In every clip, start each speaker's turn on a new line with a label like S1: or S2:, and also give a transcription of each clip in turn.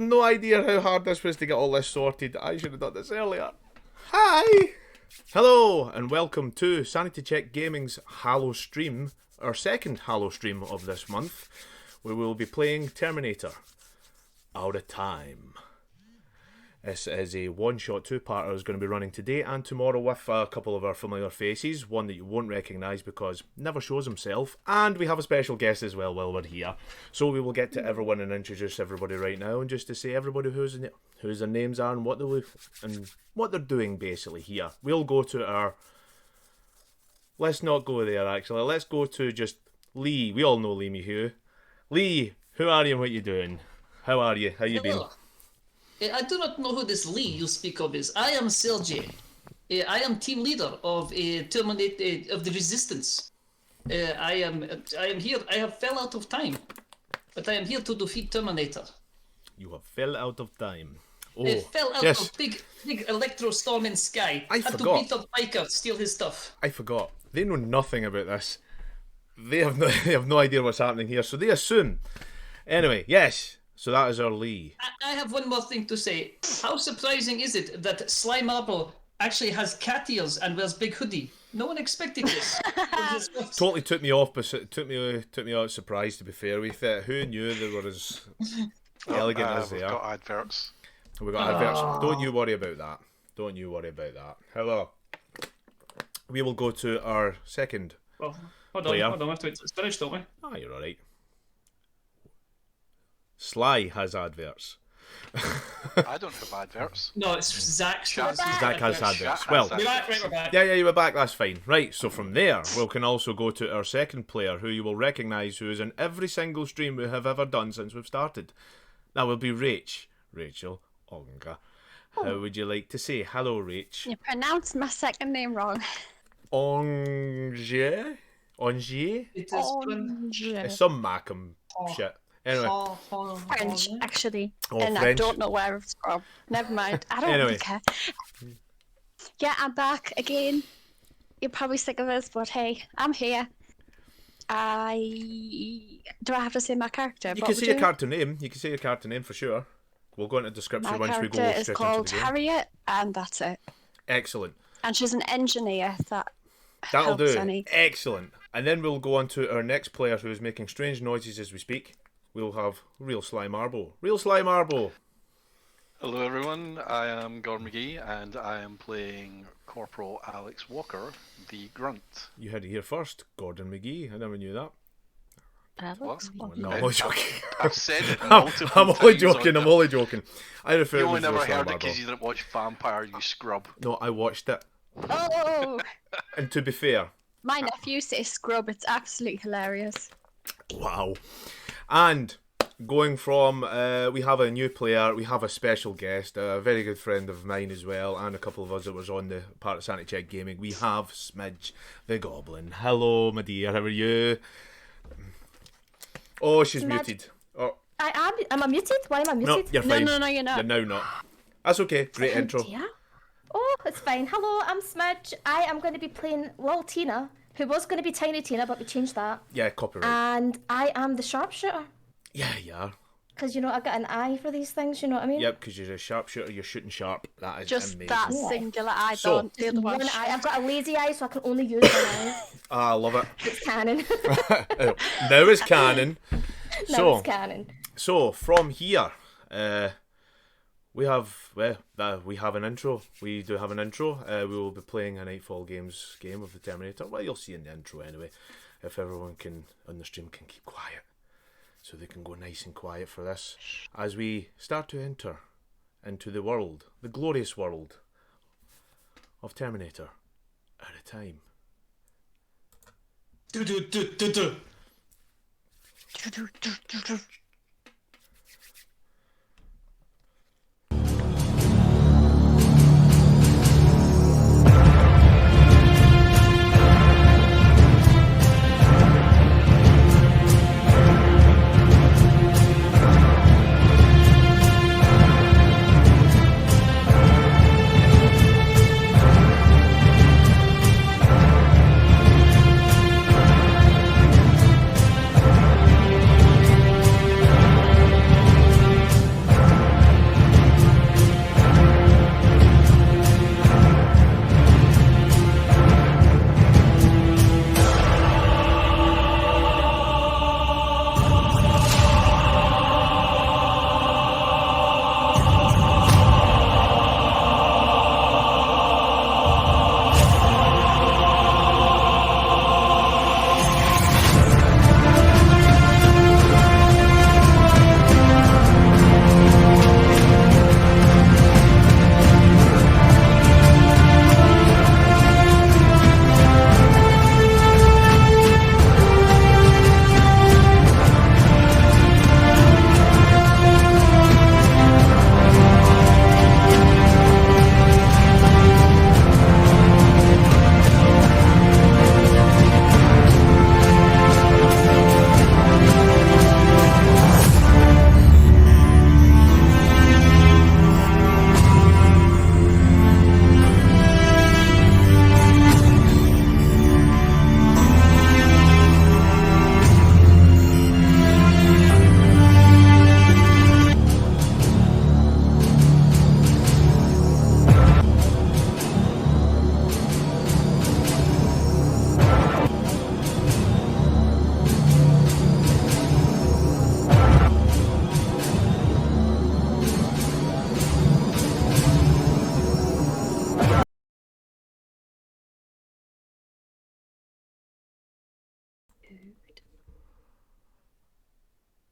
S1: have no idea how hard this was to get all this sorted. I should have done this earlier. Hi! Hello, and welcome to Sanity Check Gaming's Halo stream, our second Halo stream of this month, where we will be playing Terminator Out of Time. This is a one-shot two-parter that's going to be running today and tomorrow with a couple of our familiar faces, one that you won't recognise because never shows himself, and we have a special guest as well while we're here. So we will get to everyone and introduce everybody right now, and just to say everybody whose their names are and what they're doing basically here. We'll go to our... Let's not go there actually, let's go to just Lee. We all know Lee Mehew. Lee, who are you and what you doing? How are you? How you been?
S2: I do not know who this Lee you speak of is. I am Sergey. I am team leader of Terminator of the Resistance. I am here. I have fell out of time, but I am here to defeat Terminator.
S1: You have fell out of time. Oh,
S2: fell out of big electro storm in sky.
S1: I
S2: had
S1: forgot.
S2: to beat up Biker, steal his stuff.
S1: I forgot. They know nothing about this. They have no idea what's happening here, so they assume. Anyway, yes. So that is our Lee.
S2: I have one more thing to say. How surprising is it that Sly Marble actually has cat ears and wears big hoodie? No one expected this.
S1: Totally took me off, but took me out surprised. To be fair with it, who knew they were as elegant as they are?
S3: We've got adverts.
S1: We got adverts. Don't you worry about that. Don't you worry about that. Hello. We will go to our second.
S2: Well, hold
S1: player.
S2: on. I have to wait till it's finished, don't we?
S1: Ah, you're all right. Sly has adverts.
S3: I don't have adverts.
S2: No, it's Zach.
S1: Zach has adverts.
S3: Zach
S1: Well,
S3: has
S2: We're back, right, we're back.
S1: yeah, you were back. That's fine. Right. So from there, we can also go to our second player, who you will recognise, who is in every single stream we have ever done since we've started. That will be Rachel Onga. How would you like to say hello, Rach?
S4: You pronounced my second name wrong.
S1: Onge?
S2: It is
S1: It's some Macam shit. Anyway.
S4: French, actually.
S1: Oh,
S4: and
S1: French.
S4: I don't know where it's from. Never mind. I don't really care. Yeah, I'm back again. You're probably sick of us, but hey, I'm here. Do I have to say my character?
S1: You can say your character name. You can say your character name for sure. We'll go into description
S4: My
S1: once we go
S4: character is
S1: straight
S4: called
S1: into the game.
S4: Harriet, and that's it.
S1: Excellent.
S4: And she's an engineer.
S1: That'll
S4: helps
S1: do.
S4: any.
S1: Excellent. And then we'll go on to our next player who is making strange noises as we speak. We'll have Real Sly Marble. Real Sly Marble.
S3: Hello everyone, I am Gordon McGee and I am playing Corporal Alex Walker, the Grunt.
S1: You heard it here first. Gordon McGee. I never knew that.
S4: Alex,
S3: What?
S1: No, I'm only joking.
S3: I've said it multiple
S1: I'm
S3: times.
S1: only joking. I'm only joking. I refer
S3: You
S1: to
S3: only
S1: as Real
S3: never
S1: Sly
S3: heard it
S1: Marble.
S3: because you didn't watch Vampire, you scrub.
S1: No, I watched it.
S4: Oh!
S1: And to be fair,
S4: My nephew says scrub. It's absolutely hilarious.
S1: wow. And going from, we have a new player, we have a special guest, a very good friend of mine as well, and a couple of us that was on the part of Sanity Check Gaming. We have Smidge the Goblin. Hello, my dear, how are you? Oh, she's muted. Oh,
S5: Am I muted? Why am I
S1: no,
S5: muted?
S1: you're fine.
S4: No, you're not.
S1: You're now not. That's okay. Great intro.
S5: Dear. Oh, it's fine. Hello, I'm Smidge. I am going to be playing Lil Tina, who was going to be Tiny Tina, but we changed that.
S1: Yeah, copyright.
S5: And I am the sharpshooter.
S1: Yeah, you are.
S5: Because, you know, I've got an eye for these things, you know what I mean?
S1: Yep, because you're a sharpshooter, you're shooting sharp. That is
S4: Just
S1: amazing.
S4: that singular eye,
S1: So-
S4: don't do the
S5: One
S4: one.
S5: eye. I've got a lazy eye, so I can only use one eye.
S1: Ah, I love it.
S5: It's canon.
S1: Now it's canon.
S5: No, it's canon.
S1: So from here, we have an intro. We do have an intro. We will be playing a Nightfall Games game of the Terminator. Well, you'll see in the intro anyway. If everyone on the stream can keep quiet, so they can go nice and quiet for this, as we start to enter into the world, the glorious world of Terminator at a time.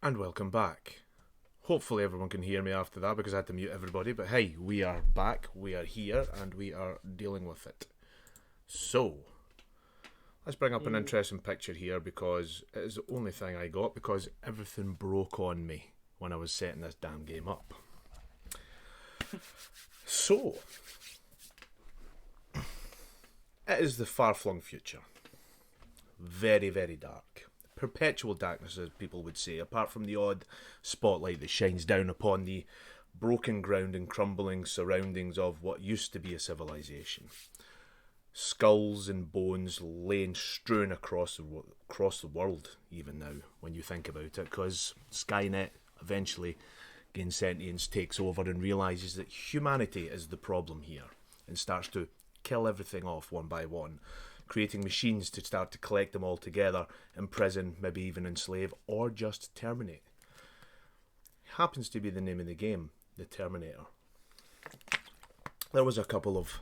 S1: And welcome back. Hopefully everyone can hear me after that because I had to mute everybody. But hey, we are back, we are here, and we are dealing with it. So, let's bring up an interesting picture here because it is the only thing I got because everything broke on me when I was setting this damn game up. So, it is the far-flung future. Very, very dark. Perpetual darkness, as people would say, apart from the odd spotlight that shines down upon the broken ground and crumbling surroundings of what used to be a civilization. Skulls and bones laying strewn across the world, even now, when you think about it, because Skynet eventually gains sentience, takes over and realises that humanity is the problem here, and starts to kill everything off one by one, creating machines to start to collect them all together, imprison, maybe even enslave, or just terminate. Happens to be the name of the game, the Terminator. There was a couple of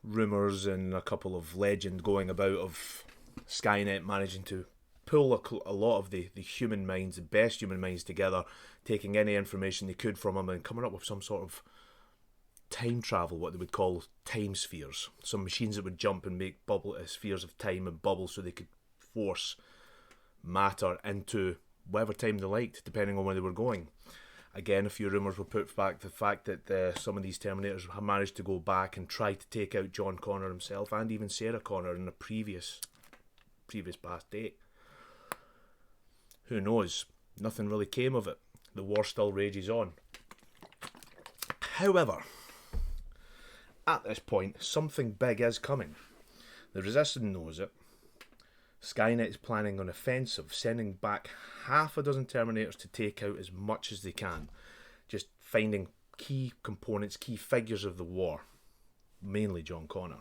S1: rumours and a couple of legend going about of Skynet managing to pull a lot of the human minds, the best human minds together, taking any information they could from them and coming up with some sort of time travel, what they would call time spheres. Some machines that would jump and make spheres of time and bubble so they could force matter into whatever time they liked, depending on where they were going. Again, a few rumours were put back the fact that some of these Terminators have managed to go back and try to take out John Connor himself and even Sarah Connor in a previous past date. Who knows? Nothing really came of it. The war still rages on. However, at this point, something big is coming. The Resistance knows it. Skynet is planning an offensive, sending back half a dozen Terminators to take out as much as they can. Just finding key components, key figures of the war. Mainly John Connor.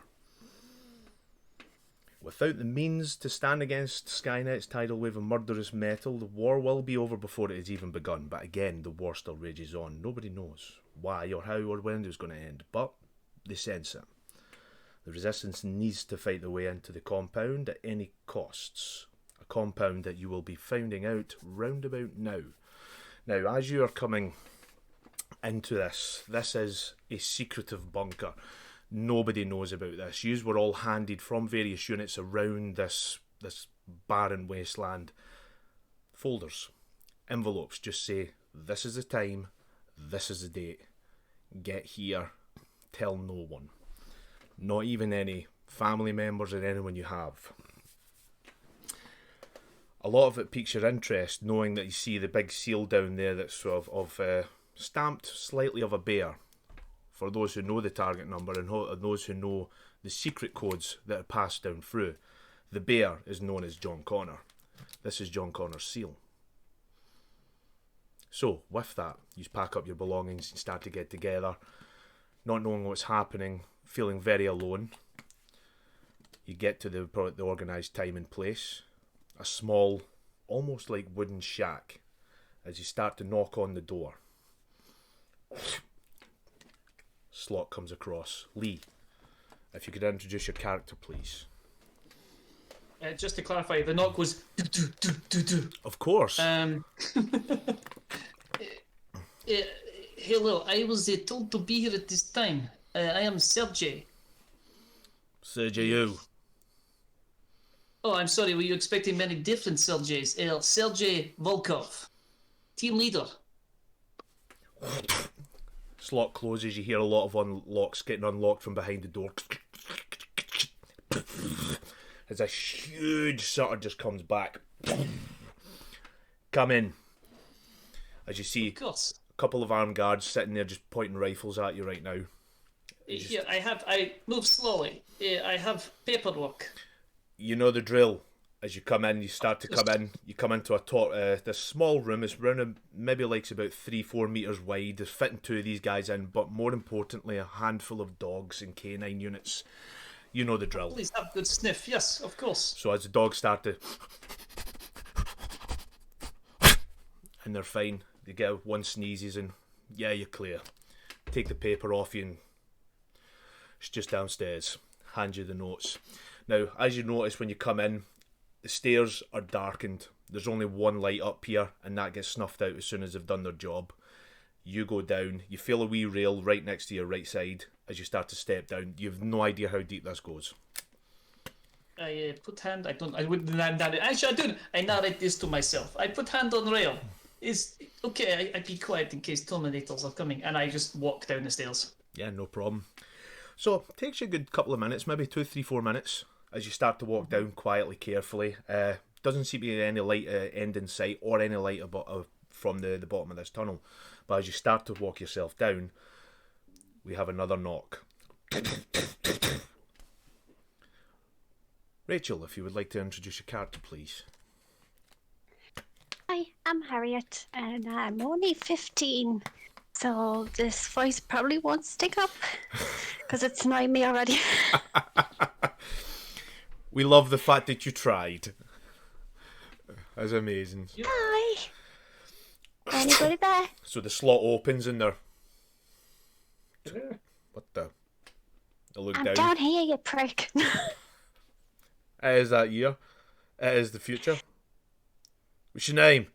S1: Without the means to stand against Skynet's tidal wave of murderous metal, the war will be over before it has even begun. But again, the war still rages on. Nobody knows why or how or when it was going to end. But they sense it. The Resistance needs to fight their way into the compound at any costs. A compound that you will be finding out round about now. Now, as you are coming into this is a secretive bunker. Nobody knows about this. Yous were all handed from various units around this barren wasteland folders, envelopes. Just say, this is the time, this is the date. Get here. Tell no one. Not even any family members or anyone you have. A lot of it piques your interest, knowing that you see the big seal down there that's sort of stamped slightly of a bear. For those who know the target number and those who know the secret codes that are passed down through, the bear is known as John Connor. This is John Connor's seal. So, with that, you pack up your belongings and start to get together. Not knowing what's happening, feeling very alone. You get to the organised time and place. A small, almost like wooden shack, as you start to knock on the door. Slot comes across. Lee, if you could introduce your character, please.
S2: Just to clarify, the knock was do.
S1: Of course.
S2: Hello, I was told to be here at this time. I am Sergey.
S1: Sergey, you.
S2: Oh, I'm sorry, were you expecting many different Sergeys? Sergey Volkov, team leader.
S1: Slot closes, you hear a lot of unlocks getting unlocked from behind the door. As a huge sutter just comes back. Come in. As you see,
S2: Of course.
S1: a couple of armed guards sitting there just pointing rifles at you right now.
S2: Here, I move slowly. I have paperwork.
S1: You know the drill. As you come in, you start to come in. You come into this small room. It's around maybe like about 3-4 meters wide. There's fitting 2 of these guys in, but more importantly, a handful of dogs and canine units. You know the drill.
S2: Please have a good sniff. Yes, of course.
S1: So as the dogs start to, and they're fine. They get one sneezes and yeah, you're clear. Take the paper off you and it's just downstairs. Hand you the notes. Now, as you notice when you come in, the stairs are darkened. There's only one light up here, and that gets snuffed out as soon as they've done their job. You go down, you feel a wee rail right next to your right side as you start to step down. You have no idea how deep this goes.
S2: I put hand. I wouldn't narrate. Actually, I do. I narrate this to myself. I put hand on rail. Is okay. I be quiet in case Terminators are coming, and I just walk down the stairs.
S1: Yeah, no problem. So it takes you a good couple of minutes, maybe 2, 3, 4 minutes, as you start to walk down quietly, carefully. Doesn't seem to be any light end in sight or any light from the bottom of this tunnel. But as you start to walk yourself down, we have another knock. Rachel, if you would like to introduce your character, please.
S4: Hi, I'm Harriet, and I'm only 15. So this voice probably won't stick up, because it's annoying me already.
S1: We love the fact that you tried. That's amazing.
S4: Hi. Anybody there?
S1: So the slot opens and they're... What the... I look
S4: I'm down here, you prick.
S1: It is that year. It is the future. What's your name?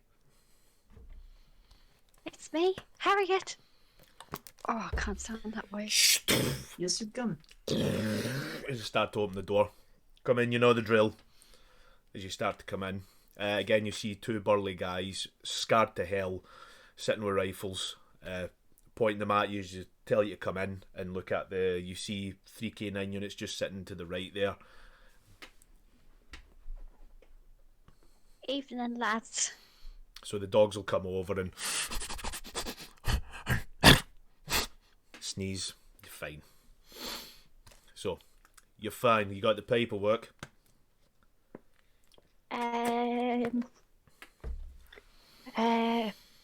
S4: It's me, Harriet. Oh, I can't stand that voice.
S2: Yes, you can.
S1: As you start to open the door. Come in, you know the drill. As you start to come in. Again, you see 2 burly guys, scarred to hell, sitting with rifles, pointing them at you as you tell you to come in and look at you see 3 K9 units just sitting to the right there.
S4: Evening, lads.
S1: So the dogs will come over and sneeze. You're fine. So, you're fine. You got the paperwork.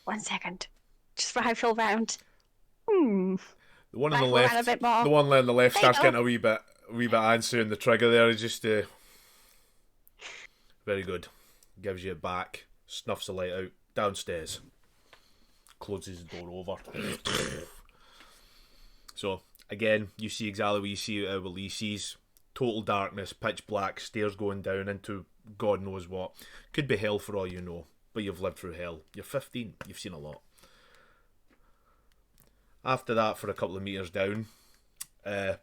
S4: 1 second. Just rifle round.
S1: The one on the
S4: Rifle around a
S1: left,
S4: bit more.
S1: the one on the left
S4: There
S1: starts
S4: you go.
S1: getting a wee bit antsy, and the trigger there is just very good. Gives you it back, snuffs the light out, downstairs, closes the door over. So again, you see exactly what you see with Lee sees. Total darkness, pitch black, stairs going down into God knows what. Could be hell for all you know, but you've lived through hell. You're 15, you've seen a lot. After that, for a couple of meters down, dun,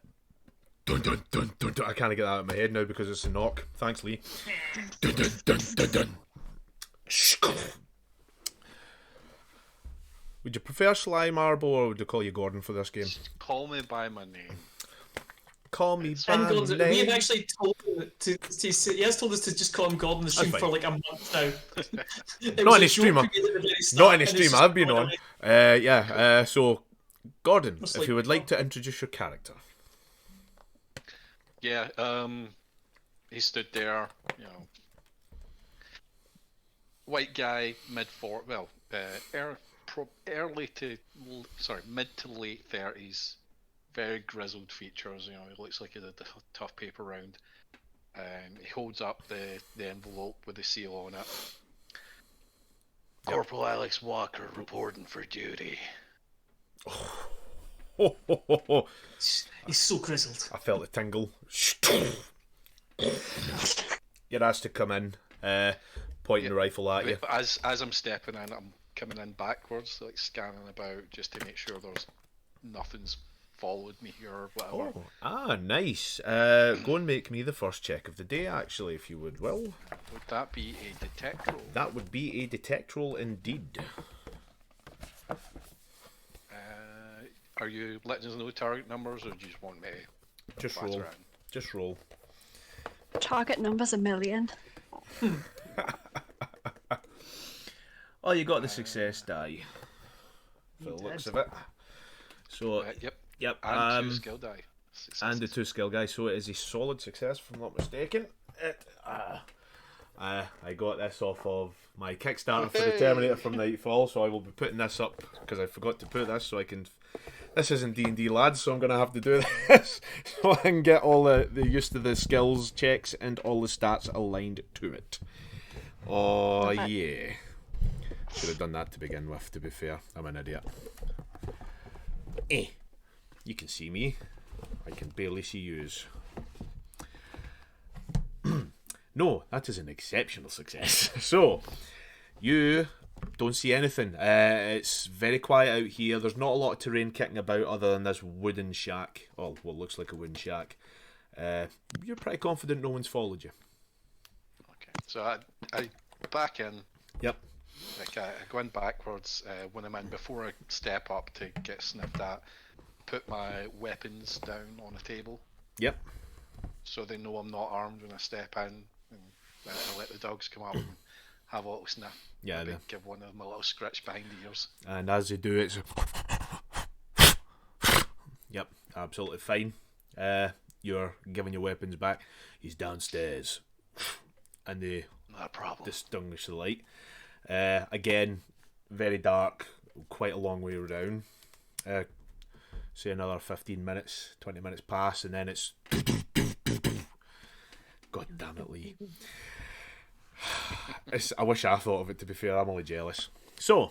S1: dun, dun, dun, dun. I can't get that out of my head now because it's a knock. Thanks, Lee. Dun, dun, dun, dun, dun. Would you prefer Sly Marble or would you call you Gordon for this game?
S3: Call me by my name.
S1: Call me by
S2: And Gordon,
S1: name.
S2: we have actually told him he has told us to just call him Gordon the stream
S1: fine.
S2: for like a month now. It
S1: Not
S2: was
S1: any
S2: a joke
S1: streamer.
S2: we did at the very start,
S1: Not any
S2: and it's
S1: stream
S2: just
S1: I've been
S2: gone
S1: on.
S2: away.
S1: So, Gordon,
S2: Just
S1: if
S2: like-
S1: you would like to introduce your character.
S3: Yeah, he stood there, you know, white guy, mid mid to late 30s, very grizzled features. You know, he looks like he did the tough paper round. He holds up the envelope with the seal on it. Corporal Alex Walker reporting for duty.
S1: Ho, ho, ho, ho.
S2: He's so grizzled.
S1: I felt a tingle. You're asked to come in, pointing the rifle at you.
S3: But as I'm stepping in, I'm coming in backwards, like scanning about just to make sure there's nothing's followed me here or whatever.
S1: Nice. Go and make me the first check of the day, actually, if you would, Will.
S3: Would that be a detect roll?
S1: That would be a detect roll indeed.
S3: Are you letting us know target numbers, or do you just want me to
S1: Just
S3: flat
S1: roll.
S3: around?
S1: Just roll.
S4: Target number's 1 million.
S1: Oh, you got the success die. For the looks of it. So,
S3: Yep.
S1: yep.
S3: And 2 skill die.
S1: And the 2 skill guys, so it is a solid success, if I'm not mistaken. I got this off of my Kickstarter for the Terminator from Nightfall, so I will be putting this up because I forgot to put this, so I can. This isn't D&D, lads, so I'm gonna have to do this so I can get all the use of the skills checks and all the stats aligned to it. Oh yeah, should have done that to begin with. To be fair, I'm an idiot. You can see me. I can barely see yous. No, that is an exceptional success. So, you don't see anything. It's very quiet out here. There's not a lot of terrain kicking about other than this wooden shack. Oh, what looks like a wooden shack. You're pretty confident no one's followed you.
S3: Okay, so I back in.
S1: Yep.
S3: Like I go in backwards when I'm in before I step up to get sniffed at. Put my weapons down on a table.
S1: Yep.
S3: So they know I'm not armed when I step in, and I let the dogs come up and have a little sniff.
S1: Yeah,
S3: Maybe give one of them a little scratch behind the ears.
S1: And as they do, it's yep, absolutely fine. You're giving your weapons back. He's downstairs, and they
S3: Not a problem.
S1: distinguish the light. Again, very dark, quite a long way around. Say another 15 minutes, 20 minutes pass, and then it's God damn it, Lee. I wish I thought of it, to be fair. I'm only jealous. So,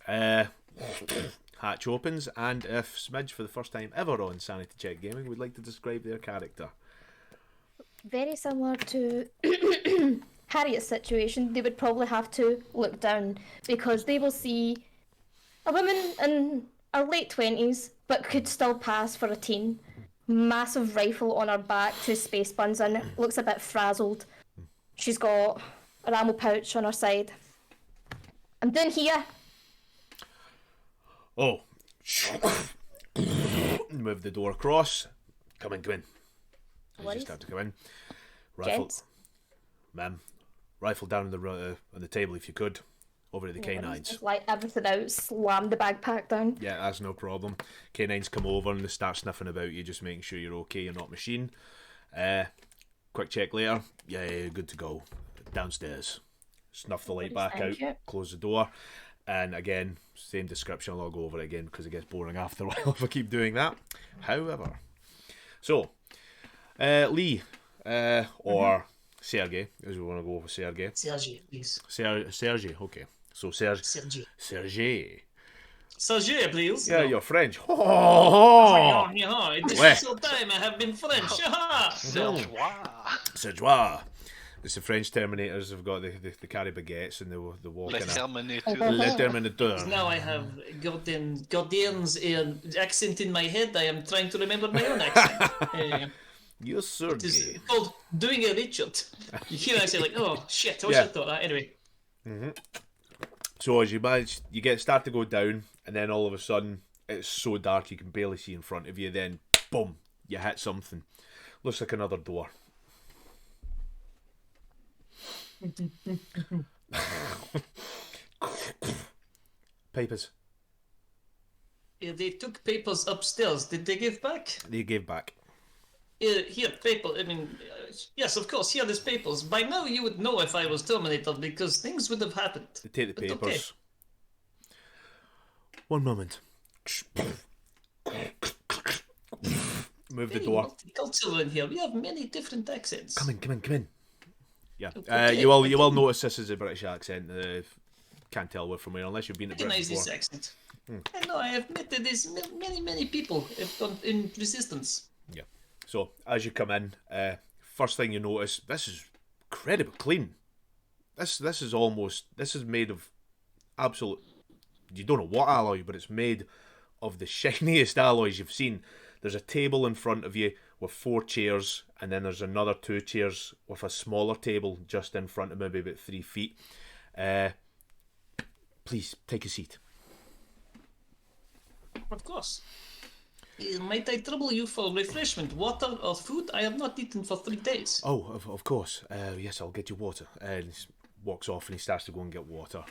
S1: hatch opens, and if Smidge, for the first time ever on Sanity Check Gaming, would like to describe their character.
S5: Very similar to Harriet's situation, they would probably have to look down because they will see a woman in her late 20s but could still pass for a teen. Massive rifle on her back, 2 space buns in, looks a bit frazzled. She's got an ammo pouch on her side. I'm down here.
S1: Oh. Move the door across. Come in, come in. You just have to come in. Rifle,
S5: Gents.
S1: ma'am. Rifle down on the table if you could. Over to the canines.
S5: Just light everything out, slam the backpack down.
S1: Yeah, that's no problem. Canines come over and they start sniffing about you, just making sure you're okay, you're not machine. Quick check later. Yeah, good to go. Downstairs. Snuff the light back out,
S5: Thank you.
S1: close the door. And again, same description, I'll go over it again because it gets boring after a while if I keep doing that. However, so, Lee, or Sergey, as we want to go for Sergey.
S2: Sergey, please.
S1: Sergey, okay. So Sergey.
S2: Sergey, please.
S1: Yeah, you're French.
S2: Oh, yeah, this
S1: Ouais.
S2: is the time I have been French.
S1: Sergeois. It's the French Terminators. They've got they carry baguettes and they walk
S3: Le
S1: in a
S3: Terminator.
S1: Le Terminator.
S2: Now I have Gordian's accent in my head. I am trying to remember my own accent.
S1: You're
S2: It is
S1: Sergey.
S2: called doing a Richard. You hear I say like, oh shit, I wish
S1: Yeah.
S2: I thought that. Anyway,
S1: So as you manage, you start to go down, and then all of a sudden it's so dark you can barely see in front of you. Then boom, you hit something. Looks like another door. Papers.
S2: they took papers upstairs. Did they give back?
S1: They gave back.
S2: Here, paper. I mean, yes, of course. Here, there's papers. By now, you would know if I was Terminator because things would have happened.
S1: They take the
S2: But
S1: papers. One moment. Move the
S2: Very
S1: door.
S2: multicultural in here. We have many different accents.
S1: Come in. Yeah.
S2: Okay,
S1: You will notice this is a British accent. Can't tell where from where unless you've been to Britain
S2: Recognize this
S1: before.
S2: accent. I know. I have met this many people have done in resistance.
S1: Yeah. So as you come in, first thing you notice, this is incredibly clean. This is made of absolute. You don't know what alloy, but it's made of the shiniest alloys you've seen. There's a table in front of you with 4 chairs, and then there's another 2 chairs with a smaller table just in front of maybe about 3 feet. Please take a seat.
S2: Of course. Might I trouble you for refreshment, water or food? I have not eaten for 3 days.
S1: Oh, of course. Yes, I'll get you water. And he walks off and he starts to go and get water.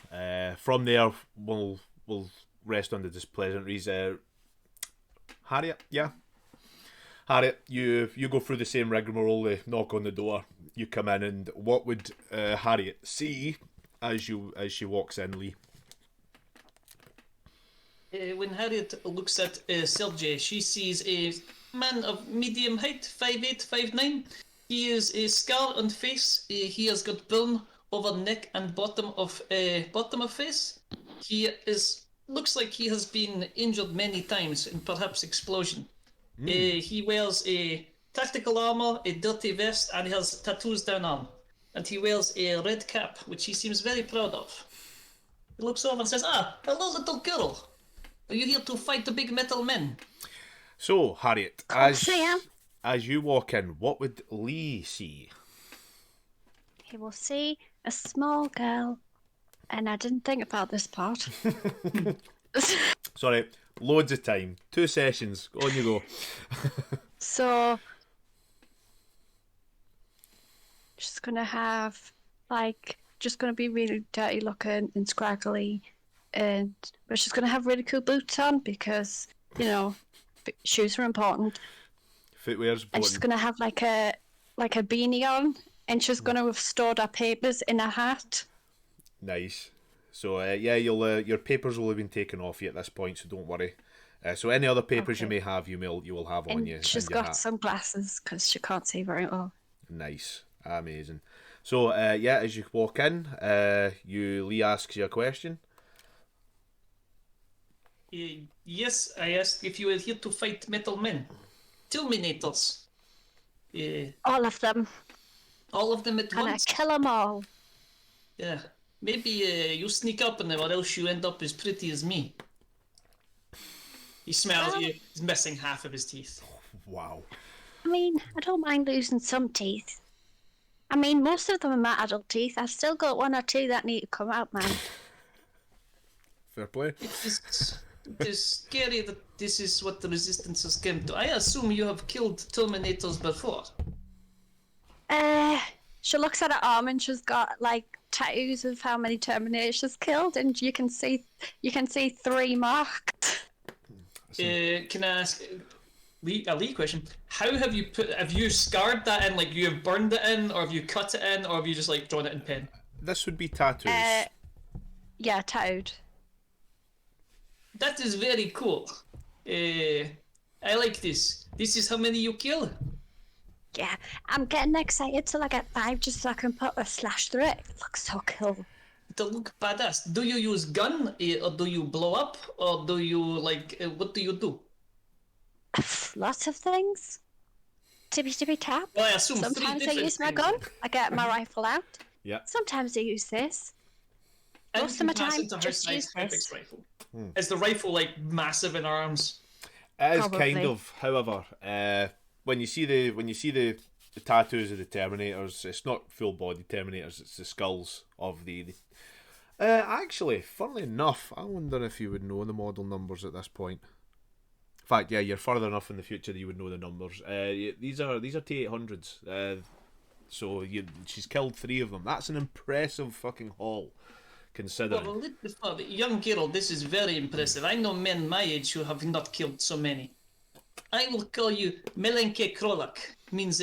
S1: From there, we'll rest under displeasantries. Harriet, yeah. Harriet, you go through the same rigmarole. They knock on the door. You come in, and what would Harriet see as she walks in, Lee?
S2: When Harriet looks at Sergey, she sees a man of medium height, 5'8", 5'9". He is a scar on face. He has got burn over neck and bottom of face. He looks like he has been injured many times and perhaps explosion. He wears a tactical armor, a dirty vest, and he has tattoos down arm. and he wears a red cap, which he seems very proud of. He looks over and says, hello, little girl. Are you here to fight the big metal men?
S1: So, Harriet,
S4: Sam.
S1: as you walk in, what would Lee see?
S4: He will see a small girl, and I didn't think about this part.
S1: Sorry, loads of time. 2 sessions. On you go.
S4: So, she's gonna have just gonna be really dirty looking and scraggly, but she's gonna have really cool boots on because shoes are important.
S1: Footwear's
S4: And she's
S1: important.
S4: gonna have like a beanie on, and she's gonna have stored her papers in a hat.
S1: Nice. So your papers will have been taken off you at this point, so don't worry. So any other papers you may have, you will have on
S4: And
S1: you.
S4: she's
S1: in your
S4: got
S1: hat.
S4: some glasses because she can't see very well.
S1: Nice, amazing. So as you walk in, Lee asks you a question.
S2: Yes, I asked if you were here to fight metal men. Terminators.
S4: All of them.
S2: All of them at
S4: And I
S2: once?
S4: kill them all.
S2: Yeah. Maybe you sneak up on them or else you end up as pretty as me. He smells you. He's missing half of his teeth.
S1: Wow.
S4: I mean, I don't mind losing some teeth. I mean, most of them are my adult teeth. I've still got 1 or 2 that need to come out, man.
S1: Fair play.
S2: It is scary that this is what the Resistance has come to. I assume you have killed Terminators before.
S4: She looks at her arm and she's got tattoos of how many Terminators she's killed, and you can see 3 marked.
S2: Can I ask a Lee question? How have you scarred that in? Like you have burned it in, or have you cut it in, or have you just drawn it in pen?
S1: This would be tattoos.
S4: Yeah, tattooed.
S2: That is very cool. I like this. This is how many you kill.
S4: Yeah, I'm getting excited till I get 5 just so I can put a slash through it. It looks so cool.
S2: They look badass. Do you use gun, or do you blow up, or do you what do you do?
S4: Lots of things. Tippy tap.
S2: Well, I assume
S4: Sometimes I
S2: 3 different
S4: use my
S2: things.
S4: gun. I get my rifle out.
S1: Yeah.
S4: Sometimes I use this.
S2: And
S4: Most of my
S2: you pass
S4: time,
S2: into her
S4: just
S2: size
S4: use
S2: Pepix
S4: this.
S2: rifle. Is the rifle massive in arms?
S1: It is
S4: Probably.
S1: kind of. However, when you see the tattoos of the Terminators, it's not full body Terminators. It's the skulls of the. Actually, funnily enough, I wonder if you would know the model numbers at this point. In fact, yeah, you're further enough in the future that you would know the numbers. These are T800s. So she's killed 3 of them. That's an impressive fucking haul, considering.
S2: For a young girl, this is very impressive. I know men my age who have not killed so many. I will call you Melenke Krolak. Means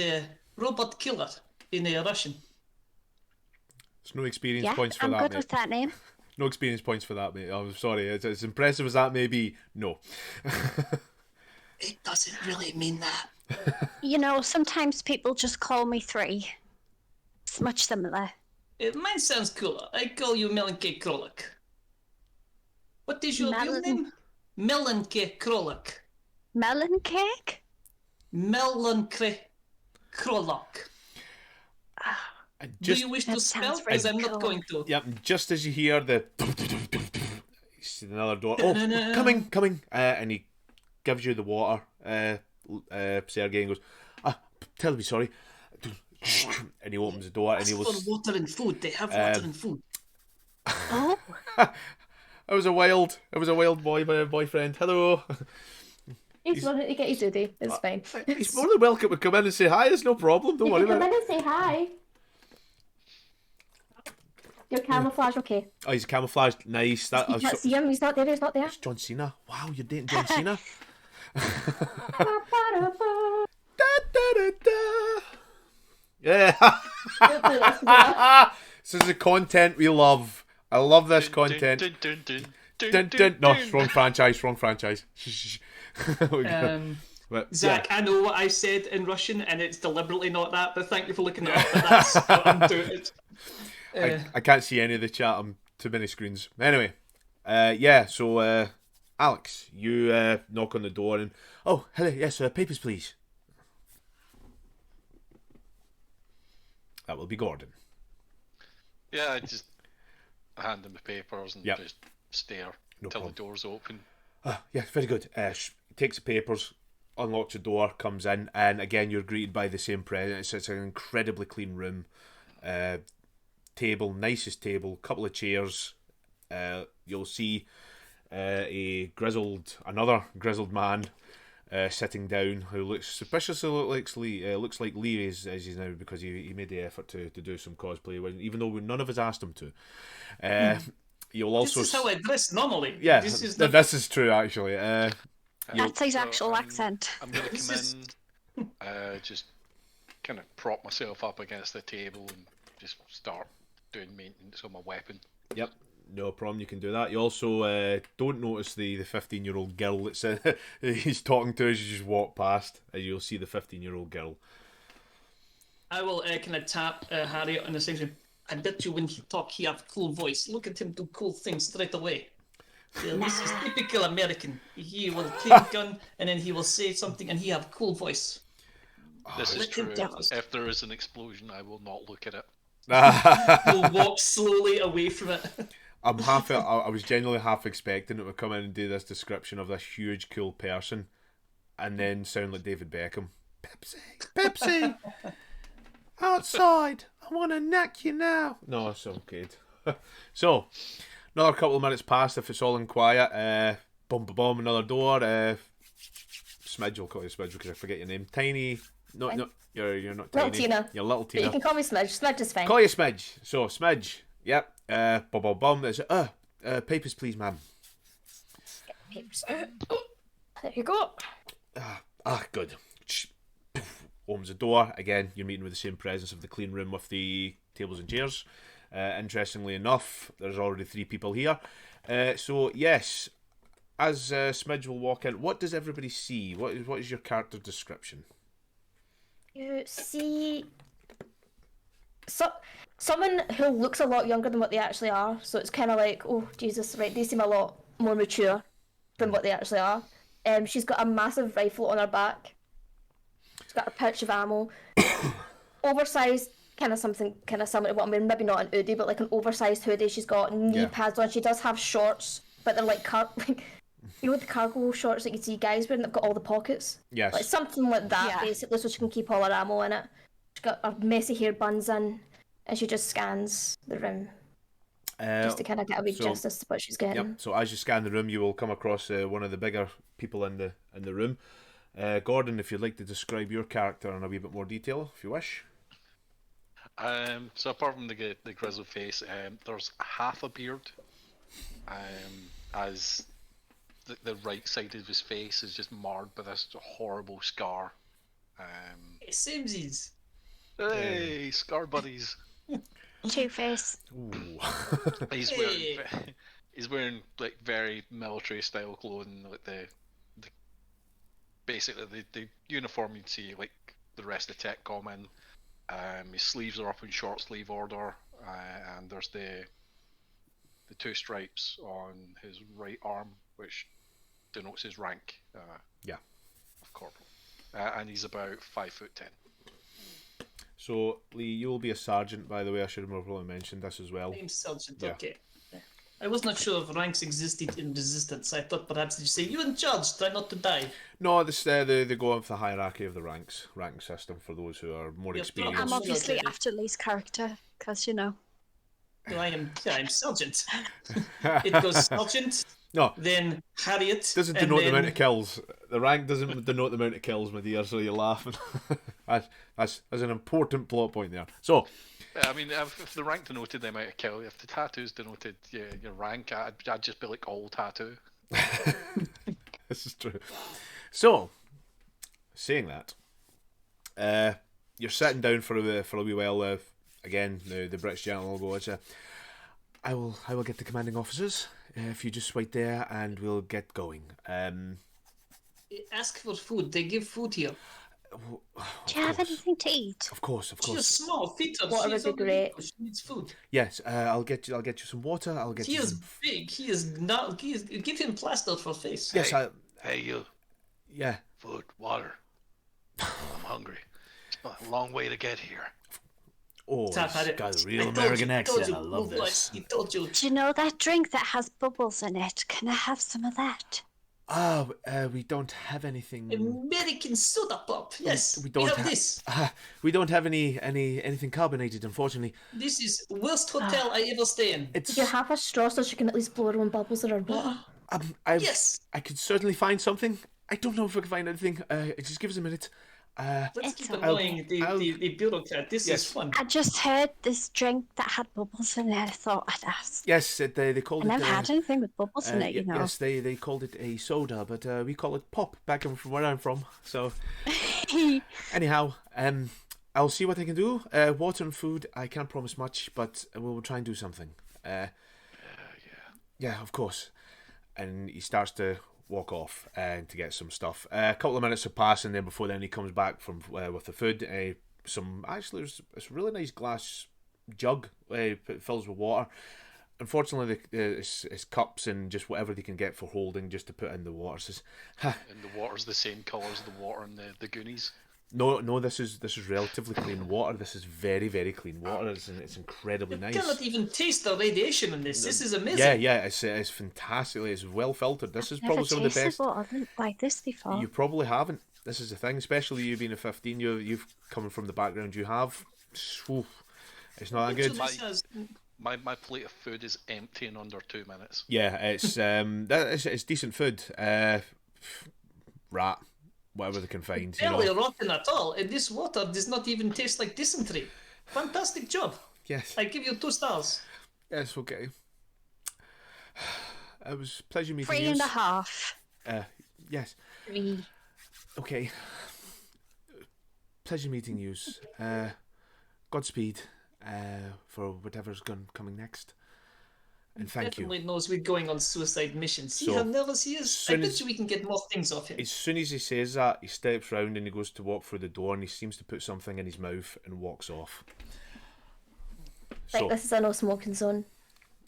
S2: robot killer in Russian.
S1: There's no experience
S4: Yeah,
S1: points for
S4: I'm
S1: that,
S4: good
S1: mate.
S4: with that name.
S1: No experience points for that, mate. I'm sorry. It's as impressive as that may be. No.
S2: It doesn't really mean that.
S4: Sometimes people just call me 3. It's much similar.
S2: Mine sounds cooler. I call you Melenke Krolak. What is your real
S4: Melon.
S2: name? Melenke Krolak.
S4: Melon cake?
S2: Melenke Krolak. Do you wish to
S4: that
S2: spell?
S4: sounds
S2: Because I'm
S4: really
S2: not
S4: cool.
S2: going to.
S1: Yep, just as you hear the you see another door. Oh, coming! And he gives you the water. Sergey, and goes, terribly sorry. And he opens the door and he
S2: For
S1: looks.
S2: water and food. They have water and food.
S4: Oh,
S1: It was a wild boyfriend. Hello.
S5: He's wanting to get his duty. It's fine.
S1: He's more than welcome to come in and say hi. There's no problem. Don't
S5: You
S1: worry
S5: can come
S1: about
S5: in
S1: it.
S5: and say hi. Your camouflage, okay.
S1: Oh, he's camouflaged. Nice. That.
S5: You can't see him. He's not there. He's not there.
S1: It's John Cena. Wow, you're dating John Cena. Yeah. This is the content we love. I love this content. No, wrong franchise. But,
S2: Zach,
S1: yeah.
S2: I know what I said in Russian, and it's deliberately not that, but thank you for looking it up. But that's what I'm doing it.
S1: I can't see any of the chat. I'm too many screens. Anyway, so Alex, you knock on the door and oh, hello, yes, papers, please. That will be Gordon.
S3: Yeah, I just hand him the papers and just stare until the door's open.
S1: Yeah, very good. Takes the papers, unlocks the door, comes in, and again you're greeted by the same presence. It's an incredibly clean room. Table, nicest table, couple of chairs. You'll see another grizzled man sitting down who looks suspiciously looks like Lee as he's now, because he made the effort to do some cosplay, even though none of us asked him to. You'll also
S2: This is how I dress normally.
S1: Yeah,
S2: this
S1: is true actually.
S4: That's his actual accent.
S3: I'm going to come in, just kind of prop myself up against the table and just start doing maintenance on my weapon.
S1: Yep, no problem, you can do that. You also don't notice the 15-year-old girl that's he's talking to as you just walk past, and you'll see the 15-year-old girl.
S2: I will kind of tap Harry on the section. I bet you when he talk, he have cool voice. Look at him do cool things straight away. Yeah, this is typical American. He will clean gun and then he will say something and he have cool voice.
S3: This is true. If there is an explosion, I will not look at it.
S2: We'll walk slowly away from it.
S1: I was genuinely half expecting it would come in and do this description of this huge cool person, and then sound like David Beckham. Pepsi, outside. I want to knock you now. No, it's all good. So, another couple of minutes pass if it's all in quiet. Boom, boom, boom, another door. Smidge, will call you Smidge because I forget your name. Tiny. No, you're not Tiny.
S5: Little Tina.
S1: You're Little Tina.
S5: But you can call me Smidge. Smidge is fine.
S1: Call you Smidge. So, Smidge. Yep. Bum, bum, bum. There's papers, please, ma'am.
S5: Papers. There you go.
S1: Good. Opens the door. Again, you're meeting with the same presence of the clean room with the tables and chairs. Interestingly enough, there's already 3 people here. So, yes, as Smidge will walk in, what does everybody see? What is your character description?
S5: You see someone who looks a lot younger than what they actually are. So it's kind of like, oh, Jesus, right, they seem a lot more mature than what they actually are. She's got a massive rifle on her back. She's got a pouch of ammo. Oversized, kind of something kind of similar to what I'm wearing. Maybe not an hoodie, but like an oversized hoodie. She's got knee pads on. She does have shorts, but they're like you know the cargo shorts that you see guys wearing? They've got all the pockets.
S1: Yes.
S5: Like something like that, basically, so she can keep all her ammo in it. She's got her messy hair buns in, and she just scans the room. Just to kind of get a wee justice to what she's getting.
S1: Yep. So as you scan the room, you will come across one of the bigger people in the room. Gordon, if you'd like to describe your character in a wee bit more detail, if you wish.
S3: So apart from the grizzled face, there's half a beard. As the right side of his face is just marred by this horrible scar.
S2: It seems he's...
S3: Hey, scar buddies.
S4: Two-Face.
S3: He's wearing like very military style clothing, like the basically the uniform you'd see like the rest of TechCom in. His sleeves are up in short sleeve order, and there's the 2 stripes on his right arm, which denotes his rank. Of corporal, and he's about 5'10".
S1: So Lee, you will be a sergeant, by the way. I should have probably mentioned this as well.
S2: I'm sergeant. Okay. I was not sure if ranks existed in Resistance. I thought perhaps you say you're in charge. Try not to die.
S1: No, they go with the hierarchy of the ranking system for those who are more experienced.
S4: I'm obviously after Lee's character, because you know.
S2: No, I'm sergeant. It goes sergeant.
S1: No.
S2: Then Harriet.
S1: Doesn't denote the amount of kills. The rank doesn't denote the amount of kills, my dear. So you're laughing. That's an important plot point there. So.
S3: I mean, if the rank denoted the amount of kill, if the tattoos denoted your rank, I'd just be like all tattoo.
S1: This is true. So, saying that, you're sitting down for a wee while. Again, the British gentleman will go, I will get the commanding officers. If you just wait there, and we'll get going.
S2: Ask for food. They give food here.
S4: Do you have anything to eat?
S1: Of course.
S2: She's small. Feed her.
S5: Water would be great.
S2: She needs food.
S1: Yes, I'll get you some water. I'll get you.
S2: He is big. He is not. Give him plaster for face.
S1: Yes,
S3: Hey, you.
S1: Yeah.
S3: Food, water. I'm hungry. It's a long way to get here.
S1: Oh,
S2: I've had
S1: it's
S2: it.
S1: got a real
S2: I told
S1: American
S2: you, told
S1: accent.
S2: you,
S1: I love
S2: oh, boy,
S1: this.
S2: I told you.
S4: Do you know that drink that has bubbles in it? Can I have some of that?
S1: We don't have anything.
S2: American soda pop. Yes,
S1: we
S2: we
S1: don't
S2: have this.
S1: We don't have anything carbonated, unfortunately.
S2: This is worst hotel I ever stay in.
S1: It's.
S5: You have a straw so she can at least blow her own bubbles in her water.
S2: Yes.
S1: I could certainly find something. I don't know if I can find anything. Just give us a minute.
S2: Let's
S4: It's
S2: keep
S4: okay.
S2: annoying the bureaucrat. This
S1: Yes.
S2: is fun.
S4: I just heard this drink that had bubbles in it. I thought I'd ask.
S1: Yes, they called
S4: I
S1: it.
S4: never had anything with bubbles in it, you know.
S1: Yes, they called it a soda, but we call it pop back from where I'm from. So, anyhow, I'll see what I can do. Water and food, I can't promise much, but we'll try and do something. Yeah, of course. And he starts to walk off and to get some stuff. A couple of minutes have passed, and then before then he comes back from with the food. There's a really nice glass jug fills with water. Unfortunately, it's cups and just whatever they can get for holding just to put in the water. Says,
S3: And the water's the same colour as the water in the Goonies.
S1: No, this is relatively clean water. This is very, very clean water. It's incredibly nice.
S2: You cannot even taste the radiation in this. This is amazing.
S1: Yeah, it's fantastic. It's well filtered. This is
S4: Never
S1: probably some of the
S4: tasted
S1: best.
S4: water like this before.
S1: You probably haven't. This is the thing, especially you being a 15. You've coming from the background you have. Whew, it's not that good.
S3: My plate of food is empty in under 2 minutes.
S1: Yeah, it's it's decent food. Rat, whatever they can find.
S2: Barely rotten at all, and this water does not even taste like dysentery. Fantastic job.
S1: Yes.
S2: I give you 2 stars.
S1: Yes. Okay. It was a pleasure meeting you.
S4: 3.5.
S1: Yes.
S4: 3.
S1: Okay. Pleasure meeting you. Godspeed for whatever's coming next. And thank you.
S2: Definitely knows we're going on suicide mission. See
S1: So,
S2: how nervous he is? I
S1: soon
S2: bet
S1: as-
S2: you we can get more things off him.
S1: As soon as he says that, he steps round and he goes to walk through the door and he seems to put something in his mouth and walks off.
S5: Like, this is a no smoking zone.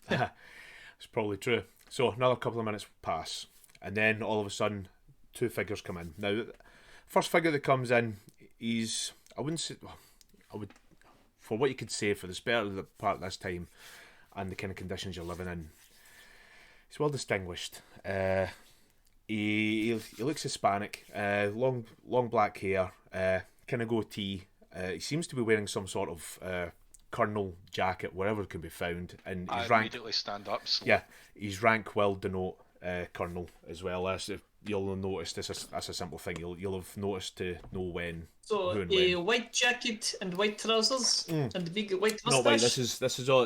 S1: It's probably true. So another couple of minutes pass, and then all of a sudden, 2 figures come in. Now, first figure that comes in, I wouldn't say, for what you could say for the spare part of this time, and the kind of conditions you're living in, he's well distinguished. He looks Hispanic, long black hair, kind of goatee. He seems to be wearing some sort of colonel jacket wherever it can be found, and
S3: I
S1: his rank.
S3: immediately stand up.
S1: Yeah, his rank will denote colonel as well. As you'll have noticed, that's a simple thing. You'll have noticed to know when.
S2: So
S1: who and
S2: a
S1: when.
S2: white jacket and white trousers and a big white
S1: No,
S2: mustache.
S1: wait.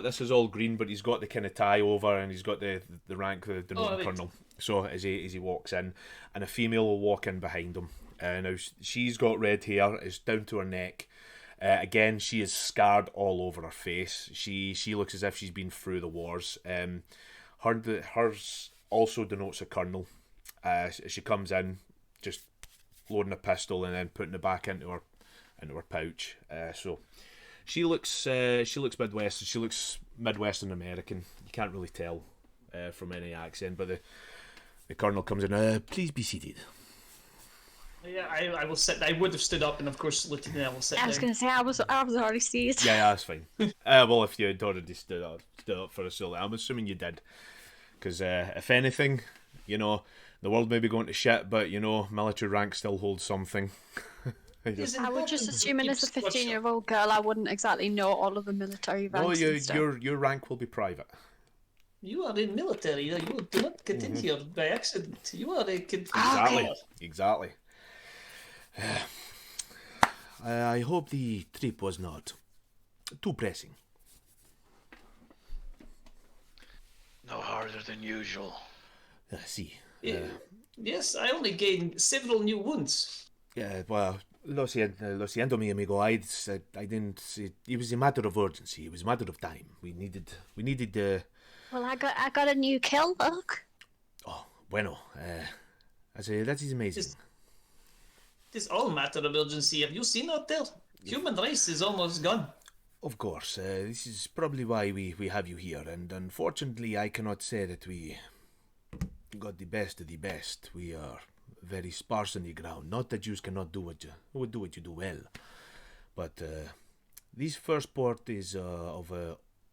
S1: This is all green, but he's got the kind of tie over, and he's got the rank, the denoting
S2: right.
S1: colonel. So as he walks in, and a female will walk in behind him. Now she's got red hair. It's down to her neck. Again, she is scarred all over her face. She looks as if she's been through the wars. Hers also denotes a colonel. She comes in, just loading a pistol and then putting it back into her pouch. So she looks Midwestern. She looks Midwestern American. You can't really tell from any accent. But the colonel comes in. Please be seated.
S2: Yeah, I will sit. I would have stood up, and of course, Lieutenant, I will sit
S4: I was
S2: down.
S4: going to say, I was already seated.
S1: Yeah, that's fine. Well, if you had already stood up for us, so I'm assuming you did. Because if anything, the world may be going to shit, but military rank still holds something.
S2: It's
S4: I would just
S2: important to
S4: assuming
S2: keep
S4: as a
S2: structure.
S4: 15-year-old girl, I wouldn't exactly know all of the military ranks.
S1: No,
S4: and stuff.
S1: your rank will be private.
S2: You are in military. You do not get in here by accident. You are a kid.
S1: Exactly. I hope the trip was not too pressing.
S3: No harder than usual.
S1: See.
S2: Yes, I only gained several new wounds.
S1: Yeah, well, lo siento, mi amigo. I didn't. It was a matter of urgency. It was a matter of time. We needed.
S4: Well, I got a new kill, look.
S1: Oh, bueno. That is amazing.
S2: This all matter of urgency. Have you seen out there? Human race is almost gone.
S1: Of course. This is probably why we have you here, and unfortunately, I cannot say that we got the best of the best. We are very sparse on the ground. Not that you cannot do what you do well, but this first port is of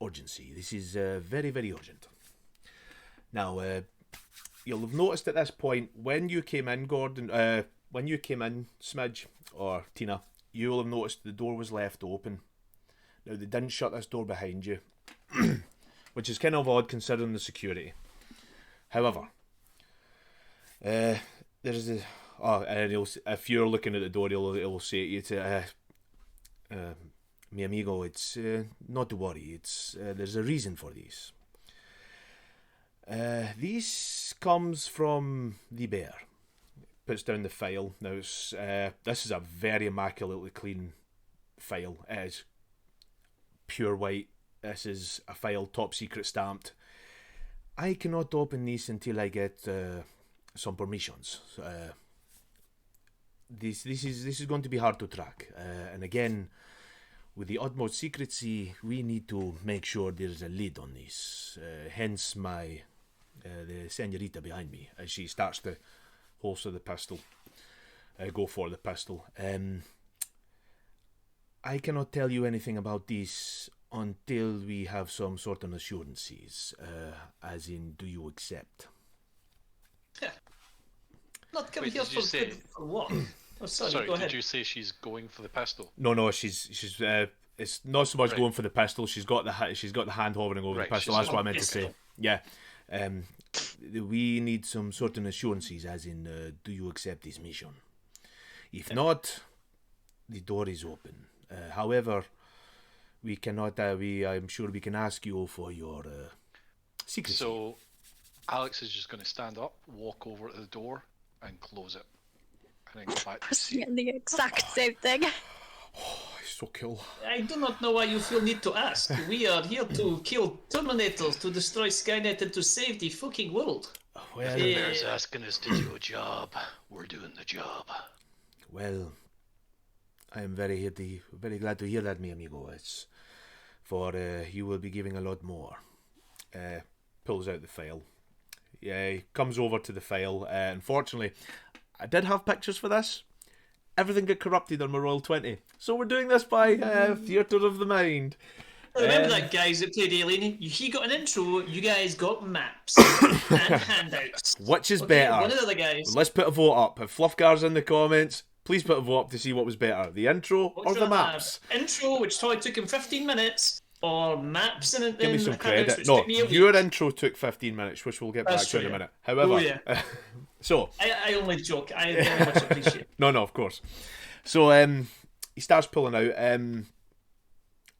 S1: urgency. This is very, very urgent. Now, you'll have noticed at this point, when you came in, Gordon, when you came in, Smidge, or Tina, you will have noticed the door was left open. Now, they didn't shut this door behind you, which is kind of odd considering the security. However, there's a... Oh, and if you're looking at the door, it'll say to you to... mi amigo, it's not to worry. It's there's a reason for this. This comes from the bear. Puts down the file. Now, this is a very immaculately clean file. It is pure white. This is a file, top secret stamped. I cannot open this until I get some permissions. This is going to be hard to track. And again, with the utmost secrecy, we need to make sure there's a lid on this. Hence my the senorita behind me as she starts to holster the pistol. Go for the pistol. I cannot tell you anything about this until we have some sort of assurances. As in, do you accept?
S2: Yeah. Not coming
S3: Wait,
S2: here
S3: did you say-
S2: for what? Oh, sorry,
S3: Sorry,
S2: go
S3: did
S2: ahead.
S3: you say she's going for the pistol?
S1: No, she's it's not so much
S3: Right.
S1: going for the pistol. She's got the hand hovering over
S3: Right,
S1: the pistol.
S3: she's
S1: That's what I
S2: got
S1: meant to
S2: pistol.
S1: say. Yeah. We need some sort of assurances, as in, do you accept this mission? If not, the door is open. However, we cannot. I'm sure we can ask you for your secrecy.
S3: So, Alex is just going to stand up, walk over to the door, and close it. And then go back to the seat.
S4: Yeah, the exact same thing.
S1: So cool.
S2: I do not know why you feel need to ask. We are here to kill Terminators, to destroy Skynet, and to save the fucking world.
S1: Well,
S2: Yeah.
S3: Bear's asking us to do a job. We're doing the job.
S1: well, I am very glad to hear that, mi amigo. It's for you will be giving a lot more. Pulls out the file. Yeah, he comes over to the file. Unfortunately, I did have pictures for this. Everything got corrupted on my Royal 20. So we're doing this by Theatre of the Mind.
S2: Remember that, guys, that played Alien? He got an intro, you guys got maps and handouts.
S1: Which is
S2: Okay,
S1: better?
S2: one of the other guys.
S1: Let's put a vote up. If Fluffgar's in the comments, please put a vote up to see what was better. The intro or
S2: Which
S1: the
S2: one
S1: maps?
S2: Intro, which probably took him 15 minutes, or maps and
S1: Give me some
S2: handouts,
S1: credit.
S2: which
S1: No,
S2: took me a week.
S1: your intro took 15 minutes, which we'll get back
S2: That's
S1: to in
S2: true,
S1: a
S2: yeah.
S1: minute. However,
S2: Oh, yeah.
S1: so...
S2: I only joke. I very much appreciate it.
S1: No, of course. So he starts pulling out.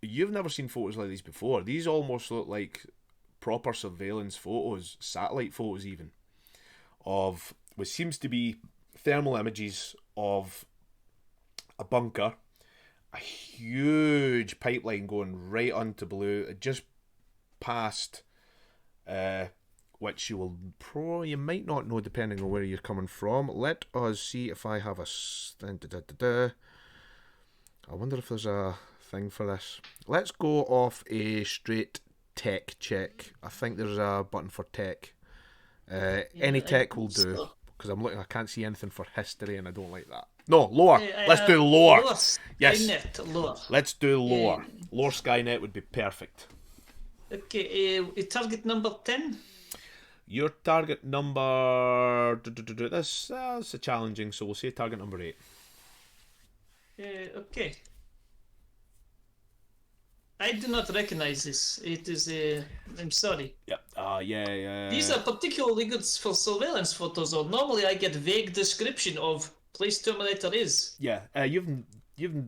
S1: You've never seen photos like these before. These almost look like proper surveillance photos, satellite photos even, of what seems to be thermal images of a bunker, a huge pipeline going right onto blue, just past, which you might not know depending on where you're coming from. Let us see if I have I wonder if there's a thing for this. Let's go off a straight tech check. I think there's a button for tech. Any tech will do, because I'm looking. I can't see anything for history, and I don't like that. No, lower. Let's do lower. Yes.
S2: Skynet, lower.
S1: Let's do lower. Lower Skynet would be perfect.
S2: Okay, target number 10.
S1: Your target number. This is a challenging, so we'll say target number 8.
S2: Okay. I do not recognize this. It is I'm sorry.
S1: Yep. Yeah.
S2: These are particularly good for surveillance photos, or normally I get vague description of place Terminator is.
S1: Yeah. You've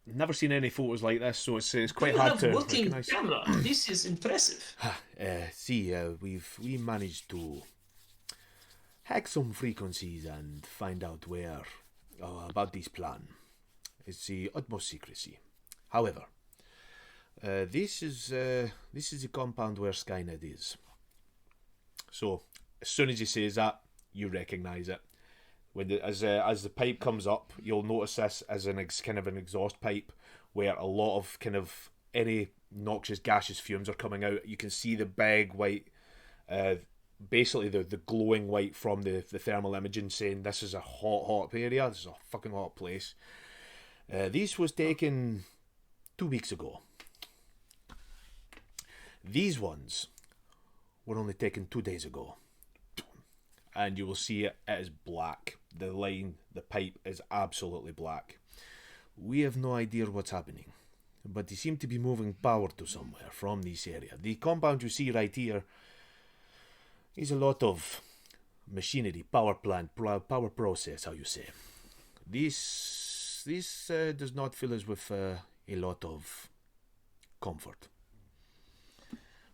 S1: never seen any photos like this, so it's quite
S2: You
S1: hard
S2: have
S1: to
S2: working
S1: recognize.
S2: camera. This is impressive.
S1: We managed to hack some frequencies and find out where about this plan. It's the utmost secrecy. However, this is the compound where Skynet is. So as soon as he says that, you recognise it. As the pipe comes up, you'll notice this as kind of an exhaust pipe where a lot of kind of any noxious gaseous fumes are coming out. You can see the big white, basically the glowing white from the thermal imaging saying this is a hot area. This is a fucking hot place. This was taken 2 weeks ago. These ones were only taken 2 days ago. And you will see it is black. The line, the pipe is absolutely black. We have no idea what's happening, but they seem to be moving power to somewhere from this area. The compound you see right here is a lot of machinery, power plant, power process, how you say. This does not fill us with a lot of comfort.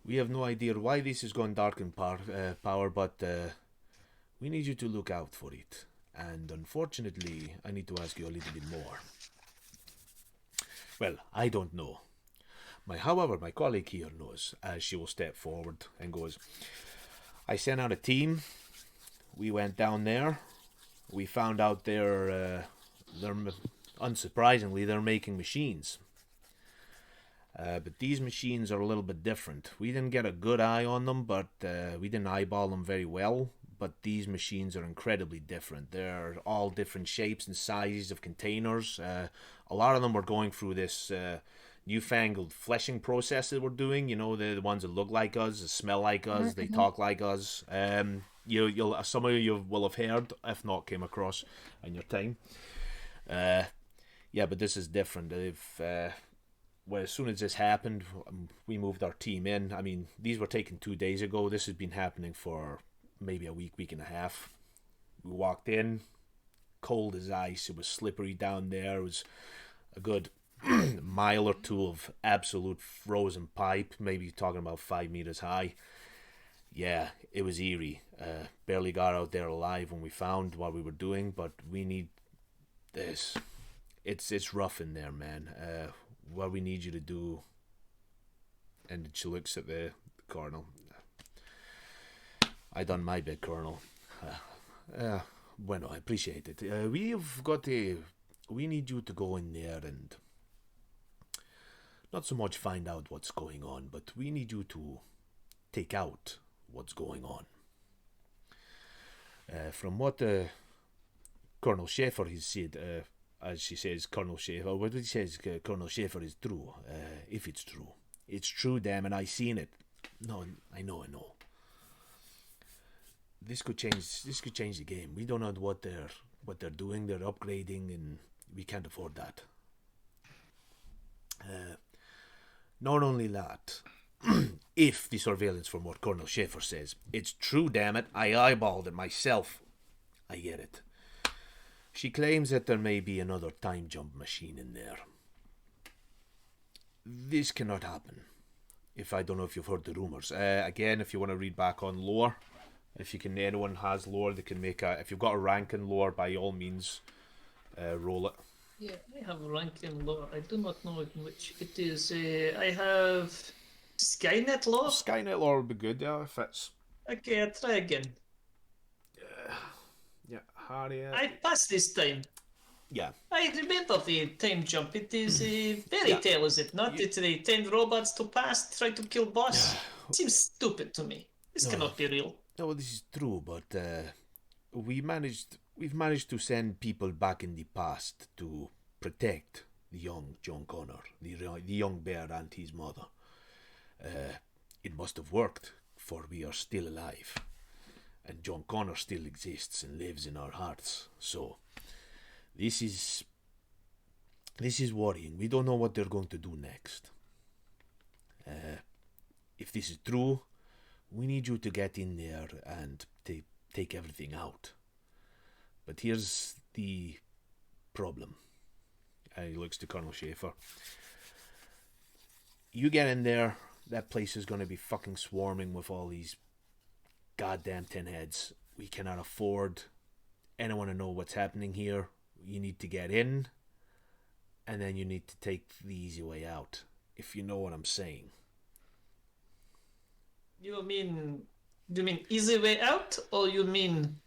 S1: We have no idea why this is going dark in power, but we need you to look out for it. And unfortunately, I need to ask you a little bit more. Well, I don't know. However, my colleague here knows, as she will step forward and goes, I sent out a team. We went down there. We found out unsurprisingly, they're making machines. But these machines are a little bit different. We didn't get a good eye on them, but we didn't eyeball them very well. But these machines are incredibly different. They're all different shapes and sizes of containers. A lot of them were going through this newfangled fleshing process that we're doing. You know, the ones that look like us, that smell like us, they talk like us. Some of you will have heard, if not came across in your time. Yeah, but this is different. Well, as soon as this happened, we moved our team in. I mean, these were taken 2 days ago. This has been happening for maybe a week and a half. We walked in, cold as ice. It was slippery down there. It was a good mile or two of absolute frozen pipe, maybe talking about 5 meters high. Yeah, it was eerie. Barely got out there alive when we found what we were doing, but we need this. It's rough in there, man. What we need you to do. And she looks at the colonel. I done my bit, Colonel. Bueno, I appreciate it. We need you to go in there and not so much find out what's going on, but we need you to take out what's going on. From what Colonel Schaefer has said, as she says, Colonel Schaefer, what he says, Colonel Schaefer is true. If it's true. It's true, damn it, I seen it. No, I know. This could change the game. We don't know what they're doing. They're upgrading, and we can't afford that. Not only that, if the surveillance from what Colonel Schaefer says, it's true, damn it. I eyeballed it myself. I get it. She claims that there may be another time jump machine in there. This cannot happen. I don't know if you've heard the rumors. Again, if you want to read back on lore, anyone has lore, they can make if you've got a rank in lore, by all means, roll it.
S2: Yeah, I have a rank in lore. I do not know in which it is. I have Skynet lore.
S1: Skynet lore would be good, yeah, if it's...
S2: Okay, I'll try again.
S1: Yeah, Harriet.
S2: I passed this time.
S1: Yeah.
S2: I remember the time jump. It is a fairy tale, is it not? It's the 10 robots to pass, try to kill boss. Seems stupid to me. This cannot be real.
S1: No, well, this is true, but we've managed to send people back in the past to protect the young John Connor, the young bear and his mother. It must have worked, for we are still alive. And John Connor still exists and lives in our hearts. So, this is worrying. We don't know what they're going to do next. If this is true, we need you to get in there and take everything out. But here's the problem. He looks to Colonel Schaefer. You get in there, that place is going to be fucking swarming with all these goddamn tin heads. We cannot afford anyone to know what's happening here. You need to get in, and then you need to take the easy way out, if you know what I'm saying.
S2: You mean easy way out, or you mean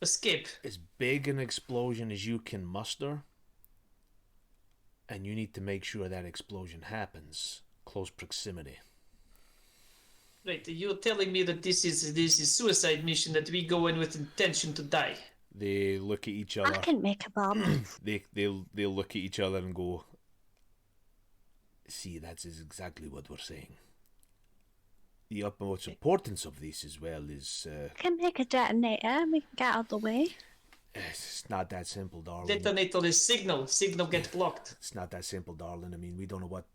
S2: escape?
S1: As big an explosion as you can muster, and you need to make sure that explosion happens close proximity.
S2: Right, you're telling me that this is suicide mission, that we go in with intention to die.
S1: They look at each other.
S4: I can make a bomb.
S1: They'll look at each other and go, See, that's exactly what we're saying. The utmost importance of this as well is...
S4: Can make a detonator and we can get out of the way.
S1: It's not that simple, darling.
S2: Detonator is signal. Signal gets blocked.
S1: It's not that simple, darling. I mean, we don't know what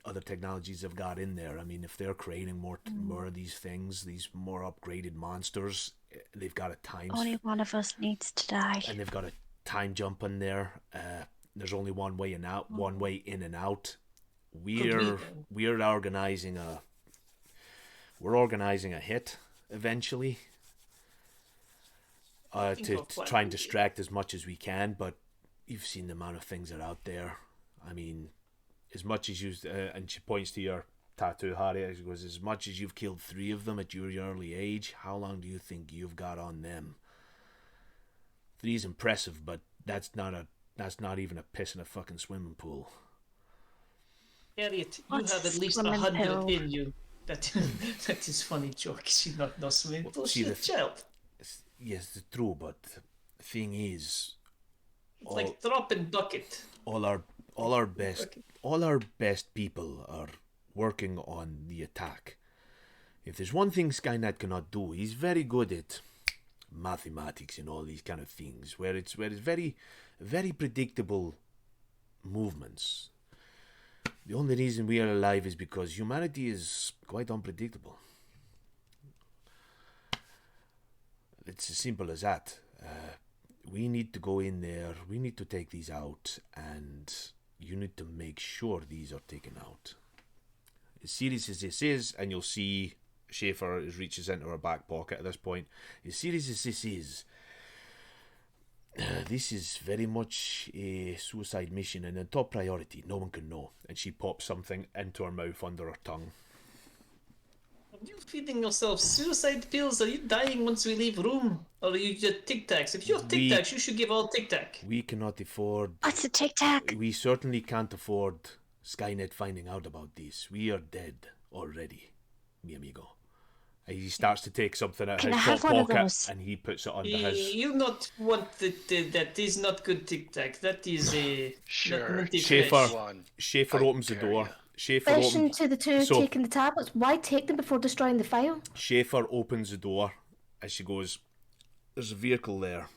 S1: other technologies have got in there. I mean, if they're creating more of these things, these more upgraded monsters, they've got a time...
S4: Only one of us needs to die.
S1: And they've got a time jump in there. There's only one way one way in and out. We're organizing a hit eventually. To try and distract as much as we can, but you've seen the amount of things that are out there. I mean, as much as you've... and she points to your tattoo, Harry. She goes, as much as you've killed 3 of them at your early age, how long do you think you've got on them? 3 is impressive, but that's not even a piss in a fucking swimming pool.
S2: Harriet, you have at least 100 in you. That is funny joke. She's not no swimming pool. She's a child.
S1: Yes, it's true, but the thing is,
S2: it's like dropping bucket.
S1: All our best people are working on the attack. If there's one thing Skynet cannot do, he's very good at mathematics and all these kind of things, where it's very, very predictable movements. The only reason we are alive is because humanity is quite unpredictable. It's as simple as that. We need to go in there, we need to take these out, and you need to make sure these are taken out. As serious as this is, and you'll see Schaefer reaches into her back pocket at this point, as serious as this is very much a suicide mission and a top priority. No one can know. And she pops something into her mouth under her tongue.
S2: Are you feeding yourself suicide pills? Are you dying once we leave room? Or are you just Tic Tacs? If you have Tic Tacs, you should give all Tic Tac.
S1: We cannot afford...
S4: What's a Tic Tac?
S1: We certainly can't afford Skynet finding out about this. We are dead already, mi amigo. He starts to take something out of his top pocket and he puts it under his...
S2: You not want that is not good Tic Tac. That is a...
S3: Sure.
S1: Schaefer opens the door.
S5: Question to the two taking the tablets. Why take them before destroying the file?
S1: Schaefer opens the door as she goes, there's a vehicle there.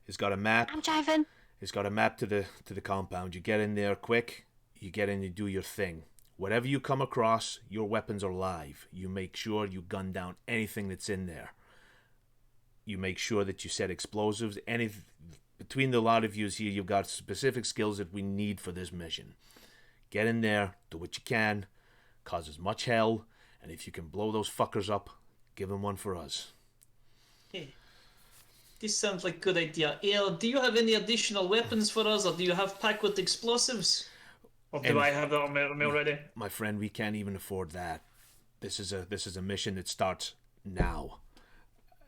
S1: It's got a map.
S4: I'm driving.
S1: It's got a map to the compound. You get in there quick. You get in and do your thing. Whatever you come across, your weapons are live. You make sure you gun down anything that's in there. You make sure that you set explosives. Between the lot of you here, you've got specific skills that we need for this mission. Get in there, do what you can, cause as much hell, and if you can blow those fuckers up, give them one for us.
S2: Hey, this sounds like a good idea. Do you have any additional weapons for us, or do you have packed with explosives? Or do I have that on me already?
S1: My friend, we can't even afford that. This is a mission that starts now.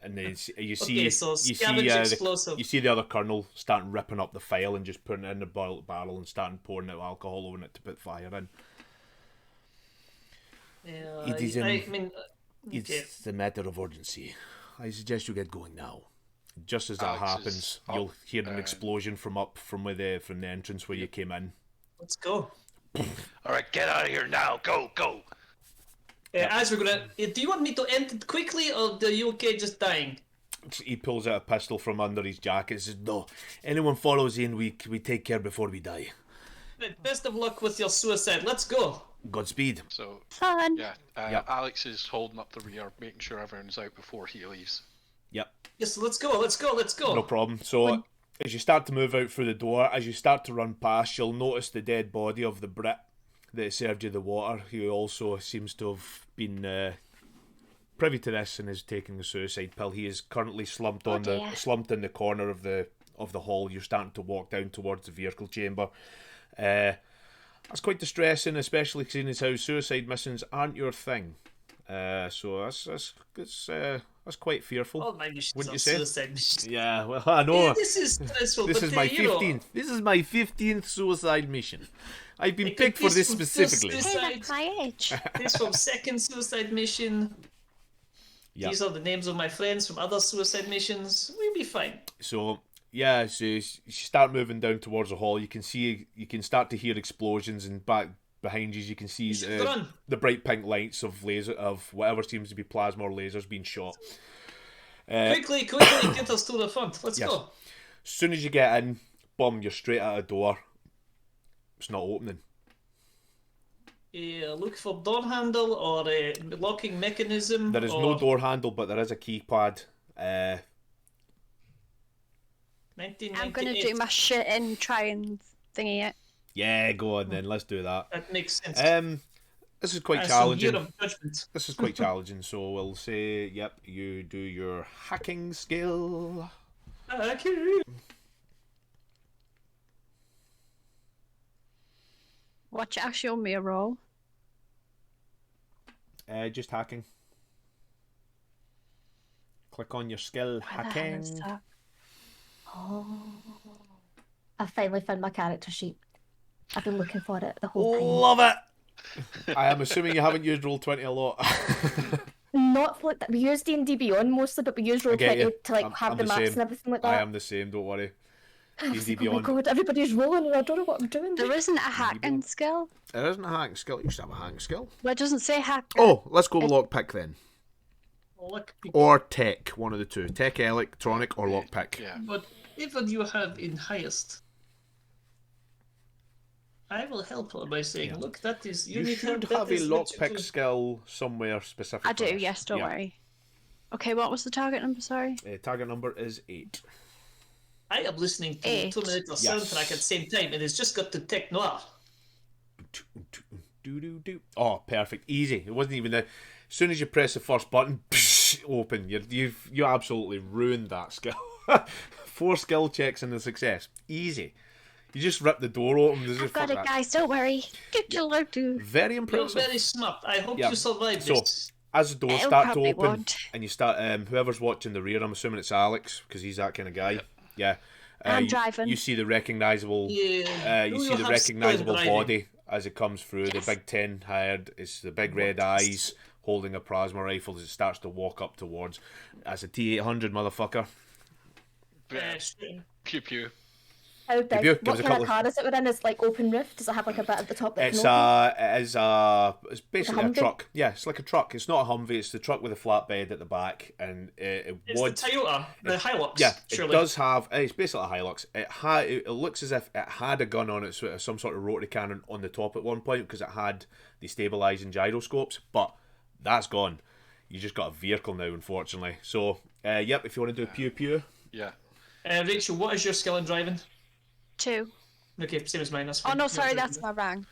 S1: And then you see the other colonel starting ripping up the file and just putting it in the barrel and starting pouring out alcohol on it to put fire in.
S2: Yeah,
S1: it's a matter of urgency. I suggest you get going now. Just as that happens, you'll hear an explosion from the entrance where you came in.
S2: Let's go.
S3: All right, get out of here now. Go.
S2: As we're gonna, do you want me to end it quickly, or are you okay just dying?
S1: He pulls out a pistol from under his jacket and says, no, anyone follows in, we take care before we die.
S2: Best of luck with your suicide. Let's go.
S1: Godspeed.
S3: So,
S4: fun.
S3: Yeah,
S1: Yep.
S3: Alex is holding up the rear, making sure everyone's out before he leaves.
S1: Yep.
S2: Yes, let's go.
S1: No problem. So, as you start to move out through the door, as you start to run past, you'll notice the dead body of the Brit that served you the water, who also seems to have been privy to this and is taking the suicide pill. He is currently slumped in the corner of the hall. You're starting to walk down towards the vehicle chamber. That's quite distressing, especially seeing as how suicide missions aren't your thing. So that's quite fearful.
S2: All my missions
S1: wouldn't
S2: are
S1: you say?
S2: suicide missions.
S1: Yeah, well, I know.
S2: Yeah, this is stressful.
S1: This is my 15th. This is my 15th suicide mission. I've been picked for this specifically.
S4: Hey, that's my age.
S2: This from second suicide mission.
S1: Yep.
S2: These are the names of my friends from other suicide missions. We'll be fine.
S1: So, Yeah, so you start moving down towards the hall. You can start to hear explosions, and back behind you can see the bright pink lights of whatever seems to be plasma or lasers being shot.
S2: Quickly, get us to the front. Let's go.
S1: As soon as you get in, boom, you're straight at a door. It's not opening.
S2: Look for door handle or a locking mechanism.
S1: There is no door handle, but there is a keypad.
S2: 1998.
S4: I'm gonna do my shit and try and thingy it.
S1: Yeah, go on then. Let's do that.
S2: That makes sense.
S1: This is quite
S2: That's
S1: challenging.
S2: some year of judgment.
S1: This is quite challenging. So we'll say, yep, you do your hacking skill.
S2: Okay.
S4: Watch it show me a roll.
S1: Just hacking. Click on your skill,
S4: Where the hell is
S1: hacking.
S4: that?
S5: Oh, I finally found my character sheet. I've been looking for it the whole time.
S1: Love it. I am assuming you haven't used Roll20 a lot.
S5: Not like that. We use D&D Beyond mostly, but we use
S1: I get you.
S5: Roll20 to like have
S1: I'm
S5: the
S1: the
S5: maps
S1: same.
S5: and everything like that.
S1: I am the same. Don't worry.
S5: I was
S1: D&D
S5: like, oh my
S1: Beyond.
S5: god, everybody's rolling and I don't know what I'm doing.
S4: There isn't a hacking skill.
S1: There isn't a hacking skill. You should have a hacking skill.
S4: Well, it doesn't say hack.
S1: Oh, let's go lockpick then.
S2: Look,
S1: Or tech, one of the two. Tech, electronic, or lockpick.
S3: Yeah.
S2: whatever you have in highest, I will help her by saying, look, that is...
S1: You
S2: need
S1: should
S2: that
S1: have a
S2: is what you
S1: lockpick
S2: do.
S1: skill somewhere specific.
S4: I do,
S1: for this.
S4: yes, don't
S1: Yeah.
S4: worry. Okay, what was the target number, sorry?
S1: Target number is 8.
S2: I am listening to
S4: 8.
S2: Terminator
S1: Yes.
S2: soundtrack at the same time, and it's just got the tech noir.
S1: Oh, perfect. Easy. It wasn't even the... As soon as you press the first button, open. You absolutely ruined that skill. 4 skill checks and a success. Easy. You just rip the door open.
S4: I've got it, guys, don't worry.
S1: Very
S2: You're
S1: impressive.
S2: very smart. I hope
S1: Yeah.
S2: you survive
S1: So,
S2: this.
S1: as the doors
S4: It'll
S1: start to
S4: probably
S1: open,
S4: won't.
S1: and you start, whoever's watching the rear, I'm assuming it's Alex, because he's that kind of guy. Yeah.
S4: I'm driving.
S1: You see the recognisable,
S2: Yeah.
S1: you
S2: Do
S1: see
S2: you
S1: the
S2: have skill in
S1: recognisable
S2: driving?
S1: body as it comes through.
S4: Yes.
S1: The big 10 haired, it's the big red eyes, holding a plasma rifle as it starts to walk up towards. That's a T800, motherfucker.
S3: Pew pew.
S5: How big?
S1: Give us
S5: What
S1: a
S5: kind
S1: couple
S5: of car is it we're in? Is like open roof? Does it have like a bit at the top that
S1: It's
S5: can open?
S1: it's basically a
S5: Humvee?
S1: truck. Yeah, it's like a truck. It's not a Humvee. It's the truck with a flatbed at the back, and
S2: It's
S1: would.
S2: the Toyota, the Hilux.
S1: Yeah,
S2: surely.
S1: it does have. It's basically a Hilux. It looks as if it had a gun on it, so it has some sort of rotary cannon on the top at one point because it had the stabilising gyroscopes. But that's gone. You just got a vehicle now, unfortunately. So, yep. If you want to do pew pew,
S3: Yeah.
S2: Rachel, what is your skill in driving?
S4: 2.
S2: Okay, same as mine. That's
S4: Oh
S2: fine.
S4: no, sorry, that's my rank.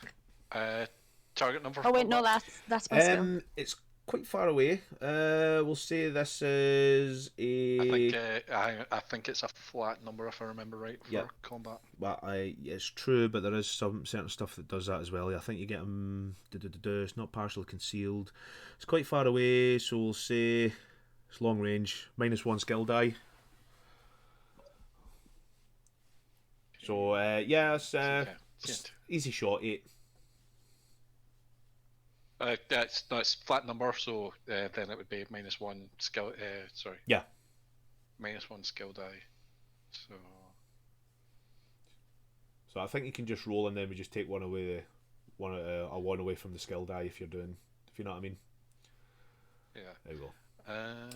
S3: Target number.
S4: Oh wait, no, that's my skill.
S1: it's quite far away. We'll say this is a.
S3: I think it's a flat number if I remember right for
S1: Yeah.
S3: combat.
S1: Well, it's true, but there is some certain stuff that does that as well. I think you get them. It's not partially concealed. It's quite far away, so we'll say it's long range. -1 skill die. So yeah, it's easy shot 8.
S3: It's flat number, so then it would be -1 skill. Sorry.
S1: Yeah.
S3: -1 skill die.
S1: So I think you can just roll and then we just take one away, one away from the skill die if you know what I mean.
S3: Yeah.
S1: There you go.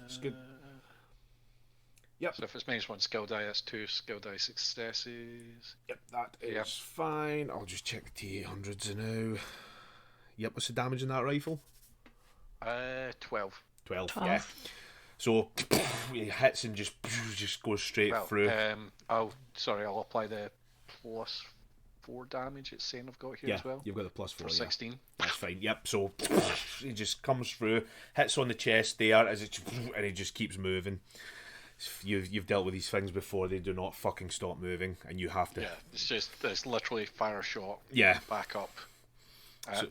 S3: It's
S1: good. Yep.
S3: So if it's -1 skill die, that's 2 skill die successes.
S1: Yep, that is
S3: Yep.
S1: fine. I'll just check the T800s now. Yep, what's the damage in that rifle?
S3: 12.
S1: 12.
S4: 12.
S1: Yeah. So it hits and just goes straight
S3: Well,
S1: through.
S3: I'll apply the +4 damage it's saying I've got here
S1: Yeah,
S3: as well.
S1: you've got the +4.
S3: For
S1: Yeah.
S3: 16.
S1: That's fine. Yep. So it just comes through, hits on the chest there as it, and it just keeps moving. You've dealt with these things before. They do not fucking stop moving, and you have to.
S3: Yeah, it's literally fire a shot.
S1: Yeah.
S3: Back up.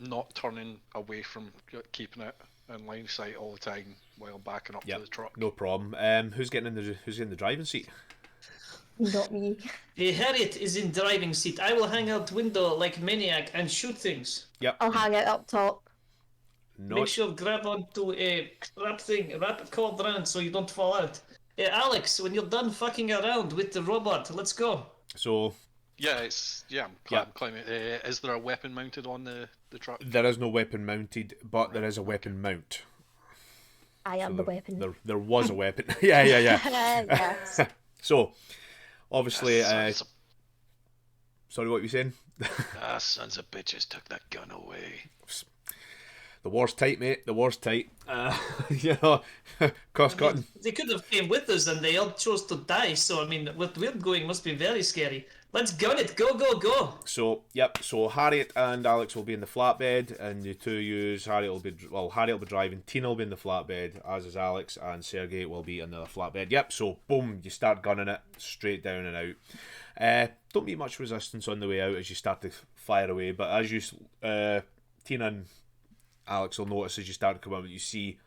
S3: Not turning away from keeping it in line of sight all the time while backing up
S1: Yep,
S3: to the truck.
S1: no problem. Who's in the driving seat?
S5: Not me.
S2: Harriet is in driving seat. I will hang out window like maniac and shoot things.
S1: Yep.
S5: I'll hang it up top.
S1: No.
S2: Make sure grab onto a wrap cord round so you don't fall out. Alex, when you're done fucking around with the robot, let's go.
S1: So
S3: I'm climbing. Is there a weapon mounted on the truck?
S1: there is no weapon mounted, but there is a weapon mount.
S5: I am the weapon.
S1: There was a weapon. yeah.
S4: Yes.
S1: So, obviously,
S3: Sons
S1: sorry, what were you saying?
S3: sons of bitches took that gun away.
S1: The war's tight, mate. The war's tight. You know, cost cutting.
S2: They could have came with us and they all chose to die, so I mean, what we're going must be very scary. Let's gun it. Go, go, go.
S1: So, yep. So Harriet and Alex will be in the flatbed, and the two U's. Harriet will be driving. Tina will be in the flatbed, as is Alex, and Sergey will be in the flatbed. Yep. So, boom, you start gunning it straight down and out. Don't meet much resistance on the way out as you start to fire away, but as you, Tina and Alex will notice as you start to come out, you see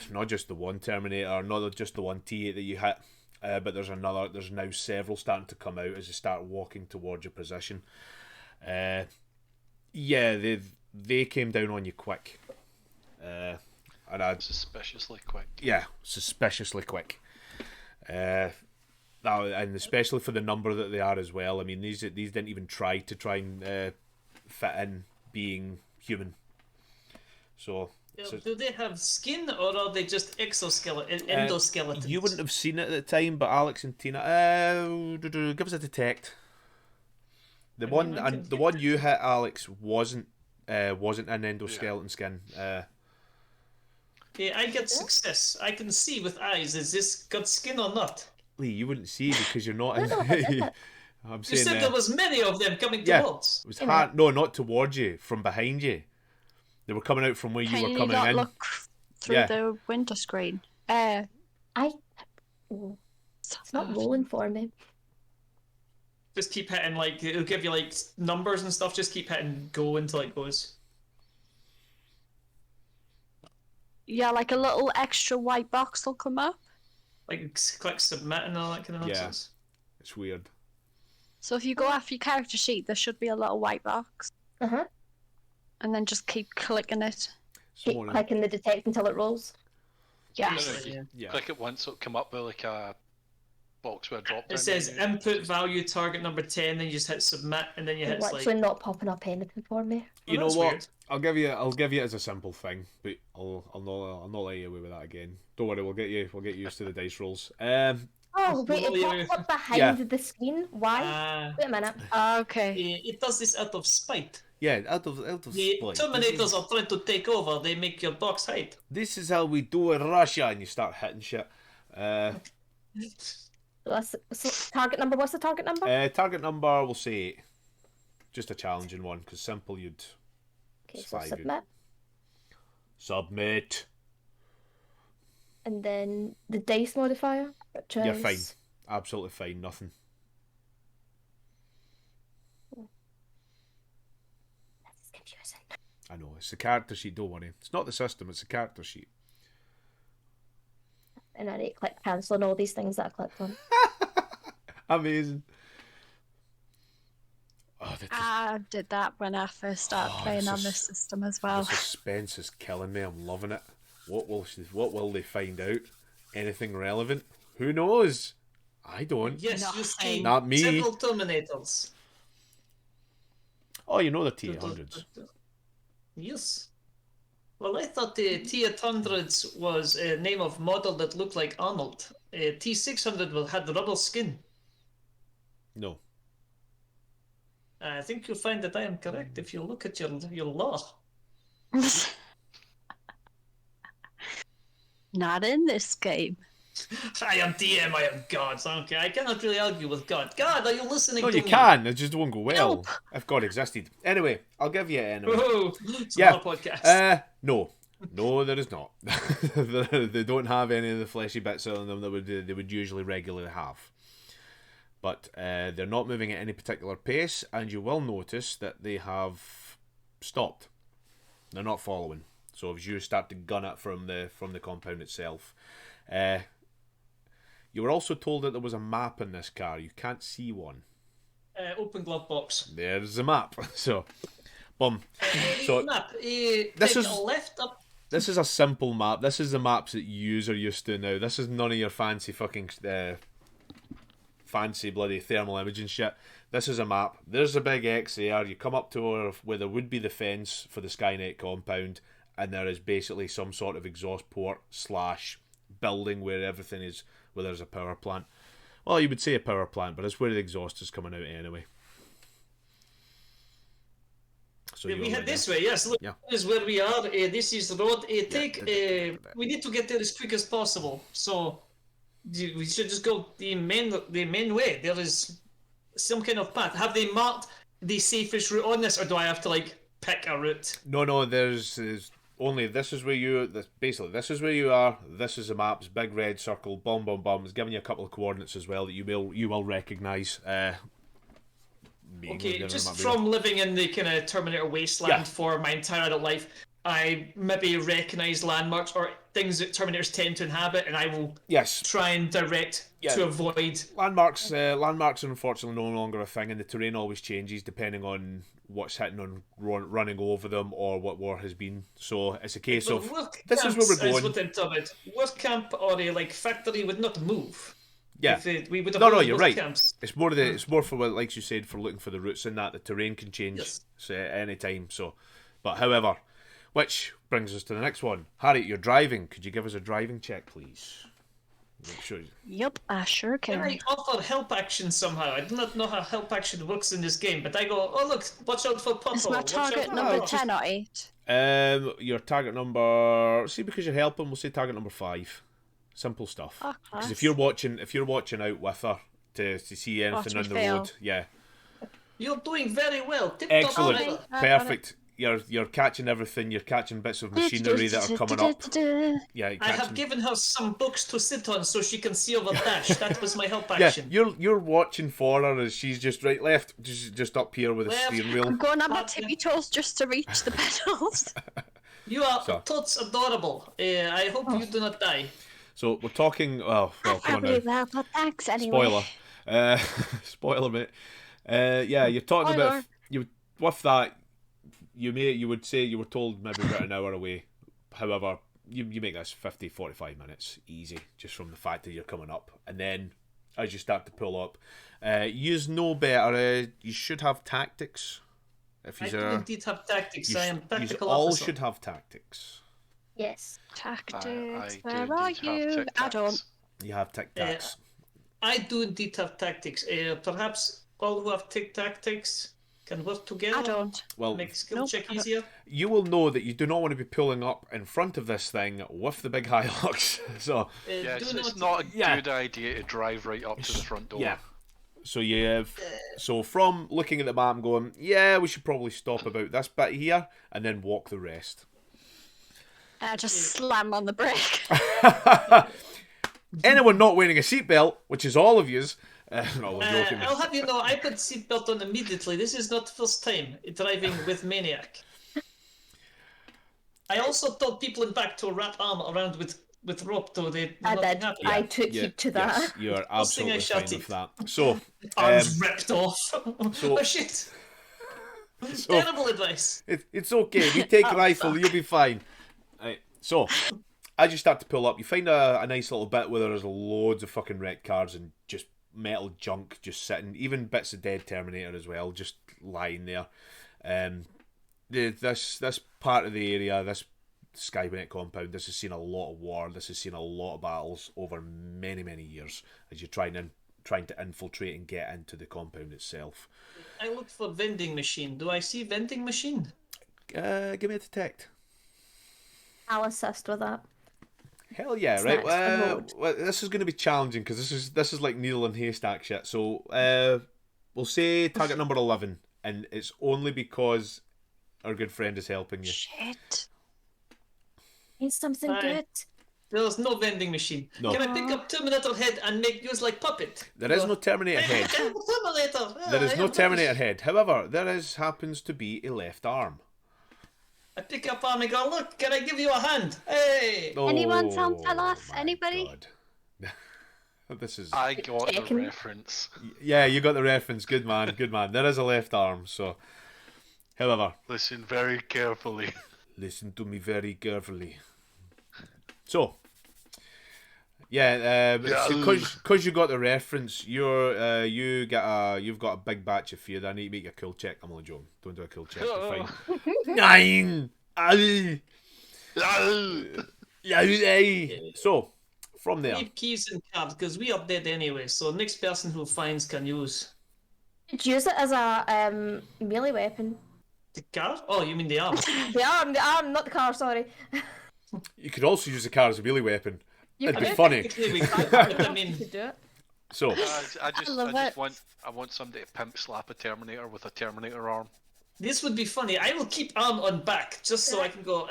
S1: not just the one Terminator, not just the one T8 that you hit, but there's now several starting to come out as you start walking towards your position. They came down on you quick. And
S3: Suspiciously quick.
S1: Yeah, suspiciously quick. And especially for the number that they are as well. I mean, these didn't even try and fit in being human. So
S2: do they have skin or are they just endoskeletons?
S1: you wouldn't have seen it at the time, but Alex and Tina, give us a detect. The one you hit, Alex, wasn't an endoskeleton skin.
S2: I get success. I can see with eyes. Is this got skin or not?
S1: Lee, you wouldn't see because you're not in. I'm
S2: You
S1: saying
S2: said there was many of them coming
S1: yeah,
S2: towards.
S1: it was hard. No, not towards you. From behind you. They were coming out from where you
S4: Can
S1: were
S4: you
S1: coming
S4: not
S1: in.
S4: look through the window screen?
S5: It's not rolling for me.
S2: Just keep hitting, like, it'll give you, like, numbers and stuff. Just keep hitting go until it goes.
S4: Yeah, like a little extra white box will come up.
S2: Like, click submit and all that kind of nonsense.
S1: It's weird.
S4: So if you go off your character sheet, there should be a little white box.
S5: Uh-huh.
S4: And then just keep clicking it.
S5: Keep clicking the detect until it rolls.
S4: Yes.
S3: Click it once, it'll come up with like a box with a drop down.
S2: It says input value target number 10, then you just hit submit, and then you hit
S5: It's
S2: like...
S5: actually not popping up anything for me.
S1: You know what?
S2: Weird.
S1: I'll give you it as a simple thing, but I'll not let you away with that again. Don't worry, we'll get used to the dice rolls.
S5: Oh wait, it pops up behind the screen. Why? Wait a minute.
S4: Okay.
S2: It does this out of spite.
S1: Yeah, out of
S2: The
S1: spite.
S2: Terminators are trying to take over. They make your box hide.
S1: This is how we do in Russia, and you start hitting shit.
S5: So target number. What's the target number?
S1: Target number, we'll say 8. Just a challenging one, because simple you'd.
S5: Okay, so submit.
S1: Submit.
S5: And then the dice modifier, which is...
S1: You're fine. Absolutely fine. Nothing.
S5: That's confusing.
S1: I know. It's the character sheet. Don't worry. It's not the system. It's the character sheet.
S5: And I click cancel and all these things that I clicked on.
S1: Amazing. Oh,
S4: I did that when I first started playing on this system as well.
S1: The suspense is killing me. I'm loving it. What will they find out? Anything relevant? Who knows? I don't.
S2: Yes, you see
S1: Not me.
S2: several Terminators.
S1: Oh, you know the T-800s.
S2: Yes. Well, I thought the T-800s was a name of model that looked like Arnold. T-600 had rubber skin.
S1: No.
S2: I think you'll find that I am correct if you look at your law.
S4: Not in this game.
S2: I am DM, I am God. So okay, I cannot really argue with God. God, are you listening
S1: No,
S2: to
S1: you
S2: me?
S1: can. It just won't go well.
S4: Nope.
S1: If God existed. Anyway, I'll give you it anyway.
S2: Whoa, it's
S1: Yeah.
S2: another podcast.
S1: No. No, there is not. They don't have any of the fleshy bits on them that they would usually regularly have. But they're not moving at any particular pace, and you will notice that they have stopped. They're not following. So as you start to gun it from the compound itself, you were also told that there was a map in this car. You can't see one.
S2: Open glove box.
S1: There's a map. So, boom. So
S2: Map.
S1: this is
S2: left up.
S1: This is a simple map. This is the maps that you are used to now. This is none of your fancy fucking fancy bloody thermal imaging shit. This is a map. There's a big X there. You come up to where there would be the fence for the Skynet compound, and there is basically some sort of exhaust port / building where everything is, where there's a power plant. Well, you would say a power plant, but it's where the exhaust is coming out anyway. So
S2: we head this way, yes. Look, this is where we are. This is the road. We need to get there as quick as possible. So we should just go the main way. There is some kind of path. Have they marked the safest route on this, or do I have to like pick a route?
S1: No. There's only this is where you. Basically, this is where you are. This is the map's big red circle. Bum bum bum. It's giving you a couple of coordinates as well that you will recognise.
S2: Okay, just from living in the kind of Terminator wasteland for my entire adult life, I maybe recognise landmarks or things that Terminators tend to inhabit, and I will try and direct to avoid
S1: landmarks. Landmarks are unfortunately no longer a thing, and the terrain always changes depending on what's hitting on running over them or what war has been. So it's a case of this is where we're going.
S2: What I'm talking about. Work camp or a factory would not move.
S1: Yeah,
S2: we would have
S1: no, you're right.
S2: Camps.
S1: It's more it's more for what, like you said, for looking for the routes in that the terrain can change at any time. So, but however, which brings us to the next one. Harriet, you're driving. Could you give us a driving check, please? Make sure.
S4: Yep, I sure can.
S2: Can I offer help action somehow? I do not know how help action works in this game, but I go, oh look, watch out for pothole.
S4: Is my target number 10 or 8?
S1: Your target number. See, because you're helping, we'll say target number 5. Simple stuff. Because if you're watching out with her to see anything on the road,
S2: you're doing very well.
S1: Excellent, perfect. You're catching everything. You're catching bits of machinery that are coming up. Yeah,
S2: I have given her some books to sit on so she can see over dash. That was my help action.
S1: You're watching for her as she's just right, left, just up here with the steering wheel.
S4: I'm going on my tippy toes just to reach the pedals.
S2: You are totes adorable. I hope you do not die.
S1: So we're talking. Well, come on now.
S4: But thanks anyway.
S1: Spoiler. Spoiler, mate. You're talking about with that. You would say you were told maybe about an hour away. However, you make this 50, 45 minutes easy just from the fact that you're coming up, and then as you start to pull up, use no better. You should have tactics. If you
S2: indeed have tactics, I am tactical
S1: you all
S2: officer.
S1: should have tactics.
S5: Yes.
S4: Tactics. Where are you? I don't.
S1: You have tactics.
S2: I do indeed have tactics. Perhaps all who have tactics can work together.
S4: I don't.
S1: Well,
S2: make skill check easier.
S1: You will know that you do not want to be pulling up in front of this thing with the big Hilux. So
S3: it's not a good idea to drive right up to the front door.
S1: Yeah. So you have. So from looking at the map and going, we should probably stop about this bit here and then walk the rest.
S4: Just slam on the brake.
S1: Anyone not wearing a seatbelt, which is all of yous. No,
S2: I'll have you know, I put seatbelt on immediately. This is not first time driving with Maniac. I also told people in back to wrap arm around with rope though they
S5: did. I took you to that.
S1: Yes, you are absolutely fine with that. So
S2: arms ripped off. Oh shit. Terrible advice.
S1: It's okay. You take a rifle, you'll be fine. Right. So as you start to pull up, you find a nice little bit where there's loads of fucking wrecked cars and just metal junk just sitting, even bits of dead Terminator as well, just lying there. This part of the area, this Skynet compound, this has seen a lot of war. This has seen a lot of battles over many, many years as you're trying to infiltrate and get into the compound itself.
S2: I look for vending machine. Do I see vending machine?
S1: Give me a detect.
S5: I'll assist with that.
S1: Hell yeah, right. Well, this is going to be challenging because this is like needle and haystack shit. So we'll say target number 11, and it's only because our good friend is helping you.
S4: Shit.
S5: Need something good.
S2: There's no vending machine.
S1: No.
S2: Can I pick up Terminator head and make use like puppet?
S1: There is no Terminator head.
S2: Terminator.
S1: There is no Terminator head. However, there happens to be a left arm.
S2: I pick up arm and go, look, can I give you a hand? Hey!
S4: Anyone sound fell off? Anybody?
S1: This is...
S3: I got the reference.
S1: Yeah, you got the reference. Good man, good man. There is a left arm, so... However...
S3: Listen very carefully.
S1: Listen to me very carefully. So, yeah, because you got the reference, you've got a big batch of fear. I need to make a cool check. I'm only joking. Don't do a cool check. You're fine. 9. So, from there.
S2: Leave keys and cards because we are dead anyway. So next person who finds can use
S5: Could use it as a melee weapon.
S2: the card. Oh, you mean the arm?
S5: The arm, not the car. Sorry.
S1: You could also use the car as a melee weapon.
S5: You
S1: It'd be
S5: could.
S1: funny.
S2: Technically, we can't, but I mean,
S5: You could do it.
S1: So,
S3: I want somebody to pimp slap a Terminator with a Terminator arm.
S2: this would be funny. I will keep arm on back just so I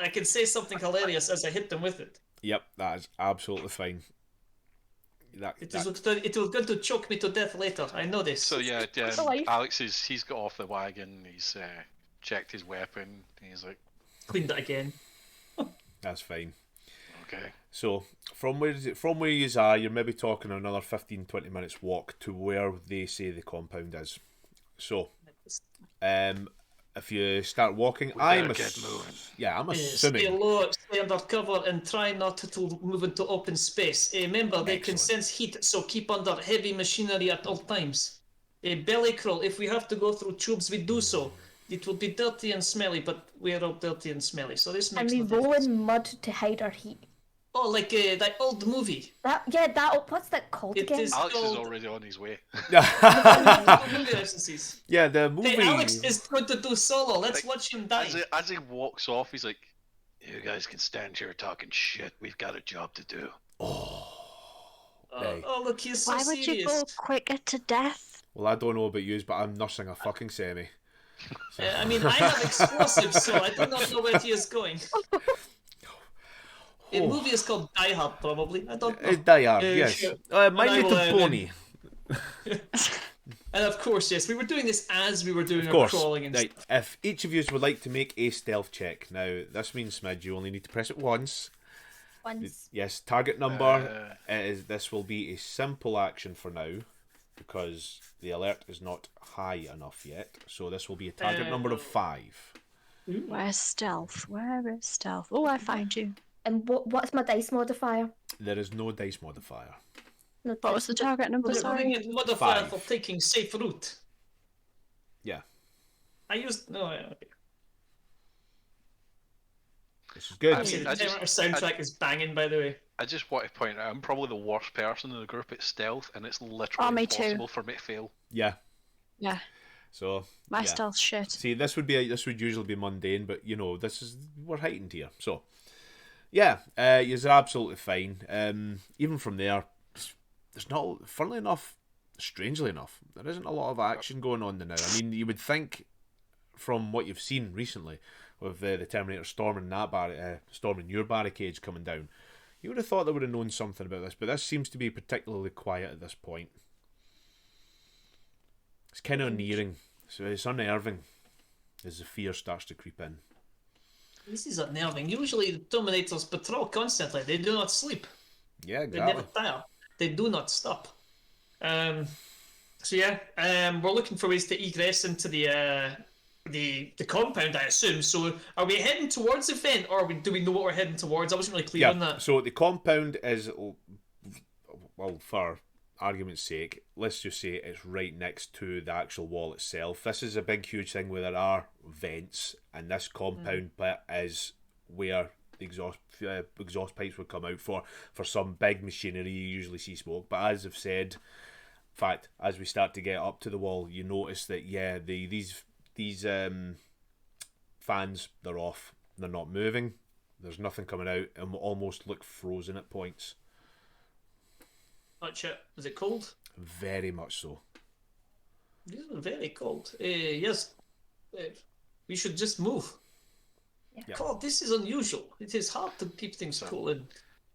S2: can say something hilarious as I hit them with it.
S1: yep, that is absolutely fine.
S2: It will going to choke me to death later. I know this.
S3: So yeah,
S5: life.
S3: Alex he's got off the wagon. He's checked his weapon. He's like,
S2: Cleaned it again.
S1: That's fine.
S3: okay.
S1: So, from where you are, you're maybe talking another 15-20 minutes walk to where they say the compound is. So, if you start walking, I'm assuming.
S2: Stay low, stay under cover, and try not to move into open space. Remember, they can sense heat, so keep under heavy machinery at all times. Belly crawl. If we have to go through tubes, we do so. It will be dirty and smelly, but we're all dirty and smelly, so this
S5: And
S2: makes
S5: we
S2: no
S5: roll
S2: difference.
S5: in mud to hide our heat.
S2: Oh, like that old movie.
S5: What's that called
S2: It
S5: again?
S2: is
S3: Alex is
S2: called-
S3: already on his way.
S2: Movie references.
S1: Yeah, the movie.
S2: Hey, Alex is going to do solo. Let's watch him die.
S3: As he walks off, he's like, "You guys can stand here talking shit. We've got a job to do."
S1: Hey.
S2: Oh, look, he's so
S4: Why would
S2: serious.
S4: you go quicker to death?
S1: Well, I don't know about you, but I'm nursing a fucking semi.
S2: I mean, I have explosives, so I do not know where he is going. The movie is called Die Hard, probably. I don't know.
S1: It's Die Hard, yes.
S2: Sure.
S1: My
S2: And I
S1: Little
S2: will,
S1: Pony.
S2: And of course, yes, we were doing this as we were doing
S1: Of
S2: our
S1: course.
S2: crawling and
S1: Right.
S2: stuff.
S1: If each of you would like to make a stealth check, now this means, Smidge, you only need to press it once.
S5: Once.
S1: Yes, target number. This will be a simple action for now because the alert is not high enough yet. So this will be a target number of 5.
S4: Where's stealth? Where is stealth? Oh, I find you.
S5: And what's my dice modifier?
S1: There is no dice modifier.
S5: No
S4: What was the target number?
S2: We're
S4: Sorry.
S2: doing it modifier
S1: 5.
S2: for taking safe route.
S1: Yeah,
S2: I used no. Okay.
S1: this is good.
S3: I
S2: See,
S3: mean,
S2: the Terminator soundtrack is banging, by the way.
S3: I just want to point out, I'm probably the worst person in the group at stealth, and it's literally
S4: Oh, me too.
S3: impossible for me to fail.
S1: Yeah.
S4: Yeah,
S1: So
S4: my
S1: yeah.
S4: stealth shit.
S1: See, this would usually be mundane, but you know, we're heightened here. So yeah, you're absolutely fine. Even from there, there's not, funnily enough, strangely enough, there isn't a lot of action going on now. I mean, you would think from what you've seen recently with the Terminator storming storming your barricades coming down, you would have thought they would have known something about this, but this seems to be particularly quiet at this point. It's kind of unnerving, so it's unnerving as the fear starts to creep in.
S2: This is unnerving. Usually, the Terminators patrol constantly. They do not sleep.
S1: Yeah,
S2: They never
S1: exactly.
S2: tire. They do not stop. So yeah, we're looking for ways to egress into the compound, I assume. So are we heading towards the vent, or do we know what we're heading towards? I wasn't really clear on
S1: Yeah,
S2: that.
S1: so the compound is, well, for argument's sake, let's just say it's right next to the actual wall itself. This is a big, huge thing where there are vents, and this compound bit is where the exhaust pipes would come out for some big machinery. You usually see smoke, but as I've said, in fact, as we start to get up to the wall, you notice that these fans, they're off. They're not moving. There's nothing coming out, and almost look frozen at points.
S2: Much it. Is it cold?
S1: Very much so.
S2: These are very cold. Yes, we should just move.
S1: Yeah.
S2: God, this is unusual. It is hard to keep things cool. And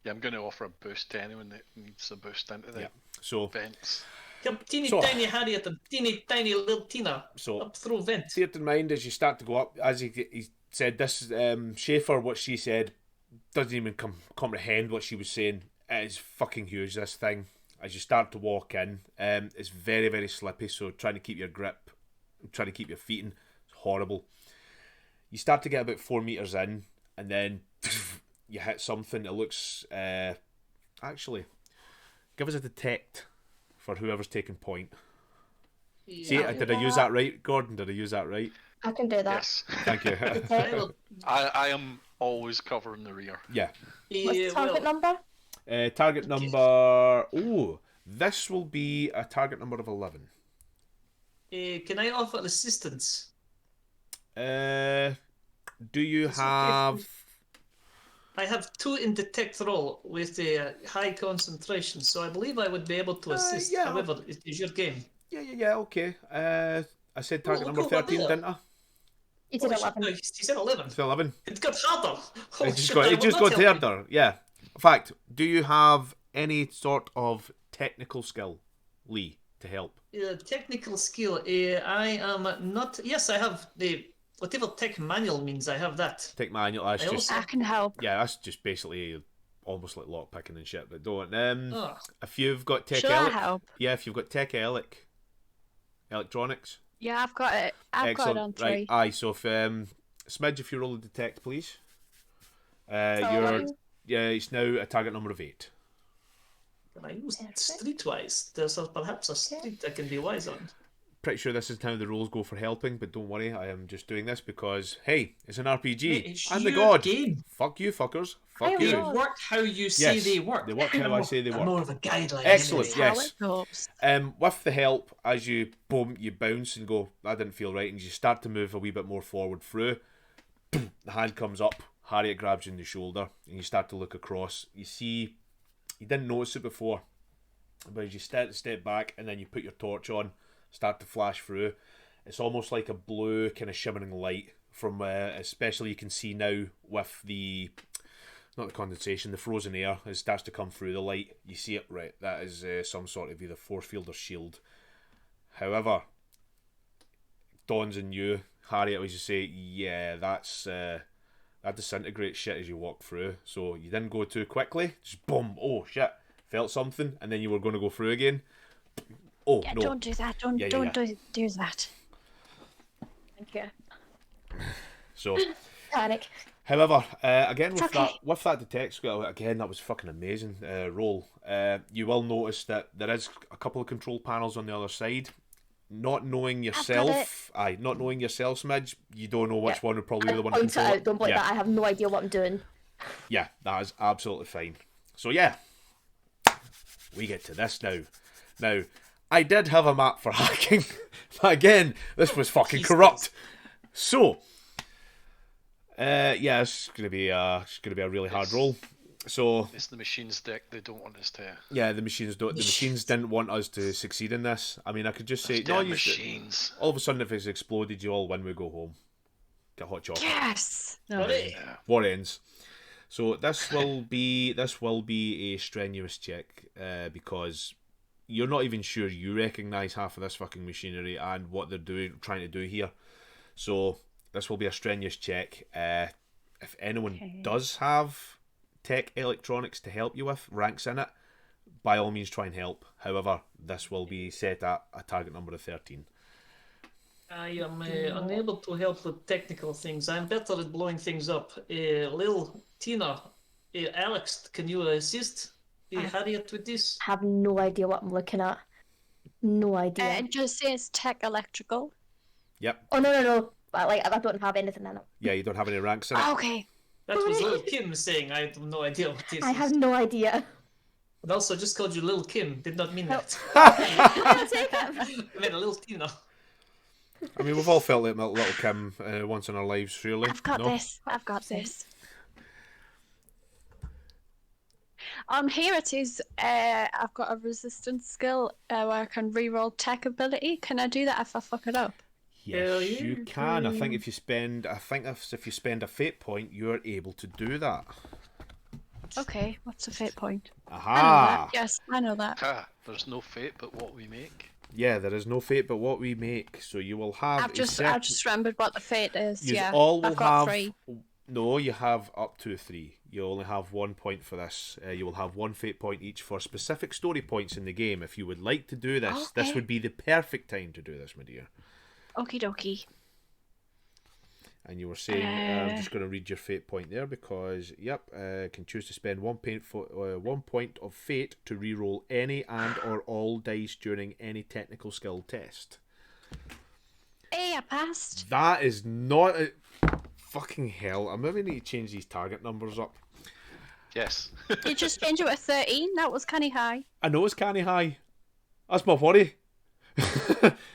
S3: Yeah, I'm going to offer a boost to anyone that needs a boost into the
S1: Yeah. So
S3: vents.
S2: come, teeny
S1: So-
S2: tiny Harriet and teeny tiny little Tina
S1: So-
S2: up through vent.
S1: bear in mind as you start to go up, as he said, this Schaefer, what she said, doesn't even comprehend what she was saying. It is fucking huge, this thing. As you start to walk in, it's very, very slippy, so trying to keep your grip, trying to keep your feet in, it's horrible. You start to get about 4 meters in, and then you hit something that looks... actually, give us a detect for whoever's taking point. See, did I use that right, Gordon? Did I use that right?
S5: I can do that.
S3: Yes.
S1: Thank you.
S3: I am always covering the rear.
S1: Yeah.
S5: What's the target number?
S1: Target number... Oh, this will be a target number of 11.
S2: Can I offer assistance?
S1: Do you have...
S2: I have 2 in detect roll with a high concentration, so I believe I would be able to assist.
S1: yeah.
S2: However, it is your game.
S1: Yeah, okay. I said target number
S2: cool,
S1: 13,
S2: what
S1: didn't I?
S5: You did 11.
S2: No, he said 11.
S1: It's 11.
S2: It got harder. Oh,
S1: It just
S2: shit,
S1: got,
S2: I
S1: it
S2: will
S1: just
S2: not
S1: got
S2: help you.
S1: harder. Yeah. In fact, do you have any sort of technical skill, Lee, to help?
S2: Technical skill. I am not. Yes, I have the whatever tech manual means. I have that.
S1: Tech manual, that's
S2: I
S1: just...
S2: also-
S4: I can help.
S1: Yeah, that's just basically almost like lockpicking and shit, but don't.
S2: Oh.
S1: If you've got tech...
S4: Should I help?
S1: Yeah, if you've got tech electronics...
S4: Yeah, I've got it. I've got it on 3.
S1: Right, aye, so if... Smidge, if you roll a detect, please.
S5: So
S1: You're...
S5: 11.
S1: Yeah, it's now a target number of 8.
S2: Can I use streetwise? There's perhaps a street I can be wise on.
S1: Pretty sure this is how the rules go for helping, but don't worry, I am just doing this because, hey, it's an RPG.
S2: Mate, it's
S1: I'm the
S2: your
S1: god.
S2: game.
S1: Fuck you, fuckers.
S5: I
S1: Fuck
S5: am
S1: you.
S2: They
S5: God.
S2: work how you say
S1: Yes,
S2: they work.
S1: they work how I say they
S2: They're
S1: work.
S2: more of a guideline.
S1: Excellent,
S2: anyway.
S1: yeah.
S4: How
S1: Yes.
S4: it goes.
S1: With the help, as you boom, you bounce and go, that didn't feel right, and you start to move a wee bit more forward through. The hand comes up, Harriet grabs you in the shoulder, and you start to look across. You see, you didn't notice it before, but as you step back and then you put your torch on, start to flash through, it's almost like a blue kind of shimmering light from, especially you can see now with the, not the condensation, the frozen air, it starts to come through the light. You see it, right, that is some sort of either force field or shield. However, dawns on you, Harriet, as you say, yeah, that's that disintegrates shit as you walk through. So you didn't go too quickly, just boom, oh shit, felt something, and then you were going to go through again. Oh
S4: Yeah,
S1: no!
S4: don't do that. Don't
S1: Yeah.
S4: do that.
S5: Thank you.
S1: So,
S5: Panic.
S1: however, again with
S4: okay.
S1: that detect skill, again that was fucking amazing roll. You will notice that there is a couple of control panels on the other side. Not knowing yourself, not knowing yourself, Smidge, you don't know which one would probably be the one to
S5: Point it
S1: control
S5: out. Don't blame
S1: yeah.
S5: that. I have no idea what I'm doing.
S1: Yeah, that is absolutely fine. So yeah, we get to this now. Now, I did have a map for hacking, but again, this was fucking corrupt. So, yeah, it's gonna be a really hard roll. So
S3: It's the machines deck they don't want us to.
S1: yeah, the machines didn't want us to succeed in this. I mean, I could just say no.
S3: Damn machines.
S1: All of a sudden, if it's exploded, you all win. We go home. Get hot chocolate.
S4: Yes. No.
S2: Hooray.
S3: Yeah.
S1: War ends. So this will be a strenuous check because you're not even sure you recognise half of this fucking machinery and what they're trying to do here. So this will be a strenuous check. If anyone does have tech electronics to help you with, ranks in it, by all means try and help. However, this will be set at a target number of 13.
S2: I am unable to help with technical things. I'm better at blowing things up. Lil Tina, Alex, can you assist Harriet with this?
S5: I have no idea what I'm looking at. No idea.
S4: It just says tech electrical.
S1: Yep.
S5: Oh no. I don't have anything in it.
S1: Yeah, you don't have any ranks in it.
S4: Okay.
S2: That was Lil Kim saying, I have no idea what this
S5: I
S2: is.
S5: have no idea.
S2: And also, just called you Lil Kim. Did not mean that.
S5: I'll take it.
S2: I meant a Lil Tina.
S1: I mean, we've all felt like little Kim once in our lives, surely.
S4: I've got
S1: no?
S4: this. I've got this. Here it is. I've got a resistance skill where I can reroll tech ability. Can I do that if I fuck it up?
S2: Hell
S1: Yes,
S2: yeah.
S1: you can. I think if you spend a fate point, you're able to do that.
S4: Okay, what's a fate point? I know
S1: Aha!
S4: that. Yes, I know that.
S3: Ha! There's no fate but what we make.
S1: Yeah, there is no fate but what we make. So you will have.
S4: I've just remembered what the fate is.
S1: You
S4: Yeah,
S1: all will
S4: I've got
S1: have.
S4: 3.
S1: No, you have up to 3. You only have 1 point for this. You will have 1 fate point each for specific story points in the game. If you would like to do this, this
S4: Okay.
S1: would be the perfect time to do this, my dear.
S4: Okie dokie.
S1: And you were saying, I'm just going to read your fate point there because, can choose to spend 1 point of fate to reroll any and or all dice during any technical skill test.
S4: Hey, I passed.
S1: That is not a... Fucking hell. I maybe need to change these target numbers up.
S3: Yes.
S4: You just changed it to 13. That was canny high.
S1: I know it's canny high. That's my worry.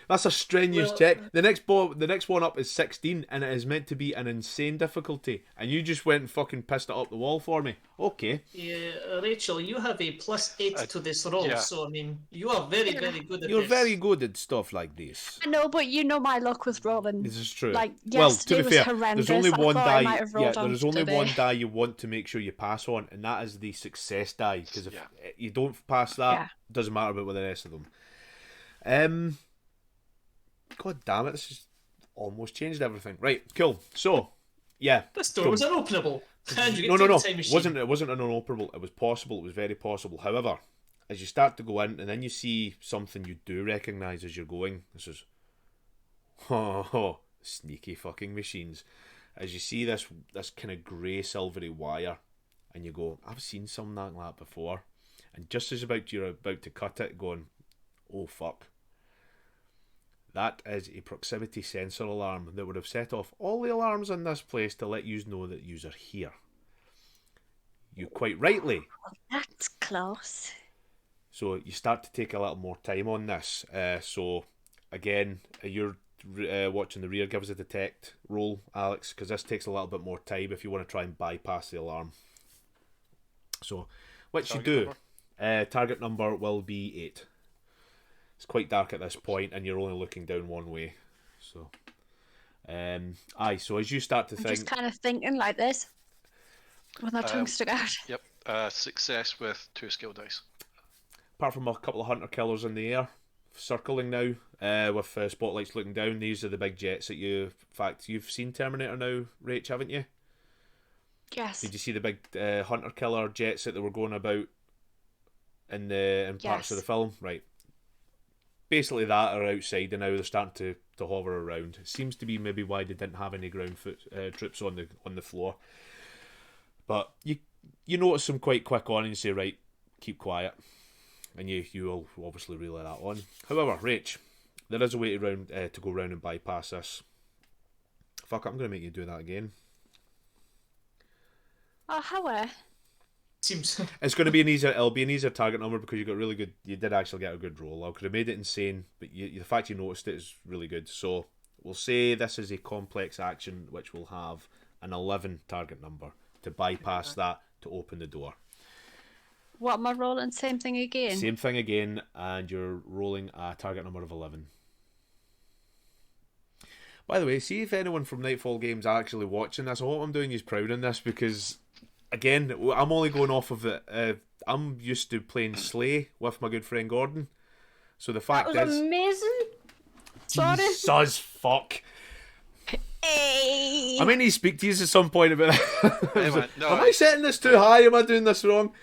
S1: That's a strenuous check. The next one up is 16, and it is meant to be an insane difficulty. And you just went and fucking pissed it up the wall for me. Okay.
S2: Yeah, Rachel, you have a +8 to this roll, so I mean, you are very, very good at
S1: You're
S2: this.
S1: very good at stuff like this.
S4: I know, but you know my luck with rolling.
S1: This is true.
S4: Like,
S1: well,
S4: yesterday
S1: to be
S4: was
S1: fair,
S4: horrendous.
S1: there's only one die.
S4: Yeah,
S1: there's only
S4: today.
S1: one die you want to make sure you pass on, and that is the success die. Because if you don't pass that, it doesn't matter about the rest of them. God damn it! This has almost changed everything. Right, cool. So, yeah.
S2: This door was unopenable.
S1: No. It wasn't an unopenable. It was possible. It was very possible. However, as you start to go in, and then you see something you do recognise as you're going. This is, sneaky fucking machines. As you see this kind of grey silvery wire, and you go, I've seen something like that before. And just as you're about to cut it, going, oh fuck. That is a proximity sensor alarm that would have set off all the alarms in this place to let you know that yous are here. You quite rightly.
S4: That's close.
S1: So you start to take a little more time on this. So again, you're watching the rear. Give us a detect roll, Alex, because this takes a little bit more time if you want to try and bypass the alarm. So, which you do. Target number will be 8. It's quite dark at this point, and you're only looking down one way. So, so as you start to think,
S4: just kind of thinking like this, with my tongue stuck out.
S3: Yep. Success with 2 skill dice.
S1: Apart from a couple of hunter killers in the air, circling now, with spotlights looking down. These are the big jets that in fact, you've seen Terminator now, Rach, haven't you?
S4: Yes.
S1: Did you see the big hunter killer jets that they were going about in parts of the film? Right. Basically that are outside and now they're starting to hover around. It seems to be maybe why they didn't have any ground troops on the floor. But you notice them quite quick on and you say, right, keep quiet. And you will obviously relay that on. However, Rach, there is a way to go round and bypass this. Fuck, I'm going to make you do that again.
S4: Oh, how
S2: Seems.
S1: It's going to be it'll be an easier target number because you did actually get a good roll. I could have made it insane, but the fact you noticed it is really good. So we'll say this is a complex action which will have an 11 target number to bypass that to open the door.
S4: What am I rolling? Same thing again?
S1: Same thing again, and you're rolling a target number of 11. By the way, see if anyone from Nightfall Games are actually watching this. I hope I'm doing you proud in this because, again, I'm only going off of it. I'm used to playing Slay with my good friend Gordon. So the fact
S5: That was
S1: is...
S5: amazing. Sorry.
S1: Jesus fuck.
S4: Hey.
S1: I may need to speak to you at some point about that.
S3: Hey, man, no,
S1: Am I setting this too high? Am I doing this wrong?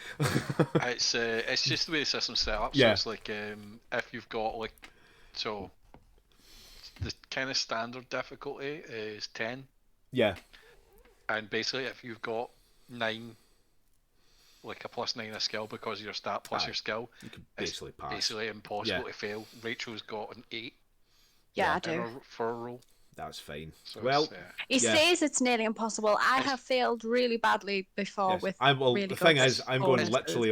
S3: It's just the way the system's set up.
S1: Yeah.
S3: So it's like if you've got the kind of standard difficulty is 10,
S1: Yeah.
S3: and basically if you've got 9, like a +9 a skill because of your stat plus your skill,
S1: You can
S3: it's
S1: basically pass.
S3: basically impossible
S1: Yeah.
S3: to fail. Rachel's got an 8
S4: Yeah, I do.
S3: for a roll.
S1: That's fine.
S3: So
S1: Well,
S3: it's,
S4: He says it's nearly impossible. I have failed really badly before
S1: yes.
S4: with
S1: the thing is, I'm going
S4: bonuses.
S1: literally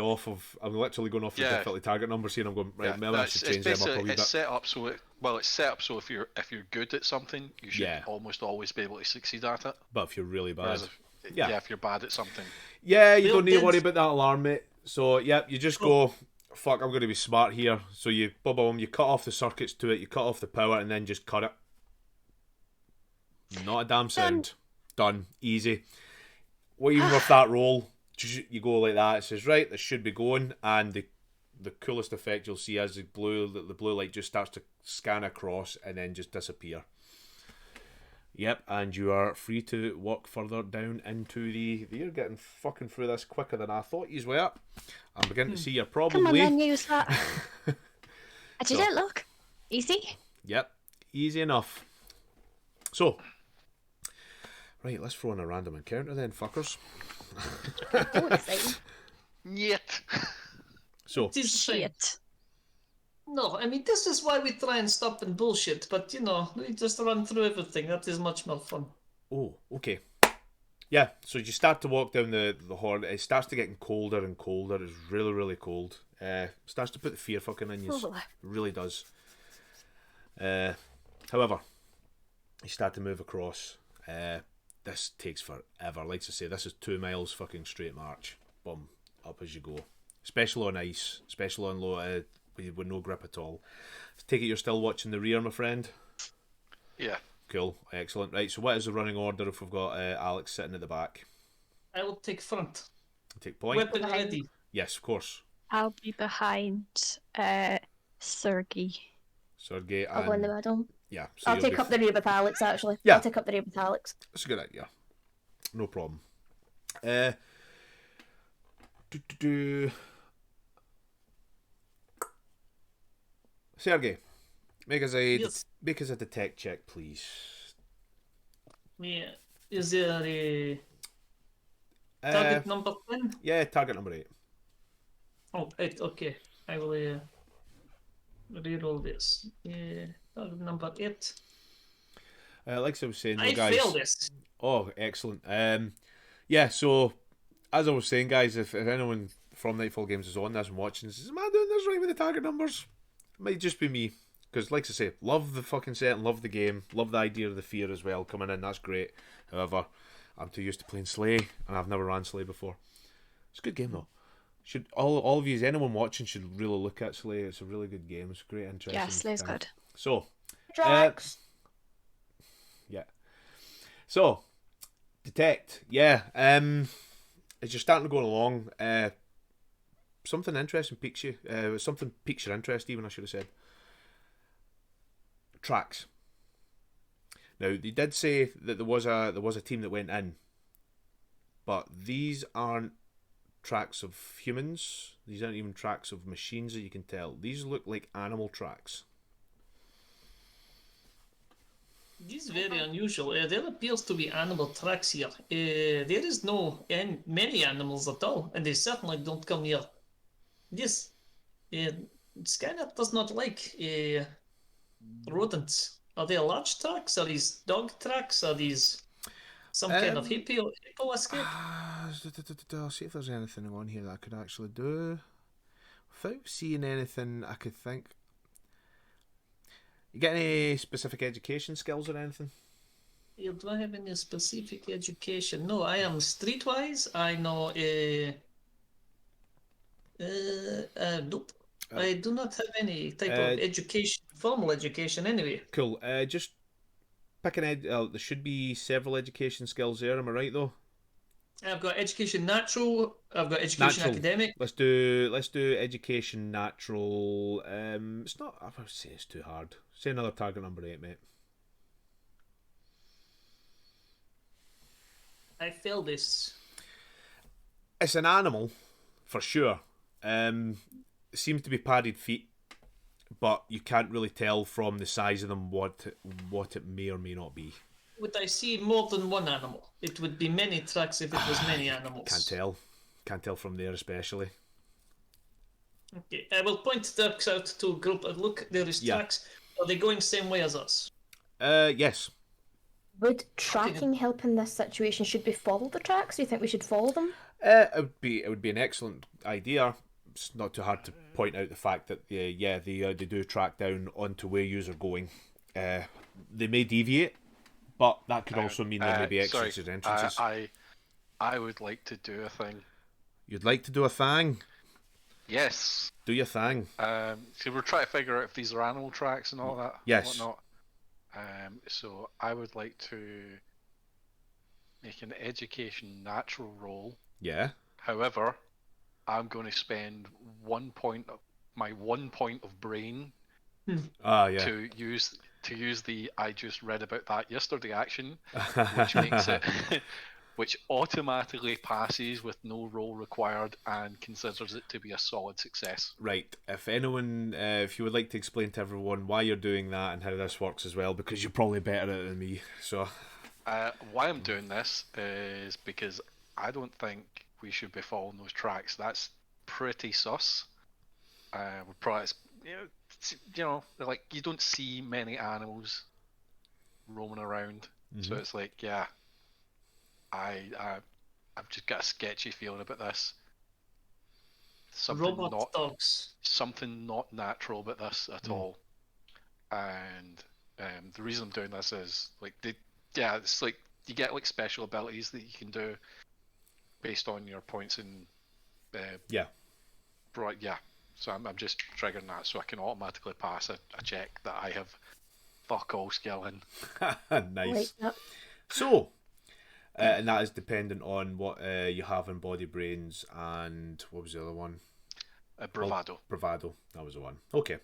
S1: going off the
S3: Yeah.
S1: difficulty target numbers here. And I'm going right.
S3: yeah,
S1: Maybe I should change them up a wee
S3: it's
S1: bit.
S3: set up so it's set up so if you're good at something, you should almost always be able to succeed at it.
S1: But if you're really bad,
S3: Whereas if you're bad at something,
S1: you don't need to worry about that alarm, mate. So you just go. Fuck, I'm going to be smart here. So you you cut off the circuits to it, you cut off the power, and then just cut it. Not a damn sound. Done. Easy. Well, even with that roll, you go like that. It says, right, this should be going. And the coolest effect you'll see as the blue light just starts to scan across and then just disappear. Yep, and you are free to walk further down into You're getting fucking through this quicker than I thought you were. I'm beginning to see you're probably...
S4: Come on then, use that. I did it, look. Easy.
S1: Yep, easy enough. So, Right, let's throw in a random encounter then, fuckers.
S5: Oh, exciting.
S3: Yet.
S1: So,
S2: It is fine.
S4: Shit.
S2: No, I mean, this is why we try and stop and bullshit, but we just run through everything. That is much more fun.
S1: oh, okay. Yeah, so you start to walk down the hall. It starts to getting colder and colder. It's really, really cold. Starts to put the fear fucking in you.
S4: Oh.
S1: It really does. However, you start to move across. This takes forever. Like I say, this is 2 miles fucking straight march. Boom, up as you go. Especially on ice, especially on low, with no grip at all. Take it you're still watching the rear, my friend?
S3: Yeah.
S1: Cool, excellent. Right, so what is the running order if we've got Alex sitting at the back?
S2: I will take front.
S1: Take point?
S2: Weapon ready.
S1: Yes, of course.
S4: I'll be behind Sergey.
S1: Sergey
S5: I'll go in the middle.
S1: yeah, so
S5: I'll
S1: you'll
S5: take
S1: be
S5: up the rear with Alex, actually.
S1: Yeah.
S5: I'll take up the rear with Alex.
S1: That's a good idea. No problem. Sergey, make us
S2: Yes.
S1: a detect check, please.
S2: Yeah. Is there a target number 10?
S1: Yeah, target number 8.
S2: Oh, 8, okay. I will reroll this. Target number 8.
S1: Like I was saying,
S2: I
S1: guys.
S2: failed this.
S1: Oh, excellent. Yeah, so as I was saying, guys, if anyone from Nightfall Games is on this and watching and says, am I doing this right with the target numbers? It might just be me. Because, like I say, love the fucking set and love the game. Love the idea of the fear as well coming in. That's great. However, I'm too used to playing Slay, and I've never ran Slay before. It's a good game, though. Should all of you, anyone watching, should really look at Slay. It's a really good game. It's a great, interesting.
S4: Yeah, Slay's
S1: thing.
S4: good.
S1: So,
S5: Drax.
S1: yeah. So, detect. Yeah. As you're starting to go along, something interesting piques you. Something piques your interest, even, I should have said. Tracks. Now, they did say that there was a team that went in, but these aren't tracks of humans. These aren't even tracks of machines that you can tell. These look like animal tracks.
S2: This is very unusual. There appears to be animal tracks here. There is no many animals at all, and they certainly don't come here. This Skynet does not like rodents. Are they large tracks? Are these dog tracks? Are these some kind of hippo escape?
S1: I'll see if there's anything on here that I could actually do. Without seeing anything I could think. You get any specific education skills or anything?
S2: Do I have any specific education? No, I am streetwise. I know nope. I do not have any type of education, formal education anyway.
S1: Cool. Just pick an there should be several education skills there, am I right though?
S2: I've got education natural, I've got education
S1: Natural.
S2: academic.
S1: Let's do education natural. It's not, I would say it's too hard. Say another target number 8, mate.
S2: I failed this.
S1: It's an animal, for sure. It seems to be padded feet, but you can't really tell from the size of them what it may or may not be.
S2: Would I see more than one animal? It would be many tracks if it was many animals.
S1: Can't tell from there especially.
S2: Okay, I will point tracks out to a group. Look, there is tracks. Are they going same way as us?
S1: Yes.
S5: Would tracking help in this situation? Should we follow the tracks? Do you think we should follow them?
S1: It would be an excellent idea. It's not too hard to point out the fact that they do track down onto where yous are going. They may deviate, but that could also mean there may be exits and entrances.
S3: I would like to do a thing.
S1: You'd like to do a thing?
S3: Yes.
S1: Do your thing.
S3: So we're trying to figure out if these are animal tracks and all that.
S1: Yes.
S3: Whatnot. So I would like to make an education natural roll.
S1: Yeah.
S3: However, I'm going to spend 1 point of my 1 point of brain to use the I just read about that yesterday action, which makes it which automatically passes with no roll required and considers it to be a solid success.
S1: Right. If anyone, if you would like to explain to everyone why you're doing that and how this works as well, because you're probably better at it than me. So,
S3: Why I'm doing this is because I don't think we should be following those tracks. That's pretty sus. We're probably, like you don't see many animals roaming around, so it's like, yeah, I've just got a sketchy feeling about this.
S2: Robot dogs.
S3: Something not natural about this at all. And the reason I'm doing this is like it's like you get like special abilities that you can do based on your points in right, yeah. So I'm just triggering that so I can automatically pass a check that I have fuck all skill in.
S1: Nice. So, and that is dependent on what you have in body, brains, and what was the other one?
S3: Bravado.
S1: Bravado. That was the one. Okay.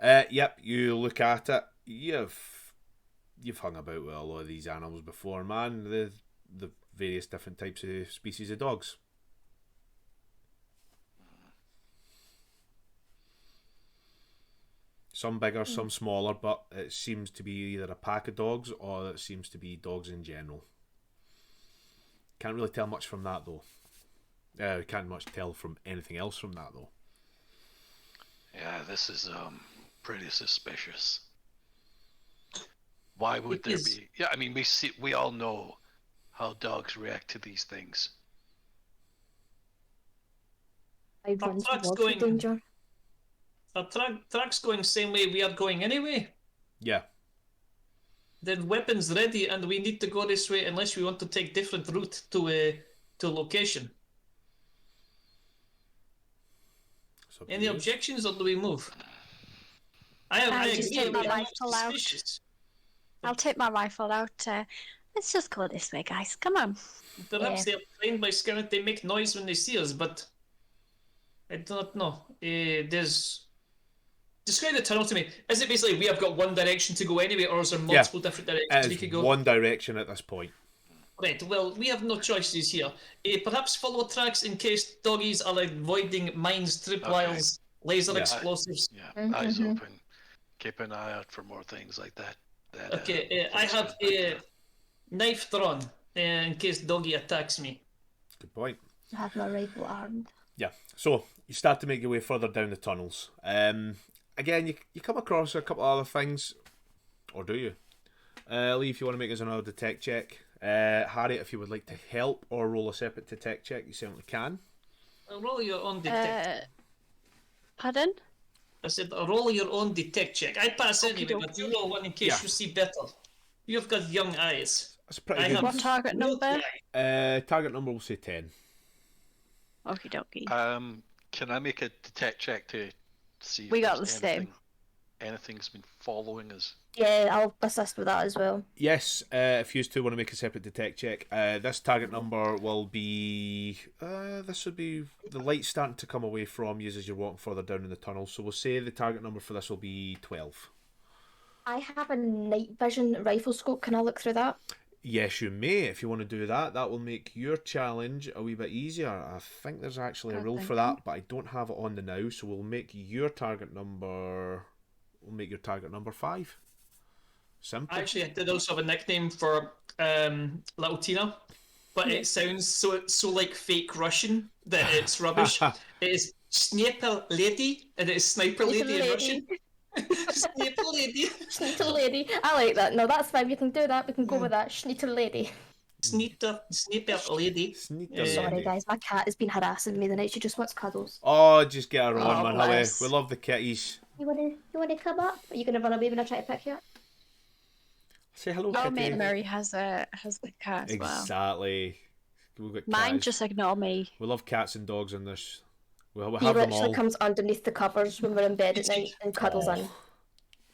S1: Yep. You look at it. You've hung about with a lot of these animals before, man. The various different types of species of dogs. Some bigger, some smaller, but it seems to be either a pack of dogs or it seems to be dogs in general. Can't really tell much from that though. Can't much tell from anything else from that though.
S3: Yeah, this is pretty suspicious. Why would there be? Yeah, I mean we all know how dogs react to these things.
S5: I run towards danger.
S2: Our truck's going same way we are going anyway.
S1: Yeah.
S2: Then weapons ready, and we need to go this way unless we want to take different route to location. Any objections, or do we move? I
S4: just
S2: agree.
S4: take my rifle out. I'll take my rifle out. Let's just go this way, guys. Come on.
S2: Perhaps they're trained by Scarlet. They make noise when they see us, but I do not know. Describe the tunnel to me. Is it basically we have got one direction to go anyway, or is there multiple different directions we could go?
S1: One direction at this point.
S2: Right, well, we have no choices here. Perhaps follow tracks in case doggies are avoiding mines, tripwires, laser explosives.
S3: Eyes open. Keep an eye out for more things like that.
S2: I have a knife drawn in case doggy attacks me.
S1: Good point.
S5: I have my rifle armed.
S1: Yeah, so you start to make your way further down the tunnels. Again, you come across a couple of other things, or do you? Lee, if you want to make us another detect check. Harriet, if you would like to help or roll a separate detect check, you certainly can.
S2: Roll your own detect.
S4: Pardon?
S2: I said roll your own detect check. I pass anyway, but you roll one in case you see better. You've got young eyes.
S1: That's pretty good.
S4: What target number?
S1: Target number will say 10.
S4: Okie dokie.
S3: Can I make a detect check to see if
S4: we got the same.
S3: Anything's been following us?
S5: Yeah, I'll assist with that as well.
S1: Yes, if you two want to make a separate detect check, this target number will be... this would be the light starting to come away from you as you're walking further down in the tunnel. So we'll say the target number for this will be 12.
S5: I have a night vision rifle scope. Can I look through that?
S1: Yes, you may, if you want to do that. That will make your challenge a wee bit easier. I think there's actually a rule for that, but I don't have it on the now. So we'll make your target number... We'll make your target number 5. Simple.
S2: Actually, I did also have a nickname for Little Tina, but it sounds so like fake Russian that it's rubbish. It is Sniper Lady, and it is Sniper Lady in Russian. Sniper Lady.
S5: Sniper Lady. I like that. No, that's fine. We can do that. We can go with that. Sniper Lady.
S2: Sniper Lady.
S5: Sorry, guys. My cat has been harassing me the night. She just wants cuddles.
S1: Oh, just get her on, man. Bless. We love the kitties.
S5: You wanna come up? Are you gonna run away when I try to pick you up?
S1: Say hello,
S4: Our
S1: kitty.
S4: mate Murray has a cat as well.
S1: Exactly. We've got
S4: Mine
S1: cats.
S4: just ignore me.
S1: We love cats and dogs in this. We
S5: He
S1: have them
S5: literally
S1: all.
S5: comes underneath the covers when we're in bed at night and cuddles in.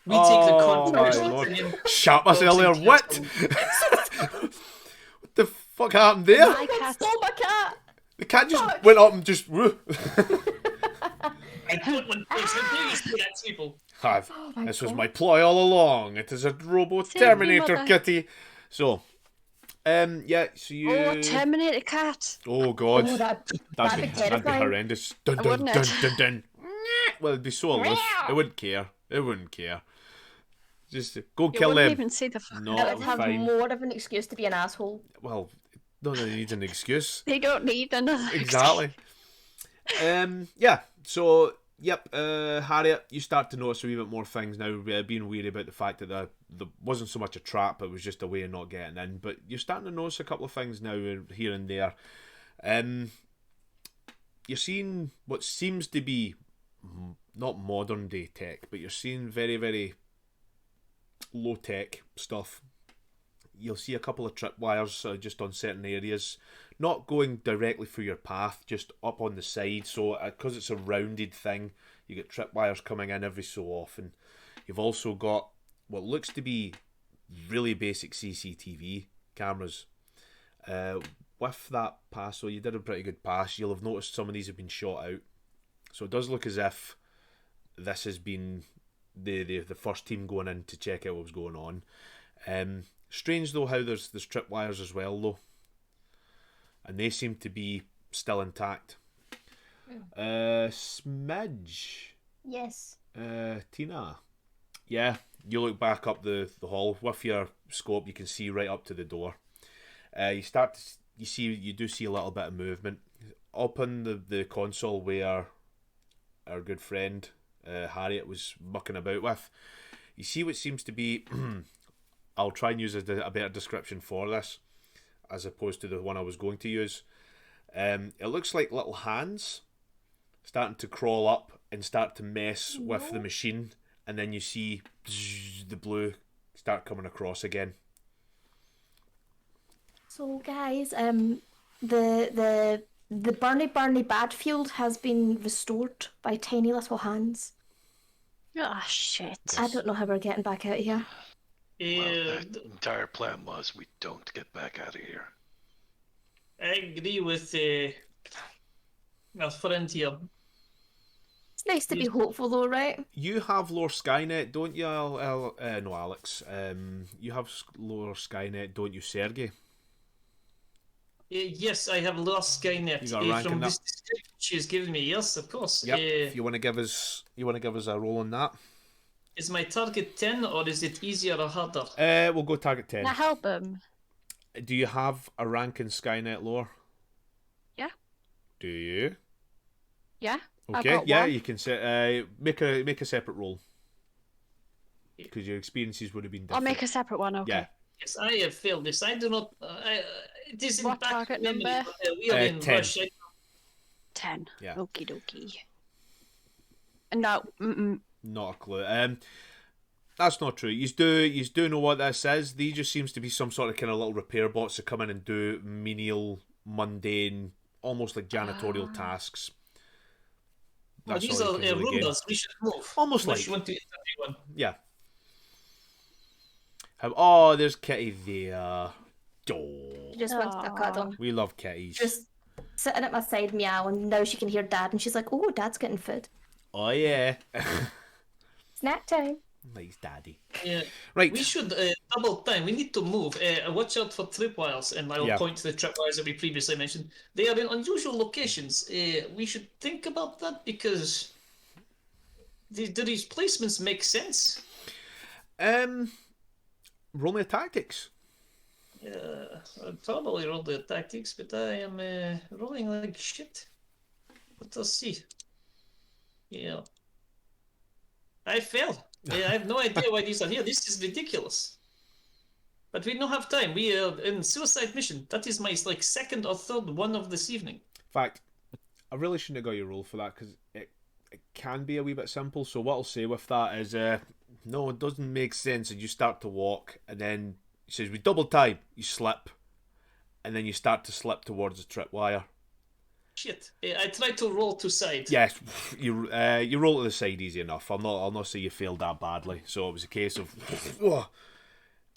S2: We take the
S1: Oh, my
S2: controversial
S1: lord.
S2: opinion.
S1: Shat myself earlier. What? What the fuck happened there?
S4: My cat.
S5: Stole my cat!
S1: The cat just went up and just...
S2: I don't want to say that to people.
S1: This was my ploy all along. It is a robo
S4: Save me,
S1: Terminator
S4: mother.
S1: kitty. So, yeah, so you...
S4: Oh, Terminator cat.
S1: Oh, God.
S5: Oh,
S1: that'd be
S5: terrifying.
S1: horrendous. Dun, dun,
S4: Wouldn't
S1: dun,
S4: it?
S1: dun, dun. Well, it'd be so aloof. It wouldn't care. It wouldn't care. Just go
S4: You
S1: kill
S4: wouldn't
S1: them.
S4: even see the
S1: No,
S5: That
S1: it
S5: would
S1: was
S5: have
S1: fine.
S5: more of an excuse to be an asshole.
S1: Well, no, they need an excuse.
S4: They don't need another.
S1: Exactly. Yeah. So, yep. Harriet, you start to notice a wee bit more things now. Being weary about the fact that there wasn't so much a trap; it was just a way of not getting in. But you're starting to notice a couple of things now here and there. You're seeing what seems to be not modern day tech, but you're seeing very, very low tech stuff. You'll see a couple of tripwires just on certain areas, not going directly through your path, just up on the side. So because it's a rounded thing, you get tripwires coming in every so often. You've also got what looks to be really basic CCTV cameras. With that pass, so you did a pretty good pass. You'll have noticed some of these have been shot out. So it does look as if this has been the first team going in to check out what was going on. Strange though how there's tripwires as well though, and they seem to be still intact. Smidge.
S5: Yes.
S1: Tina. Yeah, you look back up the hall with your scope. You can see right up to the door. You do see a little bit of movement up on the console where our good friend Harriet was mucking about with. You see what seems to be. I'll try and use a better description for this, as opposed to the one I was going to use. It looks like little hands starting to crawl up and start to mess with the machine, and then you see the blue start coming across again.
S5: So guys, the Barney Badfield has been restored by tiny little hands.
S4: Oh, shit.
S5: I don't know how we're getting back out here.
S3: Well, the entire plan was we don't get back out of here.
S2: I agree with our friend here.
S5: It's nice to be hopeful though, right?
S1: You have Lore Skynet, don't you, no, Alex? You have Lore Skynet, don't you, Sergey?
S2: Yes, I have lost Skynet
S1: You got a rank in
S2: from
S1: that?
S2: this description she's given me. Yes, of course.
S1: Yep. If you want to give us a roll on that.
S2: Is my target 10 or is it easier or harder?
S1: We'll go target 10.
S4: Can I help him?
S1: Do you have a rank in Skynet lore?
S4: Yeah.
S1: Do you?
S4: Yeah. I
S1: Okay.
S4: got
S1: Yeah,
S4: one.
S1: you can set make a separate roll because your experiences would have been
S4: I'll
S1: different.
S4: make a separate one, okay.
S1: Yeah.
S2: Yes, I have failed this. I do not. It is in
S4: What
S2: back
S4: target
S2: memory,
S4: number?
S2: but, we are in
S1: 10.
S2: rush.
S4: 10.
S1: Yeah.
S4: Okie dokie. No.
S1: Not a clue. That's not true. You do know what this is. These just seems to be some sort of kind of little repair bots that come in and do menial, mundane, almost like janitorial tasks.
S2: Well,
S1: That's
S2: these
S1: all
S2: are
S1: you can really gain.
S2: rumors. We should move.
S1: Almost
S2: Unless
S1: like.
S2: you want to hit everyone.
S1: Yeah. Oh, there's Kitty there. Oh,
S5: She just wanted a cuddle.
S1: we love kitties.
S5: Just sitting at my side meowing. Now she can hear Dad, and she's like, "Oh, Dad's getting food.
S1: Oh yeah.
S5: Snack time."
S1: Nice daddy.
S2: Yeah.
S1: Right.
S2: We should double time. We need to move. Watch out for tripwires, and I will
S1: Yeah.
S2: point to the tripwires that we previously mentioned. They are in unusual locations. We should think about that because do these placements make sense?
S1: Roll me a tactics.
S2: I'd probably roll the tactics, but I am rolling like shit. But let's see. Yeah. I fail. I have no idea why these are here. This is ridiculous. But we don't have time. We are in suicide mission. That is my second or third one of this evening.
S1: In fact, I really shouldn't have got your roll for that because it can be a wee bit simple. So what I'll say with that is, no, it doesn't make sense. And you start to walk, and then he says, "We double time." You slip, and then you start to slip towards the tripwire.
S2: Shit. I tried to roll to side.
S1: Yes, you roll to the side easy enough. I'll not say you failed that badly. So it was a case of,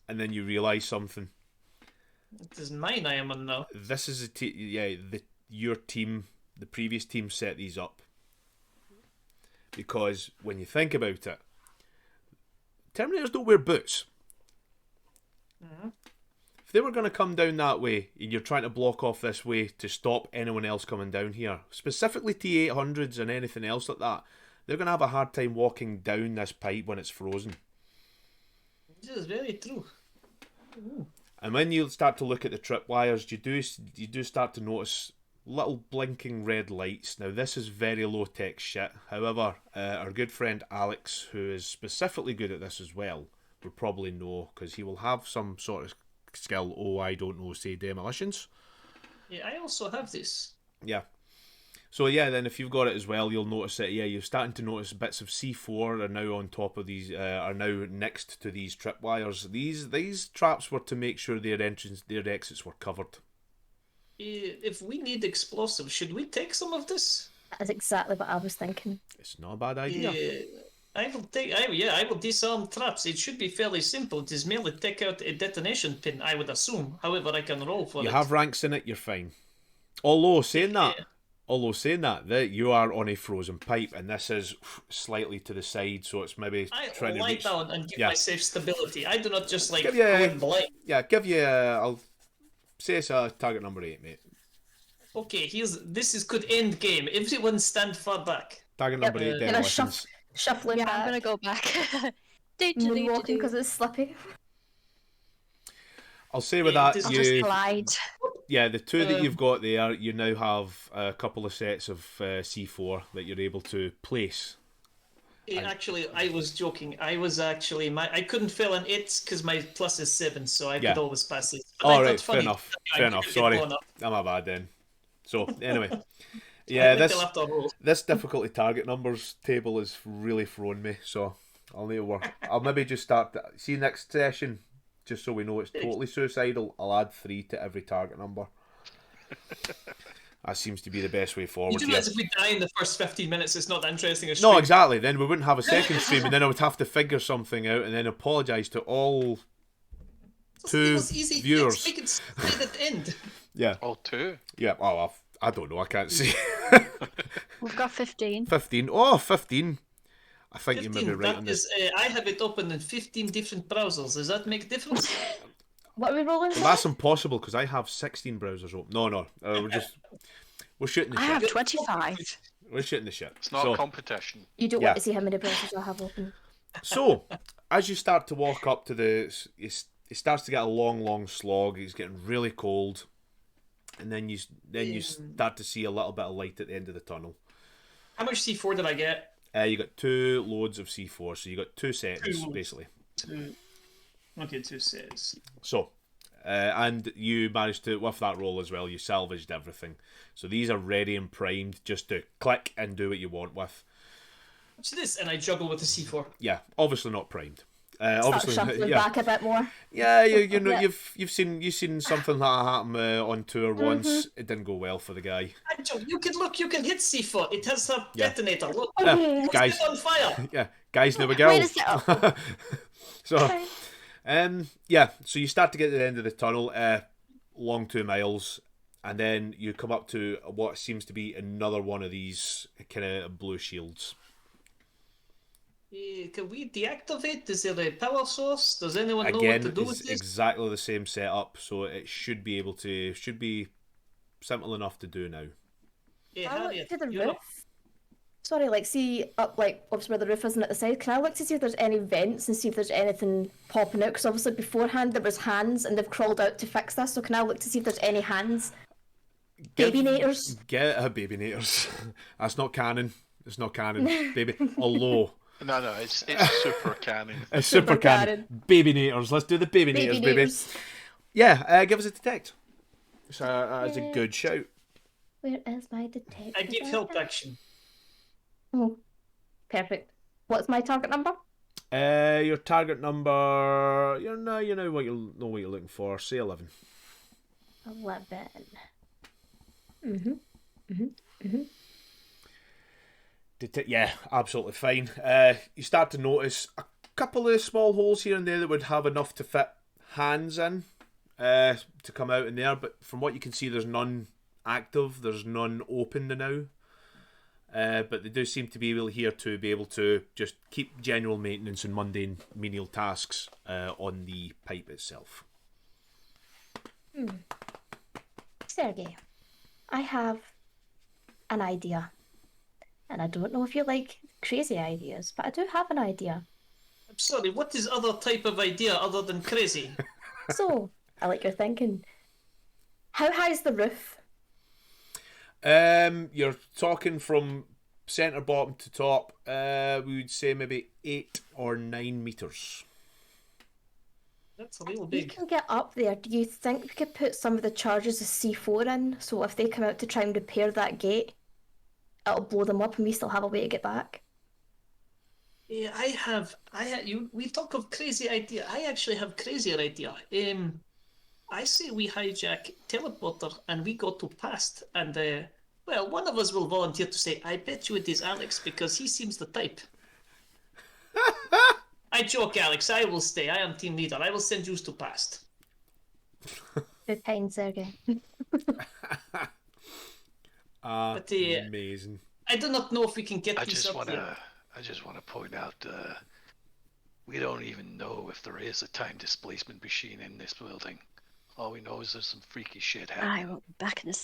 S1: and then you realise something.
S2: It is mine I am on now.
S1: This is your team. The previous team set these up because when you think about it, Terminators don't wear boots.
S2: Mm-hmm.
S1: If they were going to come down that way and you're trying to block off this way to stop anyone else coming down here, specifically T800s and anything else like that, they're going to have a hard time walking down this pipe when it's frozen.
S2: This is very true. Ooh.
S1: And when you start to look at the tripwires, you do start to notice little blinking red lights. Now, this is very low-tech shit. However, our good friend Alex, who is specifically good at this as well, would probably know, because he will have some sort of skill, I don't know, say demolitions.
S2: Yeah, I also have this.
S1: Yeah. So yeah, then if you've got it as well, you'll notice that you're starting to notice bits of C4 are now on top of these, are now next to these tripwires. These traps were to make sure their exits were covered.
S2: If we need explosives, should we take some of this?
S5: That's exactly what I was thinking.
S1: It's not a bad idea.
S2: I will disarm traps. It should be fairly simple. It is merely take out a detonation pin, I would assume. However, I can roll for it.
S1: You have ranks in it, you're fine. Although saying that you are on a frozen pipe, and this is slightly to the side, so it's maybe trying to
S2: lie
S1: reach.
S2: down and give myself stability. I do not just like
S1: Give you-
S2: go in blind.
S1: Yeah, give you. I'll say it's target number 8, mate.
S2: Okay, this could end game. Everyone stand far back.
S1: Target number 8.
S5: Gonna
S1: Demolitions.
S5: shuffling
S4: Yeah, I'm
S5: back,
S4: gonna go back.
S5: moonwalking because it's slippy.
S1: I'll say with
S2: Yeah,
S1: that
S2: this
S4: I'll
S2: is
S4: just
S1: you.
S4: glide.
S1: Yeah, the two that you've got there, you now have a couple of sets of C4 that you're able to place.
S2: Actually, I was joking. I was actually I couldn't fail an 8 because my plus is 7, so I could always pass it. But I
S1: All
S2: thought
S1: right, fair
S2: funny,
S1: enough.
S2: I
S1: Fair
S2: could
S1: enough.
S2: get
S1: Sorry,
S2: blown up.
S1: I'm a bad then. So anyway,
S2: I
S1: yeah,
S2: think I'll have to roll.
S1: this difficulty target numbers table is really thrown me. So I'll need to work. I'll maybe just start. See next session, just so we know it's totally suicidal. I'll add 3 to every target number. That seems to be the best way
S2: You
S1: forward
S2: do
S1: here.
S2: realize if we die in the first 15 minutes, it's not that interesting as
S1: No, exactly. Then we wouldn't have a second stream, and then I would have to figure something out, and then apologise to all two
S2: easy
S1: viewers.
S2: Fix. Make it straight at the end.
S1: Yeah,
S3: Oh, 2.
S1: yeah. Oh, I don't know. I can't see.
S4: We've got 15.
S1: 15. Oh, 15. I think you may
S2: 15,
S1: be right
S2: that
S1: on this.
S2: is, I have it open in 15 different browsers. Does that make a difference?
S5: What are we rolling for?
S1: Well, that's impossible because I have 16 browsers open. No. We're shooting the
S4: I
S1: shit.
S4: have 25.
S1: We're shooting the shit.
S3: It's not a competition.
S5: You don't
S1: Yeah.
S5: want to see how many browsers I have open.
S1: So, as you start to walk up to it starts to get a long slog. It's getting really cold, and then you start to see a little bit of light at the end of the tunnel.
S2: How much C4 did I get?
S1: You got 2 loads of C4, so you got 2 settings
S2: loads.
S1: basically.
S2: 2. Okay, 2 sets.
S1: So, and you managed to, with that roll as well, you salvaged everything. So these are ready and primed just to click and do what you want with.
S2: What's this? And I juggle with the C4.
S1: Yeah, obviously not primed.
S5: Start
S1: Obviously,
S5: shuffling
S1: yeah,
S5: back a bit more.
S1: yeah. You know,
S5: Yeah.
S1: you've seen something like that happen on tour once. It didn't go well for the guy.
S2: You can hit C4. It has a
S1: Yeah.
S2: detonator. Look,
S1: Yeah, guys,
S2: it's on fire.
S1: yeah, guys never go.
S4: Wait a second.
S1: So, yeah. So you start to get to the end of the tunnel, long 2 miles, and then you come up to what seems to be another one of these kind of blue shields.
S2: Can we deactivate? Is there a power source? Does anyone know
S1: Again,
S2: what to do
S1: it's
S2: with this?
S1: exactly the same setup, so it should be simple enough to do now.
S2: Yeah,
S5: I
S2: Harriet,
S5: look to the
S2: you're
S5: roof.
S2: up.
S5: Sorry, like see up like obviously where the roof isn't at the side. Can I look to see if there's any vents and see if there's anything popping out? Because obviously beforehand there was hands and they've crawled out to fix this. So can I look to see if there's any hands? Baby-nators.
S1: Get a baby-nators. That's not canon. It's not canon, baby. Although
S3: No, it's super canon.
S1: it's super canon. Baby-nators. Let's do the baby-nators, baby.
S5: Baby-nators.
S1: Yeah, give us a detect. So that's a good shout.
S5: Where is my detective?
S2: I give help action.
S5: Oh, perfect. What's my target number?
S1: Your target number. You know what you're looking for. Say 11.
S5: 11.
S1: Yeah, absolutely fine. You start to notice a couple of small holes here and there that would have enough to fit hands in to come out in there, but from what you can see, there's none active. There's none open now. But they do seem to be able here to be able to just keep general maintenance and mundane menial tasks on the pipe itself.
S5: Sergey, I have an idea. And I don't know if you like crazy ideas, but I do have an idea.
S2: Sorry, what is other type of idea other than crazy?
S5: So, I like your thinking. How high's the roof?
S1: You're talking from centre bottom to top. We would say maybe 8 or 9 meters.
S2: That's a little
S5: We
S2: big.
S5: can get up there. Do you think we could put some of the charges of C4 in? So if they come out to try and repair that gate, it'll blow them up and we still have a way to get back.
S2: Yeah, we talk of crazy idea. I actually have crazier idea. I say we hijack teleporter and we go to past and well, one of us will volunteer to say, I bet you it is Alex because he seems the type. I joke, Alex. I will stay. I am team leader. I will send you to past.
S5: Good kind, Sergey.
S2: But
S1: Amazing.
S2: I do not know if we can get
S3: I
S2: this
S3: just
S2: up
S3: want
S2: there.
S3: to. I just want to point out. We don't even know if there is a time displacement machine in this building. All we know is there's some freaky shit happening.
S4: I will be back in a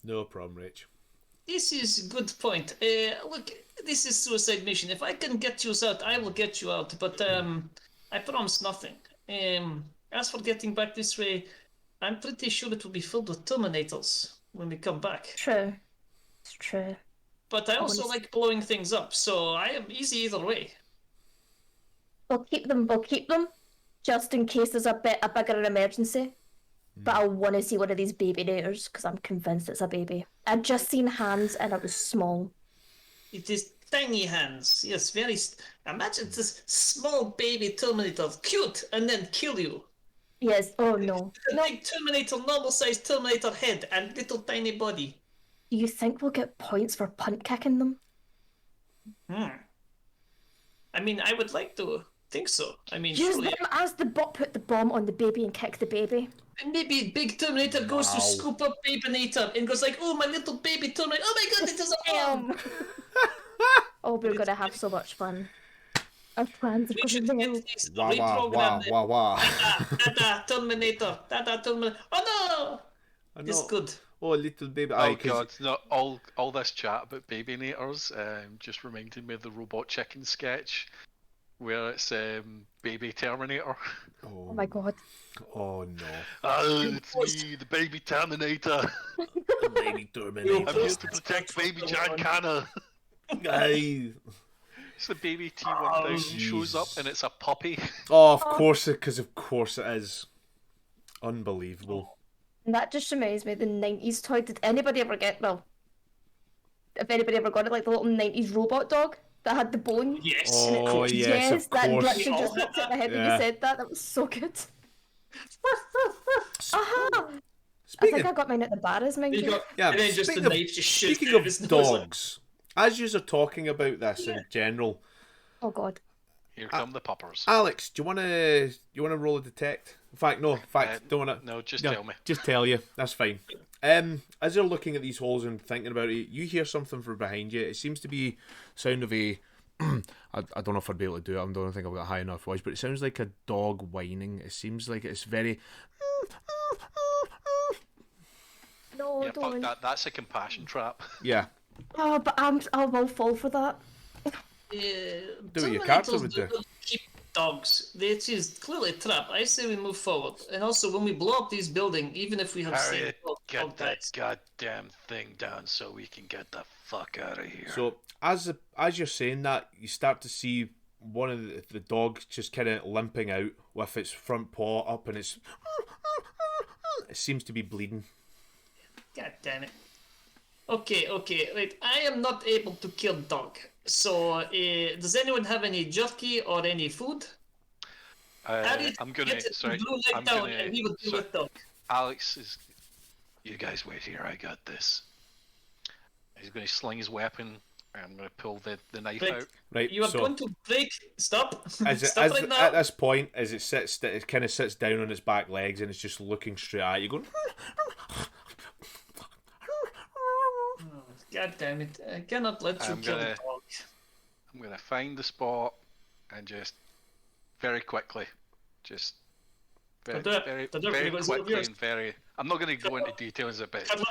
S1: No problem, Rach.
S2: This is a good point. Look, this is suicide mission. If I can get you out, I will get you out. But I promise nothing. As for getting back this way, I'm pretty sure it will be filled with Terminators when we come back.
S5: True. It's true.
S2: But I also like blowing things up, so I am easy either way.
S5: We'll keep them, just in case there's a bigger emergency. But I want to see one of these baby nators, because I'm convinced it's a baby. I'd just seen hands and it was small.
S2: It is tiny hands. Yes, very. Imagine this small baby Terminator, cute, and then kill you.
S5: Yes, oh no. No,
S2: Big Terminator, normal sized Terminator head and little tiny body.
S5: do you think we'll get points for punt kicking them?
S2: I mean, I would like to think so. I mean,
S5: Use
S2: surely.
S5: them as the bot put the bomb on the baby and kick the baby.
S2: And maybe big Terminator goes to
S1: Wow.
S2: scoop up Babynator and goes like, "Oh, my little baby Terminator! Oh my God, it is a bomb!"
S5: Oh, we're gonna have so much fun. Our plans are
S2: We
S5: going
S2: should
S5: to
S2: get
S5: go.
S2: this
S1: Wah, wah, wah,
S2: reprogram it.
S1: wah, wah.
S2: Dada Terminator, Dada Terminator. Oh
S1: I
S2: no! It's
S1: know.
S2: good.
S1: Oh, little baby.
S3: Oh
S1: Aye, 'cause-
S3: god, no, all this chat about babynators just reminded me of the Robot Chicken sketch where it's Baby Terminator.
S5: Oh my god.
S1: Oh no.
S3: Oh, it's me, the Baby Terminator.
S1: Baby Terminator.
S3: I'm here to protect Baby John Connor.
S1: Aye.
S3: It's the Baby T1000 shows up and it's a puppy.
S1: Oh, of course it is. Unbelievable.
S5: And that just reminds me of the 90s toy. Did anybody ever get, well, if anybody ever got it, like the little 90s robot dog that had the bone?
S2: Yes.
S1: Oh, yes, of
S5: that
S1: course.
S5: literally just popped in my head when
S1: Yeah.
S5: you said that. That was so good. Aha! I
S1: Speaking,
S5: think I got mine at the bar as mine.
S2: You got,
S1: yeah,
S2: and then just the
S1: speaking of-
S2: knife just shoots
S1: speaking
S2: out
S1: of
S2: his nose.
S1: dogs, as you are talking about this in general,
S5: Oh god.
S3: Here come the puppers.
S1: Alex, do you want to roll a detect? In fact, no. In fact, don't want to.
S3: No, just tell me.
S1: Just tell you. That's fine. As you're looking at these holes and thinking about it, you hear something from behind you. It seems to be sound of a. I don't know if I'd be able to do it. I don't think I've got a high enough voice, but it sounds like a dog whining. It seems like it's very.
S5: No,
S3: Yeah, fuck
S5: don't.
S3: that. That's a compassion trap.
S1: Yeah.
S5: Oh, but I will fall for that.
S1: Do what your character would do.
S2: Don't keep dogs. It is clearly a trap. I say we move forward. And also, when we blow up this building, even if we have
S3: Harry,
S2: saved dog
S3: get that
S2: dies.
S3: goddamn thing down so we can get the fuck out of here.
S1: So as you're saying that, you start to see one of the dogs just kind of limping out with its front paw up, and it seems to be bleeding.
S2: God damn it. Okay, right. I am not able to kill dog. So, does anyone have any jerky or any food? Harry,
S3: I'm gonna.
S2: get
S3: Sorry.
S2: the blue light
S3: I'm
S2: down
S3: gonna.
S2: and he will deal
S3: sorry,
S2: with dog.
S3: Alex is. You guys wait here. I got this. He's going to sling his weapon. And I'm going to pull the knife
S2: Right.
S3: out.
S1: Right.
S2: You are
S1: so
S2: going to break. Stop.
S1: as
S2: Stop right
S1: at
S2: now.
S1: this point, as it kind of sits down on its back legs and it's just looking straight at you, going.
S2: God damn it. I cannot let you
S3: I'm
S2: kill
S3: gonna-
S2: the dog.
S3: I'm going to find the spot and just very quickly, just very,
S2: Do it.
S3: very,
S2: Do it.
S3: very
S2: It was all
S3: quickly
S2: yours.
S3: and very. I'm not going to go into details a bit.
S2: Come on.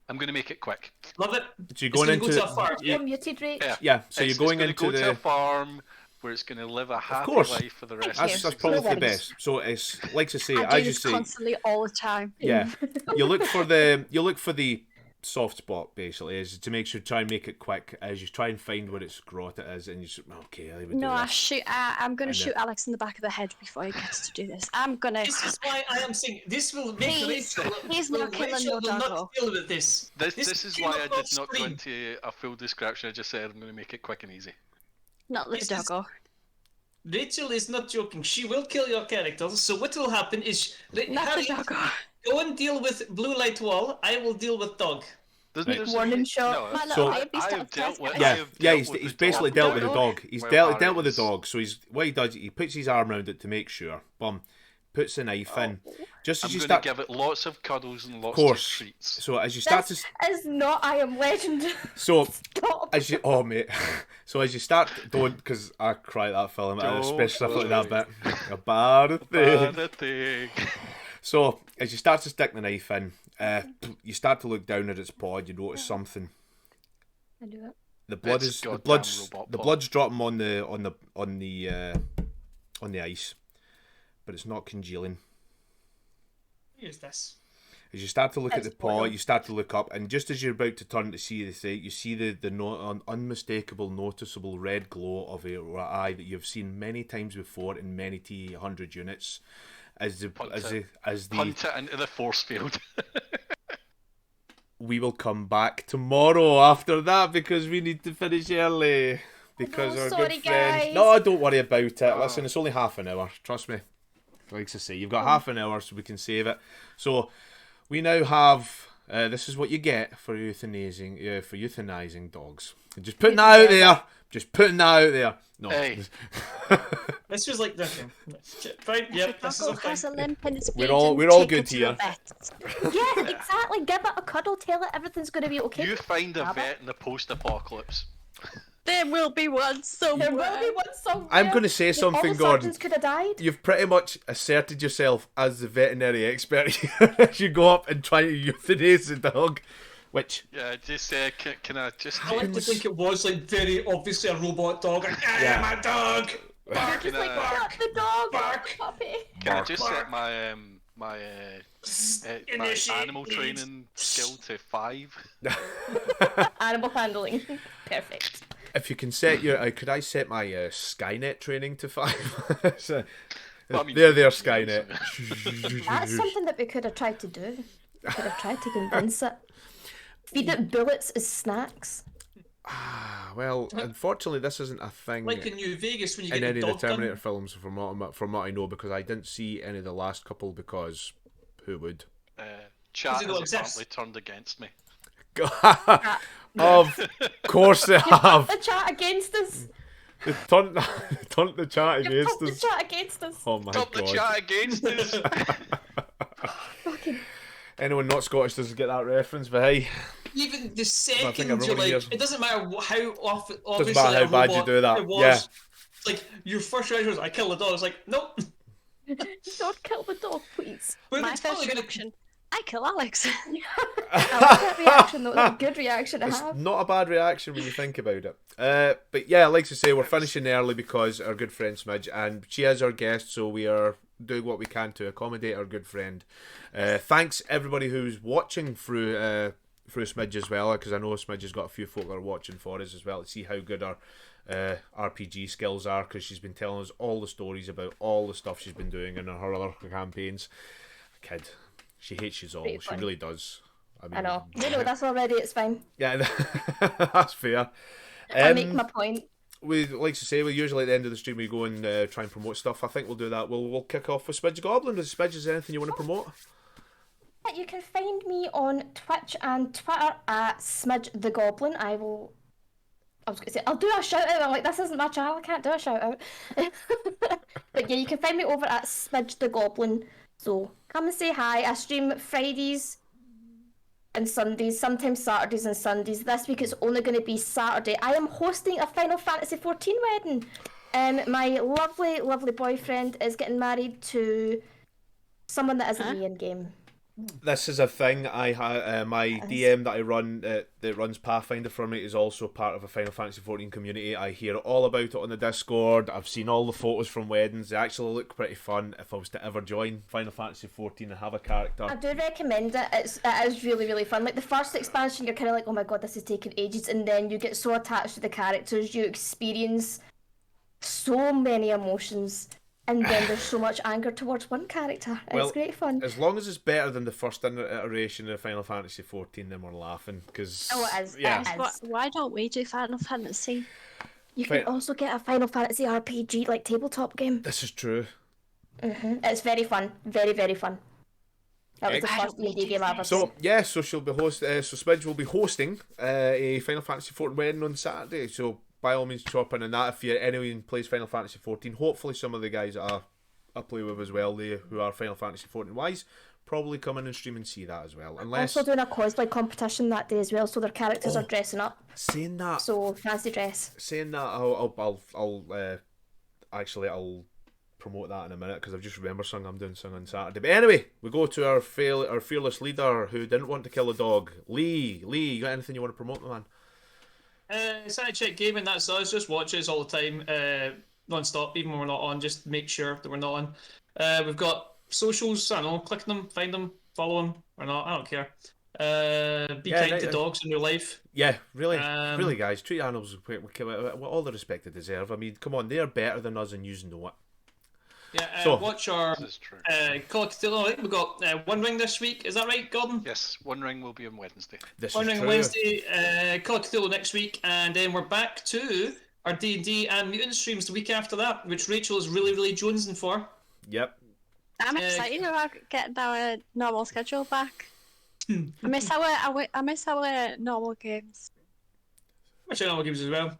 S3: I'm going to make it quick.
S2: Love it.
S1: So you're
S2: It's
S1: going
S2: gonna go
S1: into
S2: to a farm.
S5: You're muted, Rach.
S3: Yeah.
S1: yeah. So
S3: It's
S1: you're going
S3: gonna
S1: into
S3: go to a
S1: the
S3: farm. where it's going to live a happy
S1: course.
S3: life for the rest
S4: Thank
S3: of
S1: That's,
S3: the
S1: that's probably
S4: No
S1: the
S4: worries.
S1: best. So it's like I say,
S4: I do
S1: as you
S4: this
S1: say,
S4: constantly all the time.
S1: yeah, you look for the soft spot basically, is to make sure try and make it quick as you try and find where its grot it is, and you say, okay, I would
S4: No,
S1: do this.
S4: I'm going to
S1: And
S4: shoot Alex in the back of the head before he gets to do this. I'm going to...
S2: This is why I am saying this will make
S4: He's
S2: Rachel.
S4: not killing
S2: Rachel
S4: no
S2: will not
S4: doggo.
S2: deal with this.
S3: This is
S2: came
S3: why
S2: up
S3: I
S2: off
S3: did not go
S2: screen.
S3: into a full description. I just said I'm going to make it quick and easy.
S4: Not the
S2: This is-
S4: doggo.
S2: Rachel is not joking. She will kill your characters. So what will happen is
S4: Not
S2: Harry,
S4: the doggo.
S2: go and deal with blue light wall. I will deal with dog.
S3: There's
S5: Warning shot.
S3: No,
S4: My
S1: So-
S4: little baby
S3: I have
S4: starts
S3: dealt with.
S4: asking-
S3: I
S1: Yeah,
S3: have
S1: yeah,
S3: dealt with
S1: he's
S3: the
S1: basically
S3: dog.
S1: dealt with the dog. He's
S3: Well,
S1: dealt
S3: Harry
S1: with the
S3: is-
S1: dog. So he's what he does. He puts his arm around it to make sure. Boom, puts the knife in. Just
S3: I'm
S1: as you
S3: going
S1: start,
S3: to give it lots of cuddles and lots
S1: course.
S3: of treats.
S1: so as you start
S5: This
S1: to,
S5: is not I Am Legend.
S1: so
S5: Stop.
S1: as you, oh mate, so as you start, don't, because I cry at that film,
S3: Don't
S1: especially that
S3: worry.
S1: bit. A bad thing.
S3: Bad thing.
S1: So as you start to stick the knife in, you start to look down at its paw. You notice something.
S5: I do it.
S1: The blood
S3: It's
S1: is the
S3: goddamn
S1: blood's
S3: robot
S1: the
S3: paw.
S1: blood's dropping on the ice, but it's not congealing.
S2: Use this.
S1: As you start to look at
S5: It's
S1: the paw,
S5: boredom.
S1: you start to look up, and just as you're about to turn to see the thing, you see the unmistakable, noticeable red glow of a eye that you've seen many times before in many T100 units. As the
S3: Punt it into the force field.
S1: we will come back tomorrow after that because we need to finish early because
S5: no,
S1: our
S5: sorry,
S1: good friends.
S5: guys.
S1: No, don't worry about it. Listen, it's only half an hour. Trust me. Like I say, you've got half an hour, so we can save it. So we now have. This is what you get for euthanizing dogs. Just putting that out there. Just putting that out there. No.
S3: Hey.
S2: This was like okay. Fine. Yep. This is
S4: Doggo has a
S2: okay.
S4: limp and it's
S1: We're all
S4: bleeding. Take
S1: good
S4: it to
S1: here.
S4: the vet.
S5: Yeah, exactly. Give it a cuddle. Tell it everything's going to be okay.
S3: You find a
S5: Rabbit.
S3: vet in the post-apocalypse.
S4: There will be one
S5: There
S4: somewhere.
S5: will be one somewhere.
S1: I'm going to say
S5: All
S1: something,
S5: the
S1: Gordon.
S5: surgeons could have died.
S1: You've pretty much asserted yourself as the veterinary expert here as you go up and try to euthanize the dog, which
S3: Yeah, just can I just
S2: I like to think it was like very obviously a robot dog. Like, I
S1: Yeah.
S2: am a dog. Bark,
S3: Can
S5: Like,
S3: I-
S5: not the dog,
S2: Bark.
S5: not the puppy.
S3: can I just
S2: bark.
S3: set my my
S2: Initiate
S3: animal
S2: bleed.
S3: training skill to 5?
S5: Animal handling. Perfect.
S1: if you can set your, could I set my Skynet training to 5? So,
S3: Well, I mean,
S1: there,
S3: you can
S1: Skynet.
S5: That's something that we could have tried to do. We could have tried to convince it. Feed it bullets as snacks.
S1: Well, unfortunately, this isn't a thing
S2: Like in New Vegas when you
S1: in
S2: get
S1: any
S2: the
S1: of
S2: dog
S1: the Terminator
S2: gun.
S1: films, from what I know, because I didn't see any of the last couple because who would?
S3: Chat
S2: Does it
S3: has
S2: not exist?
S3: apparently turned against me.
S1: Of course they have.
S5: The chat against us.
S1: They turned the chat
S5: You've
S1: against
S5: put the
S1: us.
S5: chat against us.
S1: Oh my
S3: Top the
S1: god.
S3: chat against us.
S5: Fucking.
S1: Anyone not Scottish doesn't get that reference, but hey,
S2: Even the
S1: think
S2: second you're
S1: everybody
S2: like,
S1: hears.
S2: it doesn't matter how often. Obviously,
S1: matter how
S2: a
S1: bad you
S2: robot
S1: do that,
S2: It was,
S1: yeah.
S2: Like your first reaction was, "I killed a dog." It's like, nope.
S5: Don't kill the dog, please.
S2: But
S4: My
S2: it's
S4: first
S2: probably gonna.
S4: reaction. I kill Alex.
S5: I like that reaction though. That's a good reaction to
S1: it's
S5: have.
S1: not a bad reaction when you think about it. But yeah, like to say, we're finishing early because our good friend Smidge, and she is our guest, so we are doing what we can to accommodate our good friend. Thanks everybody who's watching through Smidge as well, because I know Smidge has got a few folk that are watching for us as well to see how good our RPG skills are, because she's been telling us all the stories about all the stuff she's been doing in her other campaigns. Kid, she hates you all.
S5: Pretty
S1: She
S5: fun.
S1: really does.
S5: I know. You know that's already. It's fine.
S1: Yeah, that's fair.
S5: I make my point.
S1: We like to say, we usually at the end of the stream we go and try and promote stuff. I think we'll do that. We'll kick off with Smidge Goblin. Smidge, is there anything you want to promote?
S5: You can find me on Twitch and Twitter at Smidge the Goblin. I was going to say, I'll do a shout out. I'm like, this isn't my channel, I can't do a shout out. But yeah, you can find me over at Smidge the Goblin. So come and say hi. I stream Fridays and Sundays, sometimes Saturdays and Sundays. This week it's only going to be Saturday. I am hosting a Final Fantasy XIV wedding. My lovely, lovely boyfriend is getting married to someone that isn't me in game.
S1: This is a thing I my DM that I run that runs Pathfinder for me is also part of a Final Fantasy 14 community. I hear all about it on the Discord. I've seen all the photos from weddings. They actually look pretty fun. If I was to ever join Final Fantasy 14 and have a character,
S5: I do recommend it. It is really, really fun. Like the first expansion, you're kind of like, oh my god, this is taking ages, and then you get so attached to the characters, you experience so many emotions, and then there's so much anger towards one character. It's great fun.
S1: As long as it's better than the first iteration of Final Fantasy 14, then we're laughing. Because
S5: it is.
S1: yeah.
S5: It is.
S4: Why don't we do Final Fantasy?
S5: You can also get a Final Fantasy RPG like tabletop game.
S1: This is true.
S5: It's very fun. Very, very fun. That was the first D&D game I ever
S1: So yeah, so she'll be so Spidge will be hosting a Final Fantasy 14 wedding on Saturday. So by all means, chop in on that if anyone who plays Final Fantasy 14. Hopefully, some of the guys that I play with as well, who are Final Fantasy 14 wise, probably come in and stream and see that as well. Unless
S5: also doing a cosplay competition that day as well, so their characters are dressing up.
S1: Saying that,
S5: So fancy dress.
S1: Saying that, I'll promote that in a minute because I've just remembered something I'm doing something on Saturday. But anyway, we go to our fearless leader who didn't want to kill a dog. Lee, you got anything you want to promote, my man?
S2: Sanity Check Gaming, that's us. Just watch us all the time, non-stop, even when we're not on. Just make sure that we're not on. We've got socials. I don't know, click them, find them, follow them or not. I don't care. Be kind to dogs in your life.
S1: Yeah, really, really, guys. Treat animals with all the respect they deserve. I mean, come on, they are better than us and you know it.
S2: Yeah, watch our Call of Cthulhu. I think we've got One Ring this week. Is that right, Gordon?
S3: Yes, One Ring will be on Wednesday.
S2: One Ring on Wednesday, Call of Cthulhu next week, and then we're back to our D&D and Mutant streams the week after that, which Rachel is really, really jonesing for.
S1: Yep.
S4: I'm excited about getting our normal schedule back. I miss our normal games.
S2: Which normal games as well.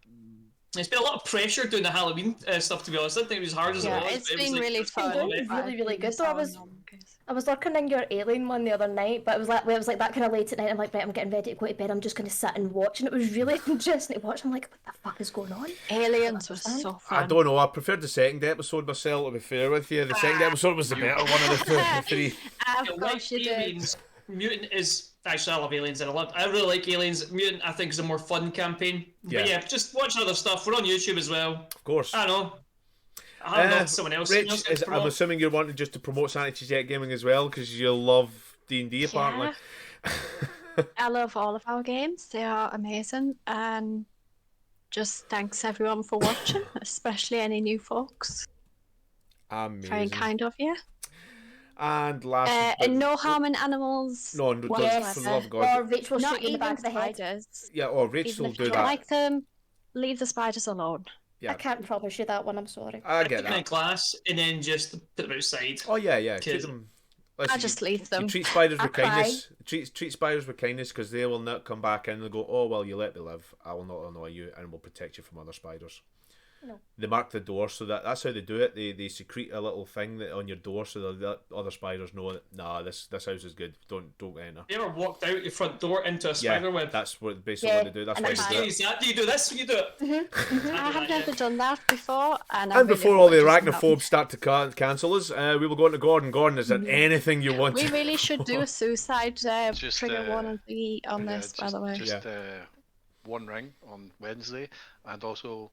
S2: It's been a lot of pressure doing the Halloween stuff, to be honest. I think it was hard as it was.
S4: It's been really fun.
S5: Really, really good. So I was lurking in your Alien one the other night, but it was like that kind of late at night. I'm like, right, I'm getting ready to go to bed. I'm just going to sit and watch, and it was really interesting to watch. I'm like, what the fuck is going on?
S4: Aliens was so fun.
S1: I don't know. I preferred the second episode myself. To be fair with you, the second episode was the better one of the three.
S4: Of course you did.
S2: Mutant is actually, I love Aliens, and I really like Aliens. Mutant, I think, is a more fun campaign.
S1: Yeah.
S2: But yeah, just watch other stuff. We're on YouTube as well.
S1: Of course.
S2: I don't know. I don't know someone else.
S1: Rich, I'm assuming you're wanting just to promote Sanity Check Gaming as well because you love D&D apparently.
S4: I love all of our games. They are amazing, and just thanks everyone for watching, especially any new folks.
S1: Amazing.
S4: Very kind of you.
S1: And last,
S4: and no harming animals.
S1: No, for the love of God.
S5: Or Rachel will shoot you in the back of the head.
S4: Spiders.
S1: Yeah, or Rachel will do that.
S4: Like them, leave the spiders alone.
S1: Yeah.
S5: I can't promise you that one. I'm sorry.
S1: I get that.
S2: In class, and then just put them outside.
S1: Oh yeah. Keep them. Listen,
S4: I just leave them.
S1: You treat spiders with kindness. Treat spiders with kindness because they will not come back in and they'll go, oh well, you let me live. I will not annoy you and will protect you from other spiders.
S5: No.
S1: They mark the door so that's how they do it. They secrete a little thing that on your door so that other spiders know that this house is good. Don't enter.
S2: You ever walked out your front door into a spider web?
S1: That's basically what they do. That's why they do it.
S2: Do you do this when you do it?
S4: I have never done that before,
S1: and before all the arachnophobes start to cancel us, we will go into Gordon. Gordon, is there anything you want?
S4: We really should do a suicide trigger warning on this, by the way.
S3: Just One Ring on Wednesday, and also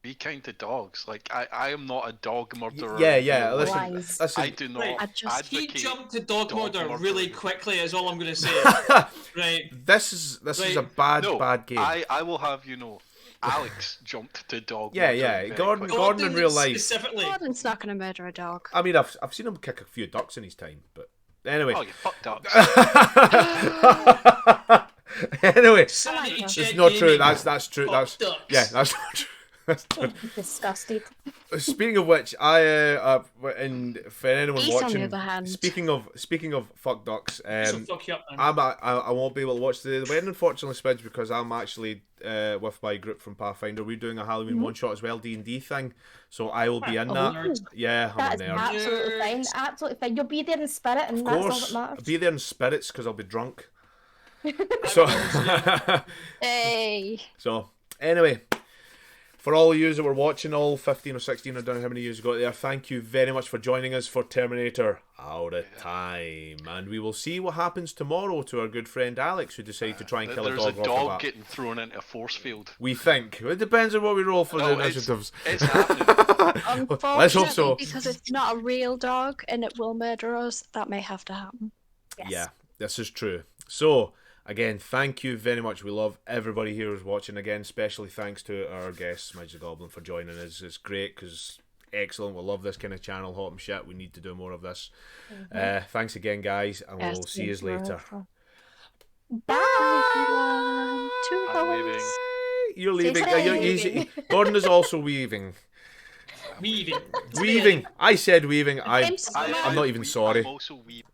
S3: be kind to dogs. Like I am not a dog murderer.
S1: Yeah. Listen,
S3: I do not.
S2: He jumped to dog murder really quickly. Is all I'm going to say. Right.
S1: This is a bad game.
S3: I will have Alex jumped to dog.
S1: Yeah. Gordon in real life.
S2: Specifically.
S4: Gordon's not going to murder a dog.
S1: I mean, I've seen him kick a few ducks in his time, but anyway.
S3: Oh, you fuck ducks.
S1: Anyway, it's not true. That's true. That's not true.
S5: Disgusted.
S1: Speaking of which, and for anyone watching,
S4: on the other hand.
S1: speaking of fuck ducks,
S2: fuck you up,
S1: I won't be able to watch the wedding, unfortunately, Spidge, because I'm actually with my group from Pathfinder. We're doing a Halloween one shot as well, D&D thing, so I will be in that.
S2: Nerd.
S1: Yeah, I'm
S5: That's
S1: a nerd.
S5: absolutely fine. Absolutely fine. You'll be there in spirit, and
S1: Of
S5: that's all
S1: course,
S5: that matters.
S1: I'll be there in spirits because I'll be drunk. So,
S4: Hey.
S1: so anyway. For all of you that were watching, all 15 or 16, I don't know how many years ago there, thank you very much for joining us for Terminator Out of Time. And we will see what happens tomorrow to our good friend Alex, who decided to try and kill a dog off the bat.
S3: There's a dog getting thrown into a force field.
S1: We think. It depends on what we roll for the initiatives.
S3: It's happening.
S4: Unfortunately,
S1: Let's hope so.
S4: because it's not a real dog and it will murder us, that may have to happen.
S5: Yes.
S1: Yeah, this is true. So, again, thank you very much. We love everybody here who's watching. Again, especially thanks to our guest, Smidge the Goblin, for joining us. It's great because excellent. We love this kind of channel, hot and shit. We need to do more of this. Thanks again, guys, and we'll see you later.
S4: Bye.
S3: I'm leaving.
S1: You're leaving.
S5: Say
S1: You're
S5: hi.
S1: easy. Gordon is also weaving.
S2: Weaving.
S1: Weaving. I said weaving. I'm not even sorry.
S3: I'm also weaving.